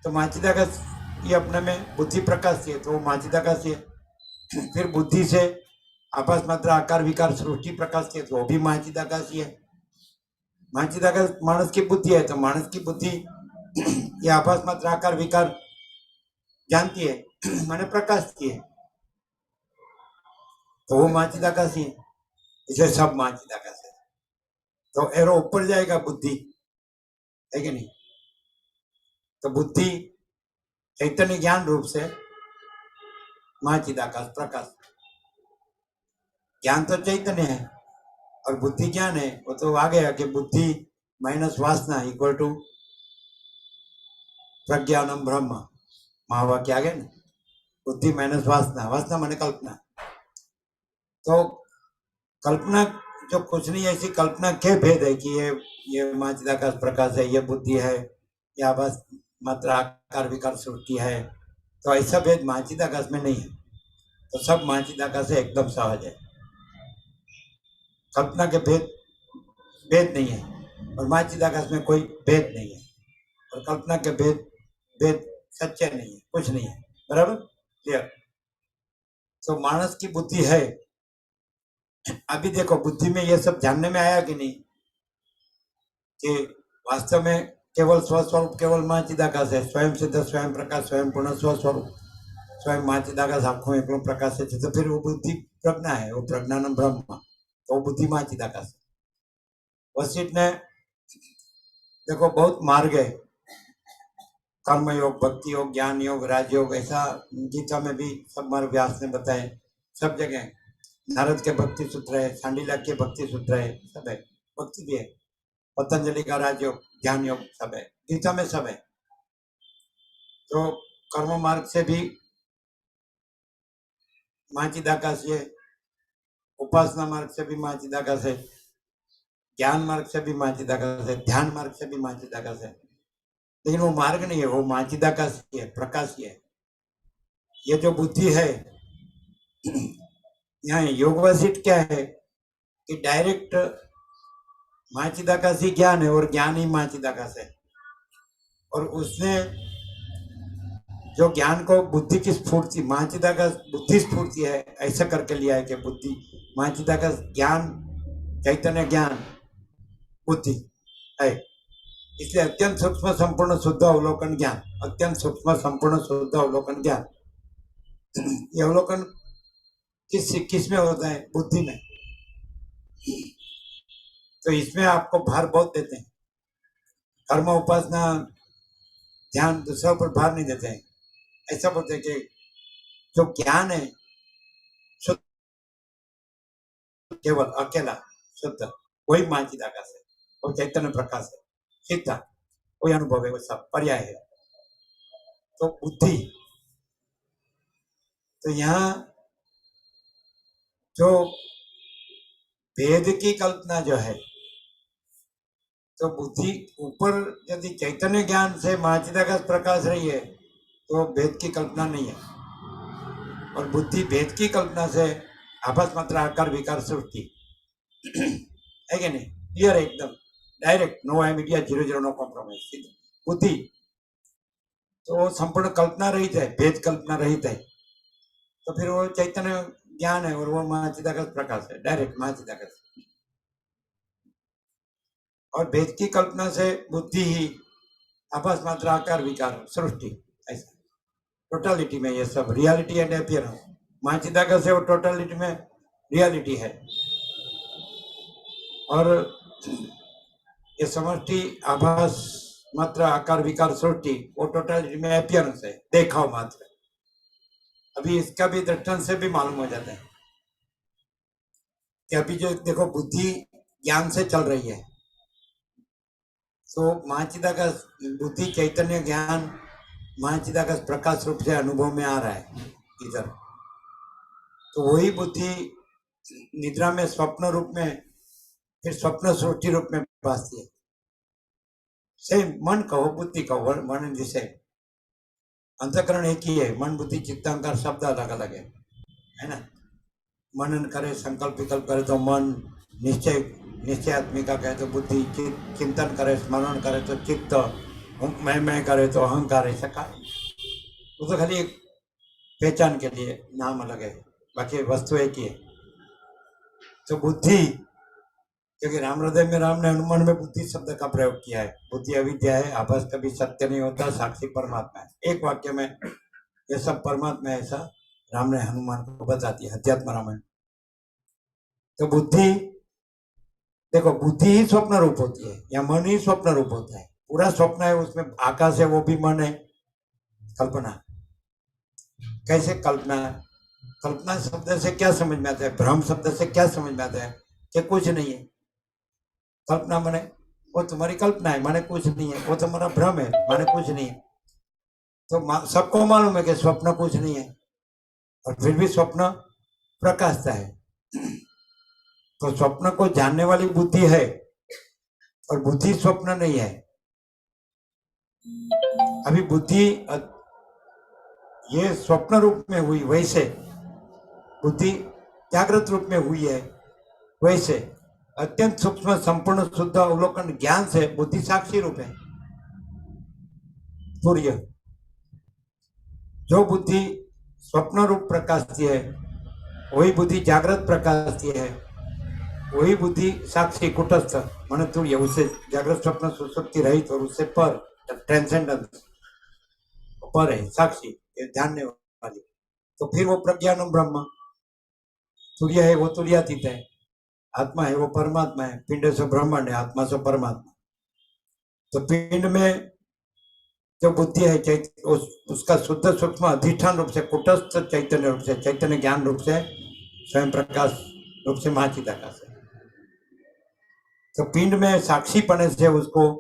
तो महाचिदाकाश ये अपने में बुद्धि प्रकाश है, तो वो महाचिदाकाश है। फिर बुद्धि से आभास मात्र आकार विकार सृष्टि प्रकाश है, तो वो भी महाचिदाकाश है। महाचिदाकाश मानस की बुद्धि है, तो मानस की बुद्धि ये आभास मात्र आकार विकार जानती है मैंने प्रकाशती है, तो वो माँ चिदाकाशी है, इसलिए सब माँ चिदाकाश है। तो एरो ऊपर जाएगा बुद्धि, है कि नहीं? तो बुद्धि चैतन्य ज्ञान रूप से माँ चिदाकाश प्रकाश, ज्ञान तो चैतन्य है और बुद्धि ज्ञान है। वो तो आ गया कि बुद्धि माइनस वासना इक्वल टू प्रज्ञानम ब्रह्म, महावाक्य आ गया ना, बुद्धि माइनस वासना, वासना माने कल्पना। तो कल्पना जो कुछ नहीं, ऐसी कल्पना के भेद है कि ये माँ चिदाकाश प्रकाश है, ये बुद्धि है, या बस मात्र आकार विकार सृष्टि है, तो ऐसा भेद माँ चिदाकाश में नहीं है। तो सब माँ चिदाकाश से एकदम सहज है, कल्पना के भेद नहीं है, और माँ चिदाकाश में कोई भेद नहीं है, और कल्पना के भेद सच्चे नहीं है, कुछ नहीं है। बराबर क्लियर? तो मानस की बुद्धि है। अभी देखो बुद्धि में ये सब जानने में आया कि नहीं कि वास्तव में केवल स्वस्वरूप केवल माँ चिदाकाश है, स्वयं सिद्ध स्वयं प्रकाश स्वयं पूर्ण स्वस्वरूप स्वयं माँ चिदाकाश आंखों एकलो प्रकाश है। तो फिर वो बुद्धि प्रज्ञा है, वो प्रज्ञानम ब्रह्म, तो वो बुद्धि माँ चिदाकाश है। वशिष्ठ ने देखो बहुत मार्ग है, कर्म योग, भक्ति योग, ज्ञान योग, राजयोग, ऐसा गीता में भी सब मार्ग व्यास ने बताए, सब जगह। नारद के भक्ति सूत्र है, सांडिल्य के भक्ति सूत्र है, सब है, भक्ति भी है, पतंजलि का राजयोग, ज्ञान योग, सब है, गीता में सब है। तो कर्म मार्ग से भी माँ चिदाकाश है, उपासना मार्ग से भी माँ चिदाकाश है, ज्ञान मार्ग से भी माँ चिदाकाश है, ध्यान मार्ग से भी माँ चिदाकाश है। लेकिन वो मार्ग नहीं है, वो माँ चिदाकाश है, प्रकाश है। ये जो बुद्धि है, यहाँ योग वशिष्ठ क्या है कि डायरेक्ट माँ चिदाकाश ही ज्ञान है, और ज्ञान ही माँ चिदाकाश है। और उसने जो ज्ञान को बुद्धि की स्फूर्ति, माँ चिदाकाश बुद्धि स्फूर्ति है, ऐसा करके लिया है कि बुद्धि माँ चिदाकाश ज्ञान, चैतन्य ज्ञान, बुद्धि है। इसलिए अत्यंत सूक्ष्म संपूर्ण शुद्ध अवलोकन ज्ञान, अत्यंत सूक्ष्म संपूर्ण शुद्ध अवलोकन ज्ञान, ये अवलोकन किस में होता है? बुद्धि में। तो इसमें आपको भार बहुत देते हैं, कर्म उपासना ध्यान दूसरों पर भार नहीं देते हैं। ऐसा बोलते हैं कि जो ज्ञान है शुद्ध, केवल अकेला शुद्ध, वही माँ चिदाकाश है, वो चैतन्य प्रकाश है, सीधा कोई अनुभव है, वो सब पर्याय है। तो बुद्धि, तो यहाँ जो भेद की कल्पना जो है, तो बुद्धि ऊपर यदि चैतन्य ज्ञान से माँ चिदाकाश प्रकाश रही है तो भेद की कल्पना नहीं है, और बुद्धि भेद की कल्पना से आभास मात्र आकार विकार सृष्टि है कि नहीं? क्लियर है एकदम, direct, no idea, 0 no compromise. बुद्धि तो संपूर्ण कल्पना रहित है, भेद कल्पना रहित है, तो फिर वो चैतन्य ज्ञान है, और वो माँ चिदाकाश प्रकाश है, डायरेक्ट माँ चिदाकाश। और भेद की कल्पना से बुद्धि ही आभास मात्र आकार विकार सृष्टि, ऐसा टोटलिटी में ये सब रियलिटी एंड अपीयरेंस। माँ चिदाकाश से वो टोटलिटी में रियलिटी है, और ये समष्टि आभास मात्र आकार विकार सृष्टि वो टोटलिटी में अपीयरेंस है, देखाव मात्र। अभी इसका भी दृष्टांत से भी मालूम हो जाता है कि अभी जो देखो बुद्धि ज्ञान से चल रही है, तो माँ चिदाकाश बुद्धि चैतन्य ज्ञान माँ चिदाकाश प्रकाश रूप से अनुभव में आ रहा है इधर। तो वही बुद्धि निद्रा में स्वप्न रूप में, फिर स्वप्न सृष्टि रूप में भासती है। सेम मन कहो बुद्धि कहो, मन जिसे अंतकरण एक ही है, मन बुद्धि चित्तांकार शब्द अलग अलग है ना? मनन करे, संकल्प विकल्प करे तो मन, निश्चयात्मिका कहे तो बुद्धि, चिंतन करे स्मरण करे तो चित्त, मैं करे तो अहंकार, ऐसा का वो तो खाली एक पहचान के लिए नाम अलग है, बाकी वस्तु एक ही है। तो बुद्धि, क्योंकि राम हृदय में राम ने हनुमान में बुद्धि शब्द का प्रयोग किया है। बुद्धि अविद्या है, आभास कभी सत्य नहीं होता, साक्षी परमात्मा है। एक वाक्य में ये सब परमात्मा है, ऐसा राम ने हनुमान को बताती है अध्यात्म रामायण। तो बुद्धि, देखो बुद्धि ही स्वप्न रूप होती है या मन ही स्वप्न रूप होता है। पूरा स्वप्न है, उसमें आकाश है वो भी मन है। कल्पना, कैसे कल्पना? कल्पना शब्द से क्या समझ में आता है? भ्रम शब्द से क्या समझ में आता है? कि कुछ नहीं है। कल्पना माने वो तुम्हारी कल्पना है, माने कुछ नहीं है। वो तुम्हारा भ्रम है, माने कुछ नहीं है। तो सबको मालूम है कि स्वप्न कुछ नहीं है, और फिर भी स्वप्न प्रकाशता है। तो स्वप्न को जानने वाली बुद्धि है, और बुद्धि स्वप्न नहीं है। अभी बुद्धि ये स्वप्न रूप में हुई, वैसे बुद्धि जागृत रूप में हुई है। वैसे अत्यंत सूक्ष्म संपूर्ण शुद्ध अवलोकन ज्ञान से बुद्धि साक्षी रूप है। सूर्य, जो बुद्धि स्वप्न रूप प्रकाशती है वही बुद्धि जागृत प्रकाशती है। वही बुद्धि साक्षी कुटस्थ माने तुर्य, उससे जागृत स्वप्न सुसुप्ति रहित और उससे पर ट्रांसेंडेंस पर है, साक्षी जानने वाली। तो फिर वो प्रज्ञान ब्रह्म तुर्य है, वो तुर्यातीत है। आत्मा है वो परमात्मा है। पिंड से ब्रह्मांड है, आत्मा से परमात्मा। तो पिंड में जो बुद्धि है उसका शुद्ध सूक्ष्म अधिष्ठान रूप से कुटस्थ चैतन्य रूप से, चैतन्य ज्ञान रूप से, स्वयं प्रकाश रूप से महाचिदाकाश है। तो पिंड में साक्षी पने से उसको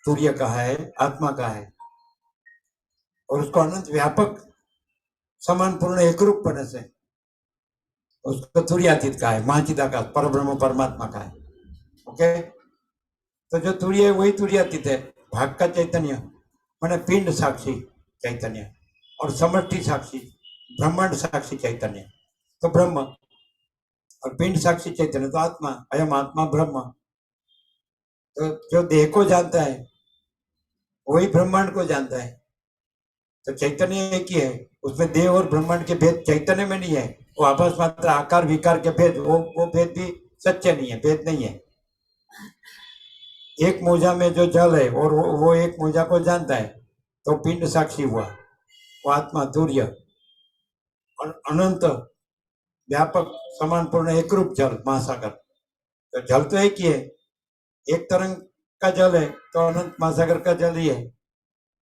तुर्य कहा है, आत्मा कहा है। और उसको अनंत व्यापक समान पूर्ण एक रूप पने से उसको तुर्यातीत कहा है, महाचिदाकाश परब्रह्म परमात्मा का है। ओके, तो जो तुर्य है वही तुर्यातीत है। भाग का चैतन्य माने पिंड साक्षी चैतन्य, और समष्टि साक्षी ब्रह्मांड साक्षी चैतन्य तो ब्रह्म, और पिंड साक्षी चैतन्य तो आत्मा। अयम आत्मा ब्रह्म। तो जो देह को जानता है वही ब्रह्मांड को जानता है। तो चैतन्य एक ही है, उसमें देह और ब्रह्मांड के भेद चैतन्य में नहीं है। वो आभास मात्र आकार विकार के भेद, वो भेद भी सच्चे नहीं है, भेद नहीं है। एक मोजा में जो जल है और वो एक मोजा को जानता है, तो पिंड साक्षी हुआ, वो आत्मा तुर्य। और अनंत व्यापक समान पूर्ण एक रूप जल महासागर, तो जल तो एक ही है। एक तरंग का जल है तो अनंत महासागर का जल ही है।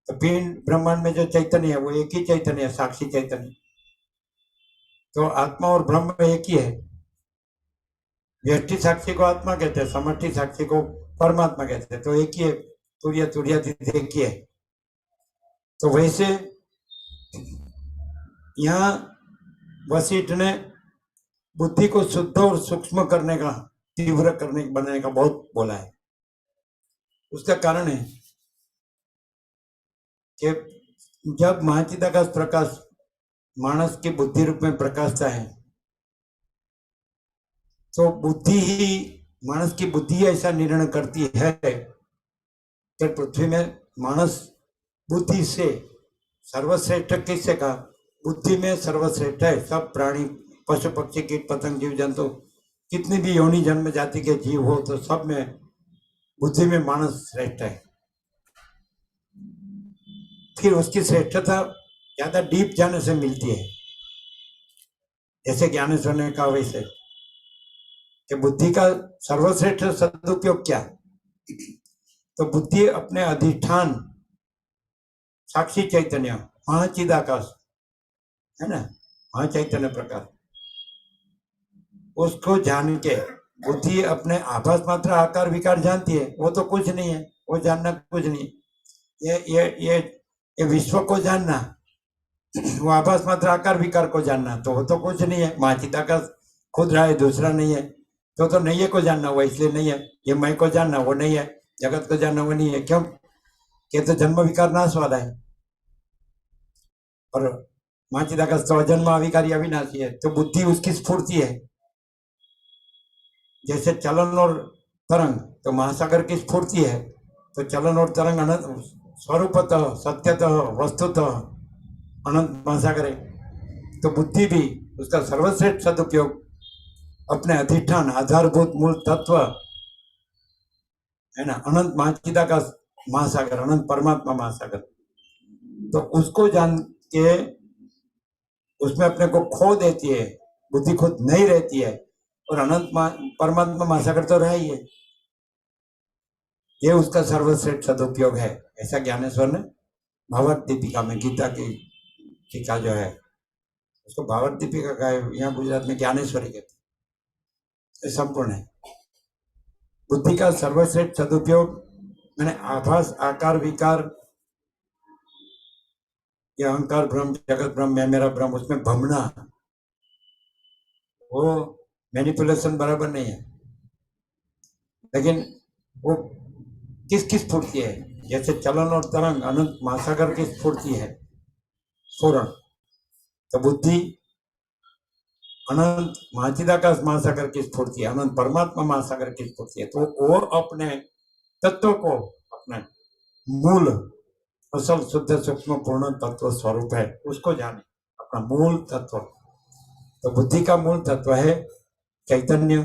तो पिंड ब्रह्मांड में जो चैतन्य है वो एक ही चैतन्य है, साक्षी चैतन्य। तो आत्मा और ब्रह्म एक ही है। व्यष्टि साक्षी को आत्मा कहते हैं, समष्टि साक्षी को परमात्मा कहते हैं। तो एक ही है, तुर्य तुर्यातीत एक ही है। तो वैसे यहाँ वशिष्ठ ने बुद्धि को शुद्ध और सूक्ष्म करने का, तीव्र करने बनाने का बहुत बोला है। उसका कारण है कि जब महाचिदाकाश प्रकाश मानस की बुद्धि रूप में प्रकाशता है, तो बुद्धि ही, मानस की बुद्धि ऐसा निर्णय करती है कि पृथ्वी में मानस बुद्धि से सर्वश्रेष्ठ किससे कहा? बुद्धि में सर्वश्रेष्ठ है। सब प्राणी, पशु पक्षी कीट पतंग जीव जंतु, कितनी भी योनि जन्म जाति के जीव हो, तो सब में बुद्धि में मानस श्रेष्ठ है। फिर उसकी श्रेष्ठता ज्यादा डीप जाने से मिलती है। जैसे ज्ञानेश्वर ने कहा वैसे कि बुद्धि का सर्वश्रेष्ठ सदुपयोग क्या? तो बुद्धि अपने अधिष्ठान साक्षी चैतन्य महाचिदाकाश है ना, महाचैतन्य प्रकाश, उसको जान के बुद्धि अपने आभास मात्र आकार विकार जानती है। वो तो कुछ नहीं है, वो जानना कुछ नहीं। ये विश्व को जानना, वो आभास मात्र आकार विकार को जानना, तो वो तो कुछ नहीं है। महाचिदाकाश खुद रहा है, दूसरा नहीं है। तो नहीं है को जानना, वो इसलिए नहीं है। ये मैं को जानना, वो नहीं है। जगत को जानना, वो नहीं है। क्यों? कि तो जन्म विकार नाश वाला है, और महाचिदाकाश तो अजन्म अविकारी अविनाशी है। तो बुद्धि उसकी स्फूर्ति है। जैसे चलन और तरंग, तो महासागर की स्फूर्ति है। तो चलन और तरंग अनंत स्वरूपतः सत्यतः वस्तुतः अनंत महासागर है। तो बुद्धि भी उसका सर्वश्रेष्ठ सदुपयोग अपने अधिष्ठान आधारभूत मूल तत्व है ना, अनंत महाचिदाकाश महासागर, अनंत परमात्मा महासागर, तो उसको जान कि उसमें अपने को खो देती है, बुद्धि खुद नहीं रहती है, और परमात्मा महासागर तो रहा ही है। ये उसका सर्वश्रेष्ठ सदुपयोग है, ऐसा ज्ञानेश्वर ने भावार्थ दीपिका में, गीता की टीका जो है उसको भावार्थ दीपिका का है, यहाँ गुजरात में ज्ञानेश्वरी कहते हैं। ये संपूर्ण है बुद्धि का सर्वश्रेष्ठ सदुपयोग। मैंने आभास, आकार, विकार, ये अहंकार ब्रह्म, जगत ब्रह्म, मैं मेरा ब्रह्म, उसमें भमना, वो मैनिपुलेशन बराबर नहीं है। लेकिन वो किसकी स्फूर्ति है? जैसे चलन और तरंग अनंत महासागर की स्फूर्ति है, स्फुरण। तो बुद्धि अनंत महाचिदाकाश महासागर की स्फूर्ति है, अनंत परमात्मा महासागर की स्फूर्ति है। तो वो अपने तत्व को, अपने मूल असल शुद्ध सूक्ष्म पूर्ण तत्व स्वरूप है, उसको जाने, अपना मूल तत्व। तो बुद्धि का मूल तत्व है चैतन्य,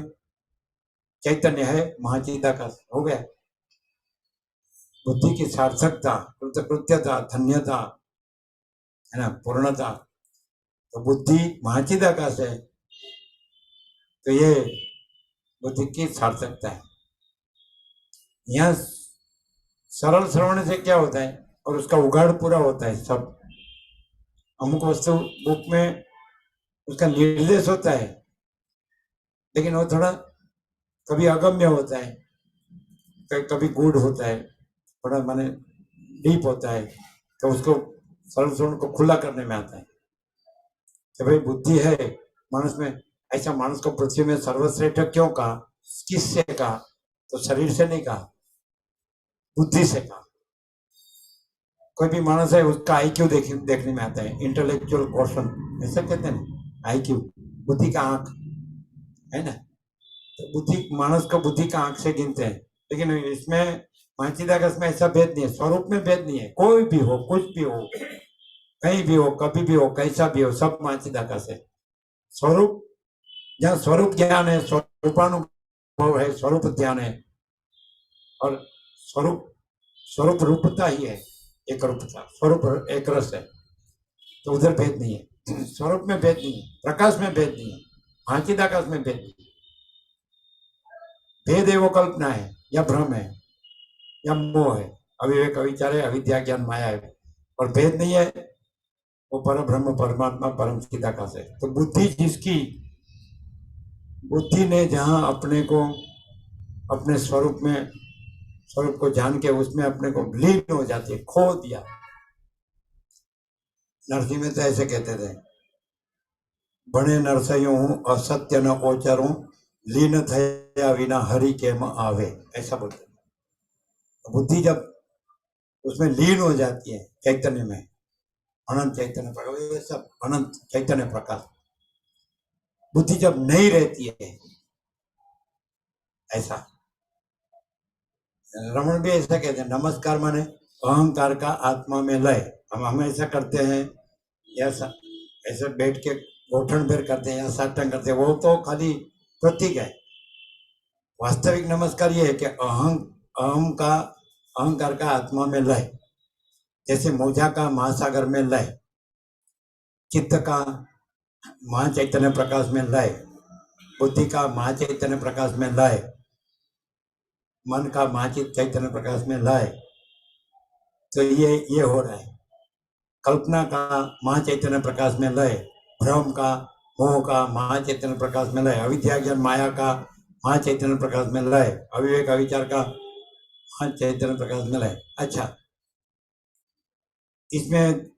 चैतन्य है महाचिदाकाश, हो गया। बुद्धि की सार्थकता, कृतकृत्यता, धन्यता है ना, पूर्णता, तो बुद्धि महाचिदाकाश है। तो ये बुद्धि की सार्थकता है। यहाँ सरल श्रवण से क्या होता है, और उसका उगाड़ पूरा होता है सब। अमुक वस्तु बुक में उसका निर्देश होता है, लेकिन वो थोड़ा कभी अगम्य होता है, कभी गूढ़ होता है, थोड़ा माने डीप होता है। तो उसको सरल श्रवण को खुला करने में आता है कि भाई बुद्धि है मानस में। ऐसा मानस को पृथ्वी में सर्वश्रेष्ठ क्यों कहा, किससे कहा? तो शरीर से नहीं कहा, बुद्धि से कहा। कोई भी मानस है, उसका आईक्यू देखने में आता है, इंटेलेक्चुअल क्वेश्चन, ऐसा कहते हैं आईक्यू, बुद्धि का आंख है ना। तो बुद्धि, मानस को बुद्धि का आंख से गिनते हैं। लेकिन इसमें महाचिदाकाश में ऐसा भेद नहीं है, स्वरूप में भेद नहीं है। कोई भी हो, कुछ भी हो, कहीं भी हो, कभी भी हो, कैसा भी हो, सब महाचिदाकाश है। स्वरूप, जहाँ स्वरूप ज्ञान है, स्वरूपानुभव है, स्वरूप ध्यान है, और स्वरूप रूपता ही है, एक रूपता, स्वरूप एक रस है। तो उधर भेद नहीं है, स्वरूप में भेद नहीं है, प्रकाश में भेद नहीं है, महाचिदाकाश में भेद नहीं है। भेद है वो कल्पना है, या भ्रम है, या मोह है, अविवेक, अविचार है, अविद्या, ज्ञान, माया है। और भेद नहीं है, वो पर ब्रह्म, परमात्मा, परम चिदाकाश है। तो बुद्धि जिसकी, बुद्धि ने जहां अपने को, अपने स्वरूप में, स्वरूप को जान के उसमें अपने को लीन हो जाती है, खो दिया। नरसिंह में तो ऐसे कहते थे, बने नरसयो हूं असत्य न ओचरूं, लीन थया विना हरि केम आवे, ऐसा बोलते। बुद्धि जब उसमें लीन हो जाती है चैतन्य में, अनंत चैतन्य प्रकाश, ये सब अनंत चैतन्य प्रकाश, बुद्धि जब नहीं रहती है, ऐसा रमण भी ऐसा कहते हैं, नमस्कार माने अहंकार का आत्मा में लय। हम ऐसा करते हैं, या ऐसे बैठ के गोठन फेर करते हैं, या साष्टांग करते हैं, वो तो खाली प्रतीक है। वास्तविक नमस्कार ये है कि अहंकार का आत्मा में लय, जैसे मोजा का महासागर में लय, चित्त का महाचैतन्य प्रकाश में लय, बुद्धि का महाचैतन्य प्रकाश में लय, मन का महाचित चैतन्य प्रकाश में लय। तो ये हो रहा है। कल्पना का महाचैतन्य प्रकाश में लय, भ्रम का, मोह का महाचैतन्य प्रकाश में लय, अविद्या, ज्ञान, माया का महाचैतन्य प्रकाश में लय, अविवेक, अविचार का महाचैतन्य प्रकाश में लय। अच्छा, इसमें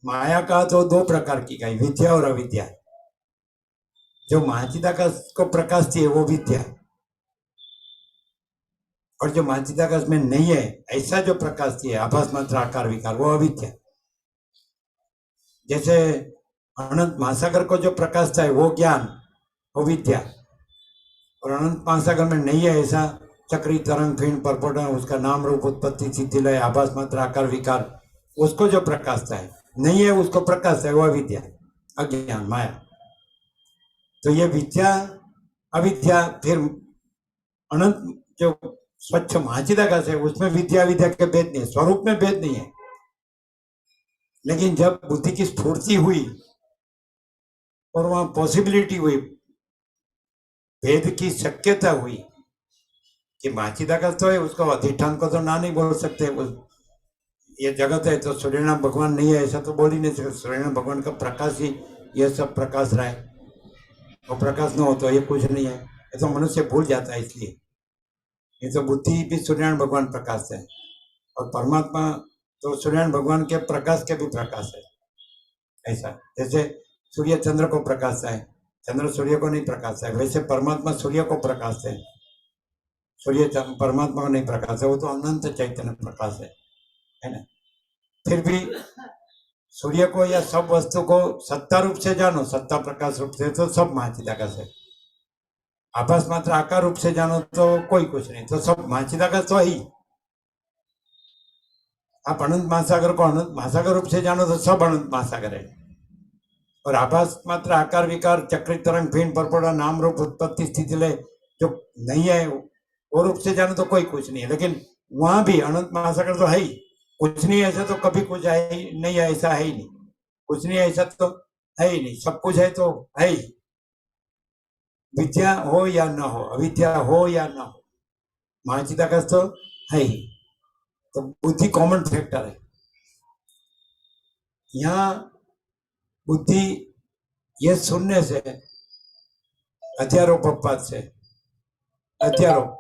माया का तो दो प्रकार की गई, विद्या और अविद्या। जो महाचिदाकाश को प्रकाशती है वो विद्या, और जो महाचिदाकाश में नहीं है, ऐसा जो प्रकाशती है, आभास मात्र, आकार, विकार, वो अविद्या। जैसे अनंत महासागर को जो प्रकाशता है वो ज्ञान, वो विद्या। और अनंत महासागर में नहीं है ऐसा चक्री, तरंग, फिन, परपोटन, उसका नाम, रूप, उत्पत्ति, स्थिति, लय, आभास मात्र, आकार, विकार, उसको जो प्रकाशता है, नहीं है उसको प्रकाशता है, वो अविद्या, अज्ञान, माया। तो ये विद्या, अविद्या, फिर अनंत जो स्वच्छ महाचिदाकाश है, उसमें विद्या, विद्या के भेद नहीं है, स्वरूप में भेद नहीं है, लेकिन जब बुद्धि की स्फूर्ति हुई और वहां पॉसिबिलिटी हुई, भेद की शक्यता हुई कि माचिदाकाश तो है, उसको अधिष्ठान को तो ना नहीं बोल सकते। ये जगत है तो सूर्यनारायण भगवान नहीं है ऐसा तो बोल ही नहीं सकते। सूर्यनारायण भगवान का प्रकाश ही ये सब प्रकाश रहा है, वो प्रकाश न हो तो ये कुछ नहीं है। ये तो मनुष्य भूल जाता है, इसलिए ये तो बुद्धि भी सूर्यनारायण भगवान प्रकाश है, और परमात्मा तो सूर्यनारायण भगवान के प्रकाश के भी प्रकाश है। ऐसा जैसे सूर्य चंद्र को प्रकाश है, चंद्र सूर्य को नहीं प्रकाश है, वैसे परमात्मा सूर्य को प्रकाश है, सूर्य परमात्मा को नहीं प्रकाश है, वो तो अनंत चैतन्य प्रकाश है ना। फिर भी सूर्य को या सब वस्तु को सत्ता रूप से जानो, सत्ता प्रकाश रूप से, तो सब महाचिदाकाश है। आभास मात्र आकार रूप से जानो तो कोई कुछ नहीं, तो सब महाचिदाकाश तो ही। आप अनंत महासागर को अनंत महासागर रूप से जानो तो सब अनंत महासागर है। और आभास मात्र आकार विकार चक्रित तरंग फिन परपोड़ा नाम रूप उत्पत्ति स्थिति ले जो नहीं है वो रूप से जानो तो कोई कुछ नहीं है। लेकिन वहां भी अनंत महासागर तो है ही, कुछ नहीं ऐसा तो कभी कुछ है ही नहीं, ऐसा है ही नहीं, कुछ नहीं ऐसा तो है ही नहीं, सब कुछ है तो है ही। विद्या हो या न हो, अविद्या हो या न हो, महाचिदाकाश तो है ही। तो बुद्धि कॉमन फैक्टर है। यहाँ बुद्धि ये सुनने से अध्यारोप अपवाद से अध्यारोप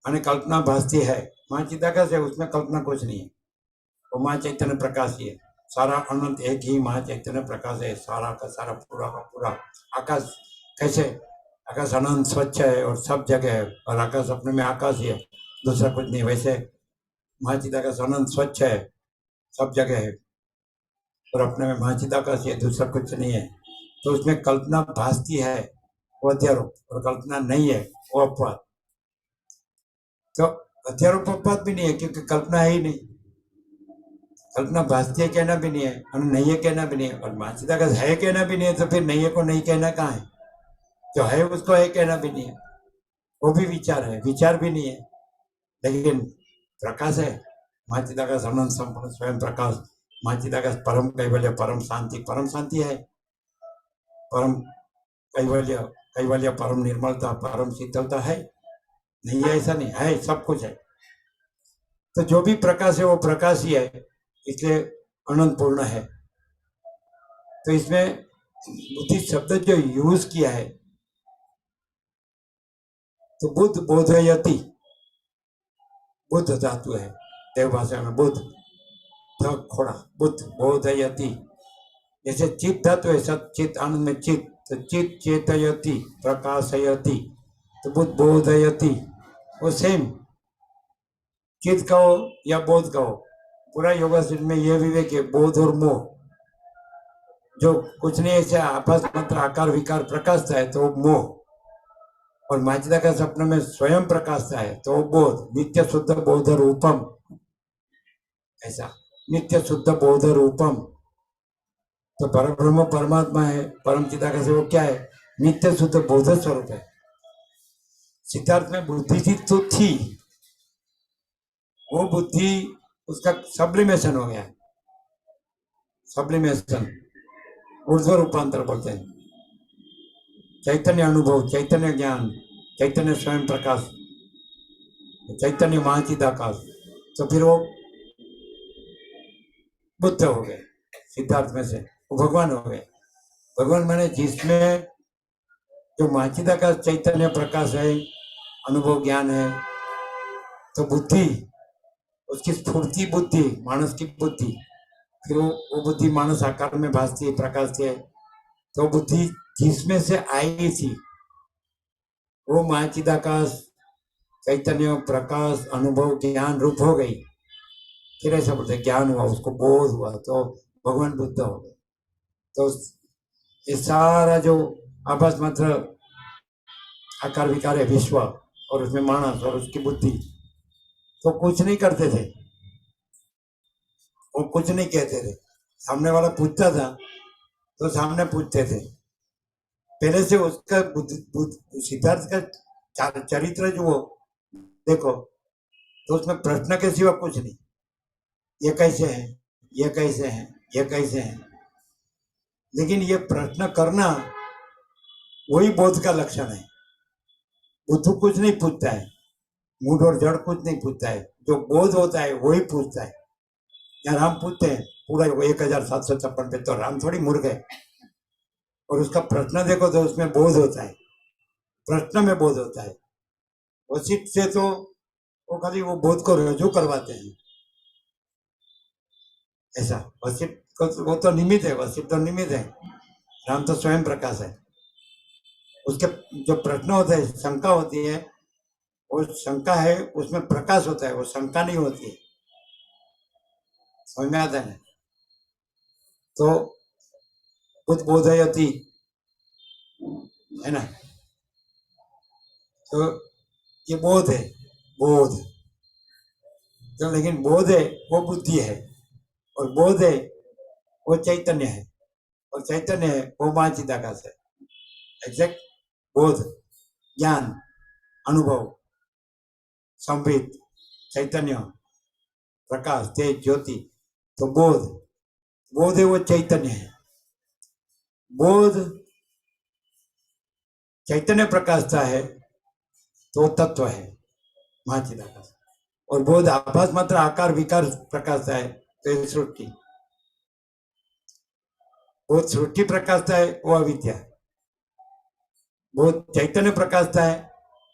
અને कल्पना भासती है, महाचिदाकाश है, उसमें कल्पना कुछ नहीं है, वो महा चैतन्य प्रकाश ही है। सारा अनंत एक ही महा चैतन्य प्रकाश है, सारा का सारा पूरा का पूरा। आकाश कैसे, आकाश अनंत स्वच्छ है और सब जगह है, और आकाश अपने में आकाश ही है, दूसरा कुछ नहीं। वैसे महाचिदाकाश अनंत स्वच्छ है, सब जगह है, और अपने में महाचिदाकाश है, दूसरा कुछ नहीं है। तो उसमें कल्पना भासती है, वो अध्यारोप, और कल्पना नहीं है वो अपवाद। तो अध्यारोप अपवाद भी नहीं है, क्योंकि कल्पना है ही नहीं। कल्पना भासती है कहना भी नहीं है, और नहीं है कहना भी नहीं है, और महाचिदाकाश है कहना भी नहीं है, तो फिर नहीं है को नहीं कहना कहाँ है? जो है उसको है कहना भी नहीं है, वो भी विचार है, विचार भी नहीं है, लेकिन प्रकाश है। महाचिदाकाश अनंत संपूर्ण स्वयं प्रकाश, महाचिदाकाश परम कैवल्य, परम शांति है, परम कैवल्य, कैवल्य परम निर्मलता, परम शीतलता है। नहीं है ऐसा नहीं है, सब कुछ है। तो जो भी प्रकाश है वो प्रकाश ही है, इसलिए अनंत पूर्ण है। तो इसमें बुद्धि शब्द जो यूज किया है, तो बुद्ध बोधयति, बुद्ध धातु है देव भाषा में, बुद्ध खोड़ा, बुद्ध बोधयति। जैसे चित धातु है, सत चित आनंद में चित, तो चित चेतयति प्रकाशयति, तो बुद्ध बोधयति, वो सेम। चित कहो या बोध कहो, पूरा योगा में ये विवेक है, बोध और मोह, जो कुछ नहीं ऐसे आपस मात्र आकार विकार प्रकाशता है तो वो मोह, और महाचिदाकाश अपने में स्वयं प्रकाशता है तो वो बोध, नित्य शुद्ध बोध रूपम, ऐसा नित्य शुद्ध बोध रूपम। तो परब्रह्म परमात्मा है, परम चिदाकाश, वो क्या है? नित्य शुद्ध बोध स्वरूप है। सिद्धार्थ में बुद्धि थी तो थी, वो बुद्धि उसका सब्लिमेशन हो गया, सब्लिमेशन, ऊर्ध्व रूपांतर बोलते हैं। चैतन्य अनुभव, चैतन्य ज्ञान, चैतन्य स्वयं प्रकाश, चैतन्य महाचिदाकाश, तो फिर वो बुद्ध हो गए सिद्धार्थ में से, वो भगवान हो गए। भगवान माने जिसमें जो महाचिदाकाश चैतन्य प्रकाश है, अनुभव ज्ञान है, तो बुद्धि उसकी स्फूर्ति बुद्धि, मानस की बुद्धि, फिर वो बुद्धि मानस आकार में भासती है, प्रकाश से। तो बुद्धि जिसमें से आई थी वो महाचिदाकाश चैतन्य प्रकाश अनुभव ज्ञान रूप हो गई। फिर ऐसा बोलते ज्ञान हुआ, उसको बोध हुआ, तो भगवान बुद्ध हो गए। तो ये सारा जो आपस मात्र आकार विकार है विश्व, और उसमें मानस और उसकी बुद्धि, तो कुछ नहीं करते थे, वो कुछ नहीं कहते थे। सामने वाला पूछता था तो सामने पूछते थे, पहले से उसका सिद्धार्थ का चरित्र जो देखो, तो उसमें प्रश्न के सिवा कुछ नहीं। ये कैसे है, ये कैसे है, ये कैसे हैं? लेकिन ये प्रश्न करना वही बोध का लक्षण है। बुद्धू कुछ नहीं पूछता है, मूड और जड़ कुछ नहीं पूछता है, जो बोध होता है वही पूछता है। यहाँ राम पूछते हैं पूरा 1756 पे, तो राम थोड़ी मुर्ग है। और उसका प्रश्न देखो तो उसमें बोध होता है, प्रश्न में बोध होता है। वशिष्ठ से तो वो खाली वो बोध को रजू करवाते हैं, ऐसा। वशिष्ठ को वो तो निमित्त है, वशिष्ठ तो निमित्त है, राम तो स्वयं प्रकाश है। उसके जो प्रश्न होते हैं, शंका होती है, वो शंका है उसमें प्रकाश होता है, वो शंका नहीं होती है। समझ में आता है ना? तो उद्बोधयति है ना, तो ये बोध है, बोध। तो लेकिन बोध है वो बुद्धि है, और बोध है वो चैतन्य है, और चैतन्य है वो मां चिदाकाश है। एग्जैक्ट बोध, ज्ञान, अनुभव, संवित, चैतन्य, प्रकाश, तेज, ज्योति। तो बोध, बोध है वो चैतन्य है। बोध चैतन्य प्रकाशता है तो तत्व है महाचिदाकाश। और बोध आभास मात्र आकार विकार प्रकाशता है तो ये सृष्टि। बोध सृष्टि प्रकाशता है वो अविद्या, बोध चैतन्य प्रकाशता है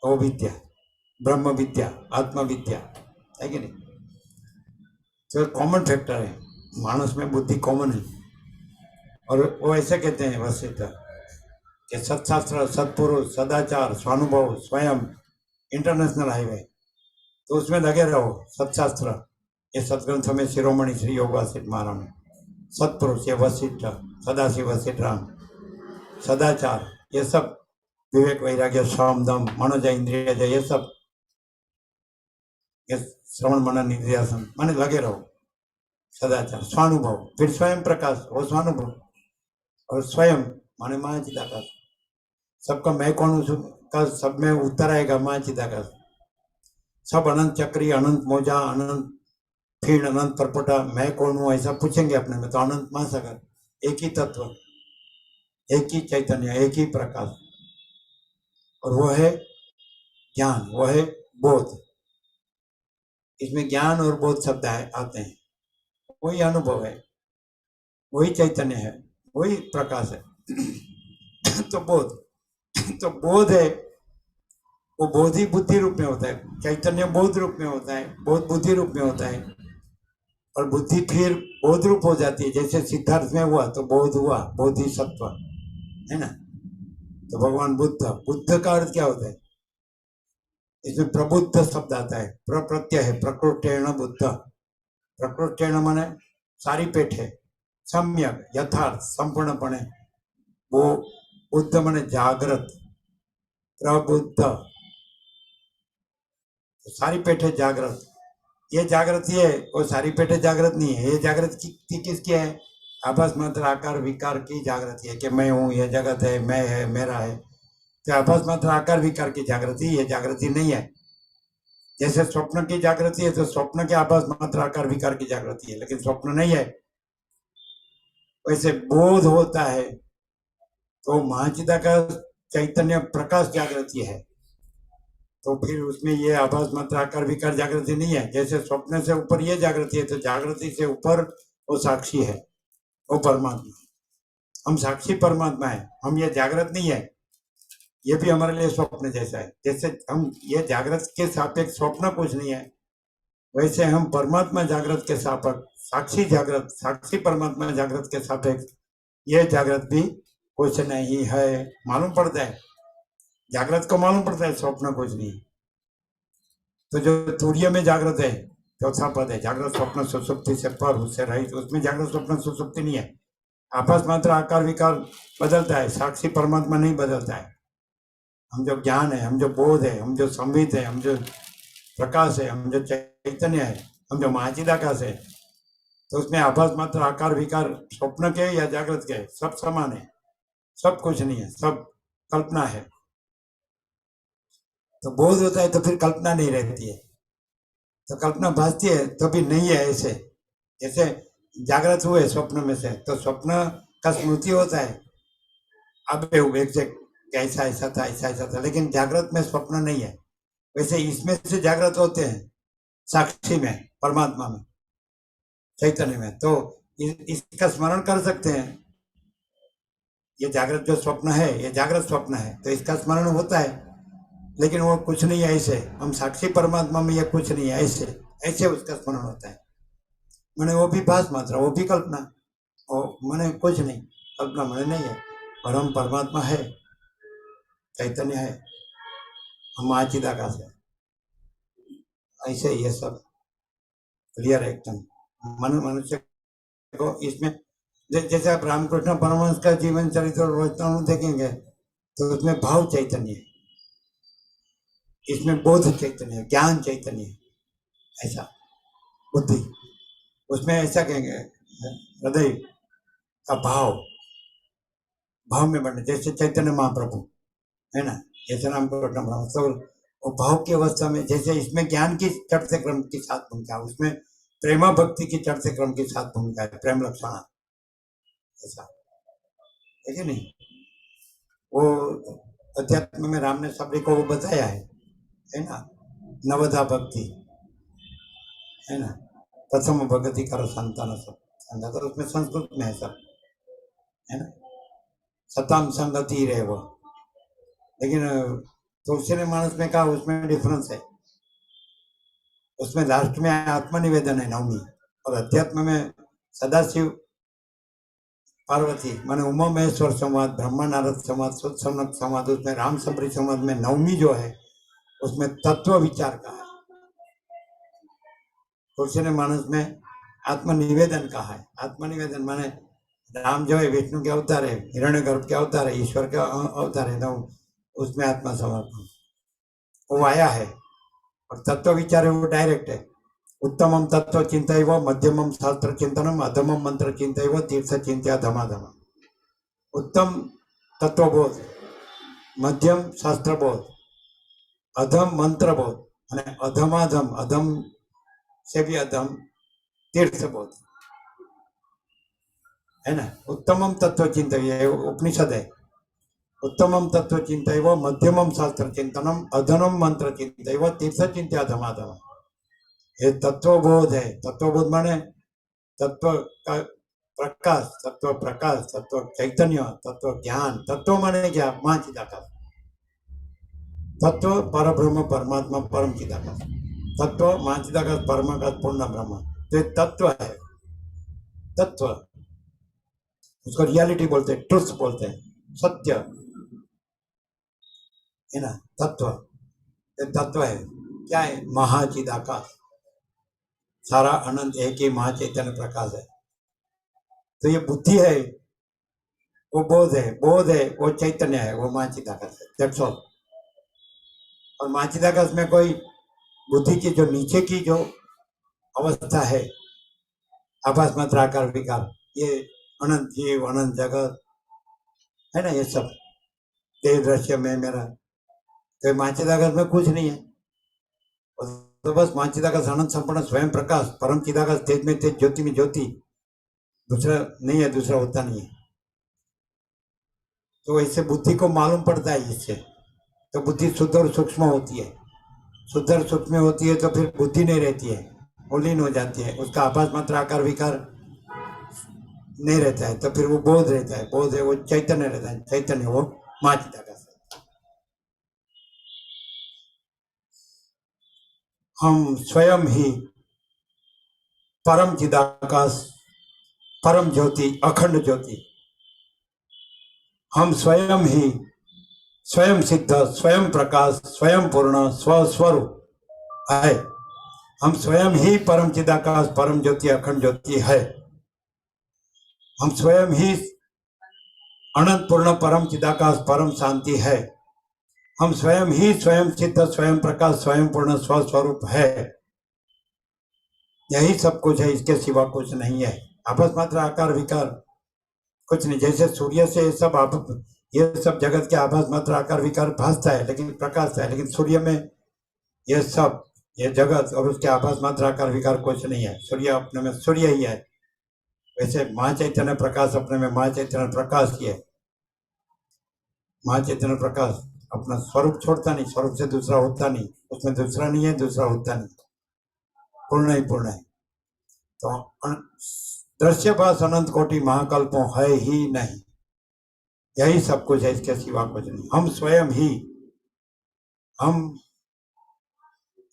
वो विद्या, ब्रह्म विद्या, आत्मा विद्या है कि नहीं? तो कॉमन फैक्टर है, मानस में बुद्धि कॉमन है। और वो ऐसे कहते हैं वशिष्ठ कि सत्शास्त्र, सत्पुरुष, सदाचार, स्वानुभव, स्वयं इंटरनेशनल हाईवे। तो उसमें लगे रहो। सत्शास्त्र ये सदग्रंथों में शिरोमणि श्री योग वशिष्ठ महाराज, सत्पुरुष ये वशिष्ठ सदाशिव वशिष्ठ राम, सदाचार ये सब विवेक वैराग्य श्रम दम मनोज इंद्रिय ये सब ये श्रवण मनन निध्यासन माने लगे रहो। सदाचार, स्वानुभव, फिर स्वयं प्रकाश वो स्वानुभव, और स्वयं माने महाचिदाकाश। सबका मैं कौन हूँ का सब में उत्तर आएगा महाचिदाकाश। सब अनंत चक्री, अनंत मोजा, अनंत फीण, अनंत परपटा, मैं कौन हूँ ऐसा पूछेंगे अपने में, तो अनंत महासागर, एक ही तत्व, एक ही चैतन्य, एक ही प्रकाश, और वो है ज्ञान, वो है बोध। इसमें ज्ञान और बोध शब्द आते हैं। वही अनुभव है, वही चैतन्य है, वही प्रकाश है। तो बोध, तो बोध है वो बोध ही बुद्धि रूप में होता है, चैतन्य बोध रूप में होता है, बोध बुद्धि रूप में होता है, और बुद्धि फिर बोध रूप हो जाती है। जैसे सिद्धार्थ में हुआ तो बोध हुआ, बोधिसत्व है ना। तो भगवान बुद्ध, बुद्ध का अर्थ क्या होता है? इसमें प्रबुद्ध शब्द आता है, प्रत्यय है, प्रकृत्येण बुद्ध। प्रकृत्येण माने सारी पेठे, सम्यक, यथार्थ, संपूर्णपणे। वो बुद्ध माने जागृत, प्रबुद्ध, सारी पेठे जागृत। ये जागृति है, वो सारी पेठे जागृत नहीं है। ये जागृति किसकी है? आभास मात्र आकार विकार की जागृति है कि मैं हूँ, ये जगत है, मैं है, मेरा है। तो आभास मात्र आकार विकार की जागृति, ये जागृति नहीं है। जैसे स्वप्न की जागृति है तो स्वप्न के आभास मात्र आकार विकार की जागृति है, लेकिन स्वप्न नहीं है। वैसे बोध होता है तो महाचिदाकाश चैतन्य प्रकाश जागृति है, तो फिर उसमें ये आभास मात्र आकार विकार जागृति नहीं है। जैसे स्वप्न से ऊपर ये जागृति है, तो जागृति से ऊपर वो साक्षी है, वो परमात्मा। हम साक्षी परमात्मा है, हम ये जागृत नहीं है। ये भी हमारे लिए स्वप्न जैसा है। जैसे हम ये जागृत के सापेक्ष स्वप्न कुछ नहीं है, वैसे हम परमात्मा जागृत के सापेक्ष साक्षी जागृत, साक्षी परमात्मा जागृत के सापेक्ष ये जागृत भी कुछ नहीं है। मालूम पड़ता है, जागृत को मालूम पड़ता है स्वप्न कुछ नहीं। तो जो तुरीय में जागृत है, चौथा पद है, जागृत स्वप्न सुसुप्ति से पर, उससे रहित, उसमें जागृत स्वप्न सुसुप्ति नहीं है। आभास मात्र आकार विकार बदलता है, साक्षी परमात्मा नहीं बदलता है। हम जो ज्ञान है, हम जो बोध है, हम जो संवित है, हम जो प्रकाश है, हम जो चैतन्य है, हम जो महाचिदाकाश है, तो उसमें आभास मात्र आकार विकार स्वप्न के या जागृत के सब समान है, सब कुछ नहीं है, सब कल्पना है। तो बोध होता है तो फिर कल्पना नहीं रहती है। तो कल्पना भासती है तो भी नहीं है। ऐसे जैसे जागृत हुए स्वप्न में से, तो स्वप्न का स्मृति होता है, अब एग्जैक्ट ऐसा ऐसा था, ऐसा ऐसा था, लेकिन जागृत में स्वप्न नहीं है। वैसे इसमें से जागृत होते हैं साक्षी में, परमात्मा में, चैतन्य में, तो इसका स्मरण कर सकते हैं। ये जागृत जो स्वप्न है, ये जागृत स्वप्न है, तो इसका स्मरण होता है, लेकिन वो कुछ नहीं है ऐसे। हम साक्षी परमात्मा में ये कुछ नहीं है ऐसे, ऐसे उसका स्मरण होता है। मैंने वो भी भास मात्रा, वो भी कल्पना, और मैंने कुछ नहीं, कल्पना मैंने नहीं है, और हम परमात्मा है, चैतन्य है, हम आचिदाकाश है। ऐसे ये सब क्लियर है एकदम। मनुष्य को इसमें जैसे आप रामकृष्ण परमहंस का जीवन चरित्र और वचनामृत देखेंगे तो उसमें भाव चैतन्य है, इसमें बोध चैतन्य है, ज्ञान चैतन्य है, ऐसा बुद्धि, उसमें ऐसा कहेंगे हृदय का भाव, भाव में बढ़ने, जैसे चैतन्य महाप्रभु है ना, जैसे रामकृष्ण परमहंस, तो वो भाव की अवस्था में, जैसे इसमें ज्ञान की चढ़ते क्रम के साथ भूमिका, उसमें प्रेमा भक्ति की चढ़ते क्रम के साथ भूमिका है, प्रेम लक्षणा, ऐसा है कि नहीं। वो अध्यात्म में राम ने सभी को वो बताया है ना, नवधा भक्ति है ना, प्रथम भक्ति करो संतान सब, तो उसमें संस्कृत में है सब, है ना, सताम संगति रहे वो, लेकिन तुलसी ने मानस में कहा उसमें डिफरेंस है, उसमें लास्ट में आत्मनिवेदन है नवमी, और अध्यात्म में सदाशिव पार्वती माने उमा महेश्वर संवाद, ब्रह्मा नारद संवाद, सुत सनक संवाद, उसमें राम सबरी संवाद में नवमी जो है उसमें तत्व विचार का है। तुलसी ने मानस में आत्मनिवेदन का है। आत्मनिवेदन माने राम जो है विष्णु के अवतार है, हिरण्य गर्भ के अवतार है, ईश्वर के अवतार है, तो उसमें आत्मा समर्पण वो आया है। और तत्व विचार है वो डायरेक्ट है, उत्तमम तत्व चिंतैव, मध्यमम शास्त्र चिंतनम, अधमम मंत्र चिंतैव, तीर्थ चिंत्या धमाधम। उत्तम तत्वबोध, मध्यम शास्त्रबोध, अधम मंत्र बोध, અને अधमाधम, अधम से भी अधम तीर्थ बोध, है ना। उत्तमम तत्व चिंतन उपनिषद है, उत्तमम तत्व चिंतैव, मध्यमम शास्त्र चिंतनम, अधमम मंत्र चिंतैव, तीर्थ चिंत्या धमाधम। ये तत्वबोध है। तत्वबोध माने तत्व का प्रकाश, तत्व प्रकाश, तत्व चैतन्य, तत्व ज्ञान। तत्व माने क्या? मां चिदाकाश। तत्व परब्रह्म परमात्मा परम चिदाकाश, तत्व मां चिदाकाश परमाकाश पूर्ण ब्रह्म, तो ये तत्व है। तत्व उसको रियलिटी बोलते हैं, ट्रुथ बोलते हैं, सत्य है ना। तत्व ये तत्व है। क्या है? महाचिदाकाश, सारा अनंत एक ही महाचैतन्य प्रकाश है। तो ये बुद्धि है, वो बोध है, बोध है वो चैतन्य है, वो महाचिदाकाश है। That's all. और महाचिदाकाश में कोई बुद्धि की जो नीचे की जो अवस्था है, आभास मात्र आकार विकार, ये अनंत जीव, अनंत जगत है ना, ये सब देह दृश्य में मेरा, तो महाचिदाकाश में कुछ नहीं है। तो बस महाचिदाकाश अनंत संपूर्ण स्वयं प्रकाश, परम चिदाकाश, तेज में तेज, ज्योति में ज्योति, दूसरा नहीं है, दूसरा होता नहीं है। तो इससे बुद्धि को मालूम पड़ता है इससे, तो बुद्धि शुद्ध और सूक्ष्म होती है। शुद्ध और सूक्ष्म होती है तो फिर बुद्धि नहीं रहती है, वो लीन हो जाती है, उसका आभास मात्र आकार विकार नहीं रहता है, तो फिर वो बोध रहता है। बोध है वो चैतन्य रहता है, चैतन्य वो महाचिदाकाश। हम स्वयं ही परम चिदाकाश, परम ज्योति, अखंड ज्योति, हम स्वयं ही स्वयं सिद्ध, स्वयं प्रकाश, स्वयं पूर्ण, स्वस्वरूप है। हम स्वयं ही परम चिदाकाश, परम ज्योति, अखंड ज्योति है। हम स्वयं ही अनंत पूर्ण परम चिदाकाश, परम शांति है। हम स्वयं ही स्वयं सिद्ध, स्वयं प्रकाश, स्वयं पूर्ण, स्वस्वरूप है। यही सब कुछ है, इसके सिवा कुछ नहीं है। आपस मात्र आकार विकार कुछ नहीं। जैसे सूर्य से सब आप ये सब जगत के आभास मात्र आकार विकार भासता है, लेकिन प्रकाश है, लेकिन सूर्य में ये सब, ये जगत और उसके आभास मात्र आकार विकार कुछ नहीं है। सूर्य अपने में सूर्य ही है, वैसे माँ चैतन्य प्रकाश अपने में माँ चैतन्य प्रकाश ही है। माँ चैतन्य प्रकाश अपना स्वरूप छोड़ता नहीं, स्वरूप से दूसरा होता नहीं, उसमें दूसरा नहीं है, दूसरा होता नहीं, पूर्ण ही पूर्ण है। तो दृश्य भाष अनंत कोटि महाकल्पों है ही नहीं, यही सब कुछ है, इसके सिवा कुछ नहीं। हम स्वयं ही, हम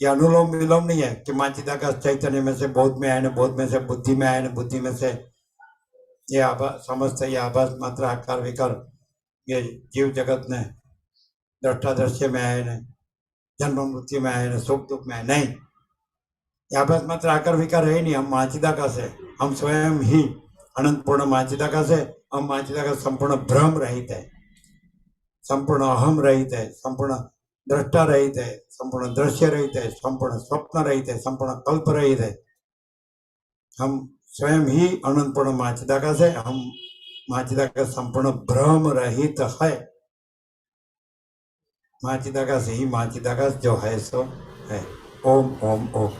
ये अनुलोम विलोम नहीं है कि माँ चिदाकाश चैतन्य में से बोध में आए न बोध में से बुद्धि में आए न बुद्धि में से ये आभास समस्त, ये आभास मात्र आकार विकार, ये जीव जगत ने दृष्टा दृश्य में आए न जन्म मृत्यु में आए न सुख दुख में आए, नहीं, ये आभास मात्र आकार विकार है ही नहीं। हम माँ चिदाकाश है, हम स्वयं ही अनंत पूर्ण माँ चिदाकाश है। हम माँ चिदाकाश संपूर्ण भ्रम रहित है, संपूर्ण अहम रहित है, संपूर्ण दृष्टा रहित है, संपूर्ण दृश्य रहित है, संपूर्ण स्वप्न रहित है, संपूर्ण कल्प रहित है। हम स्वयं ही अनंत पूर्ण माँ चिदाकाश है। हम माँ चिदाकाश संपूर्ण भ्रम रहित है। माँ चिदाकाश ही माँ चिदाकाश जो है सो है। ओम ओम ओम।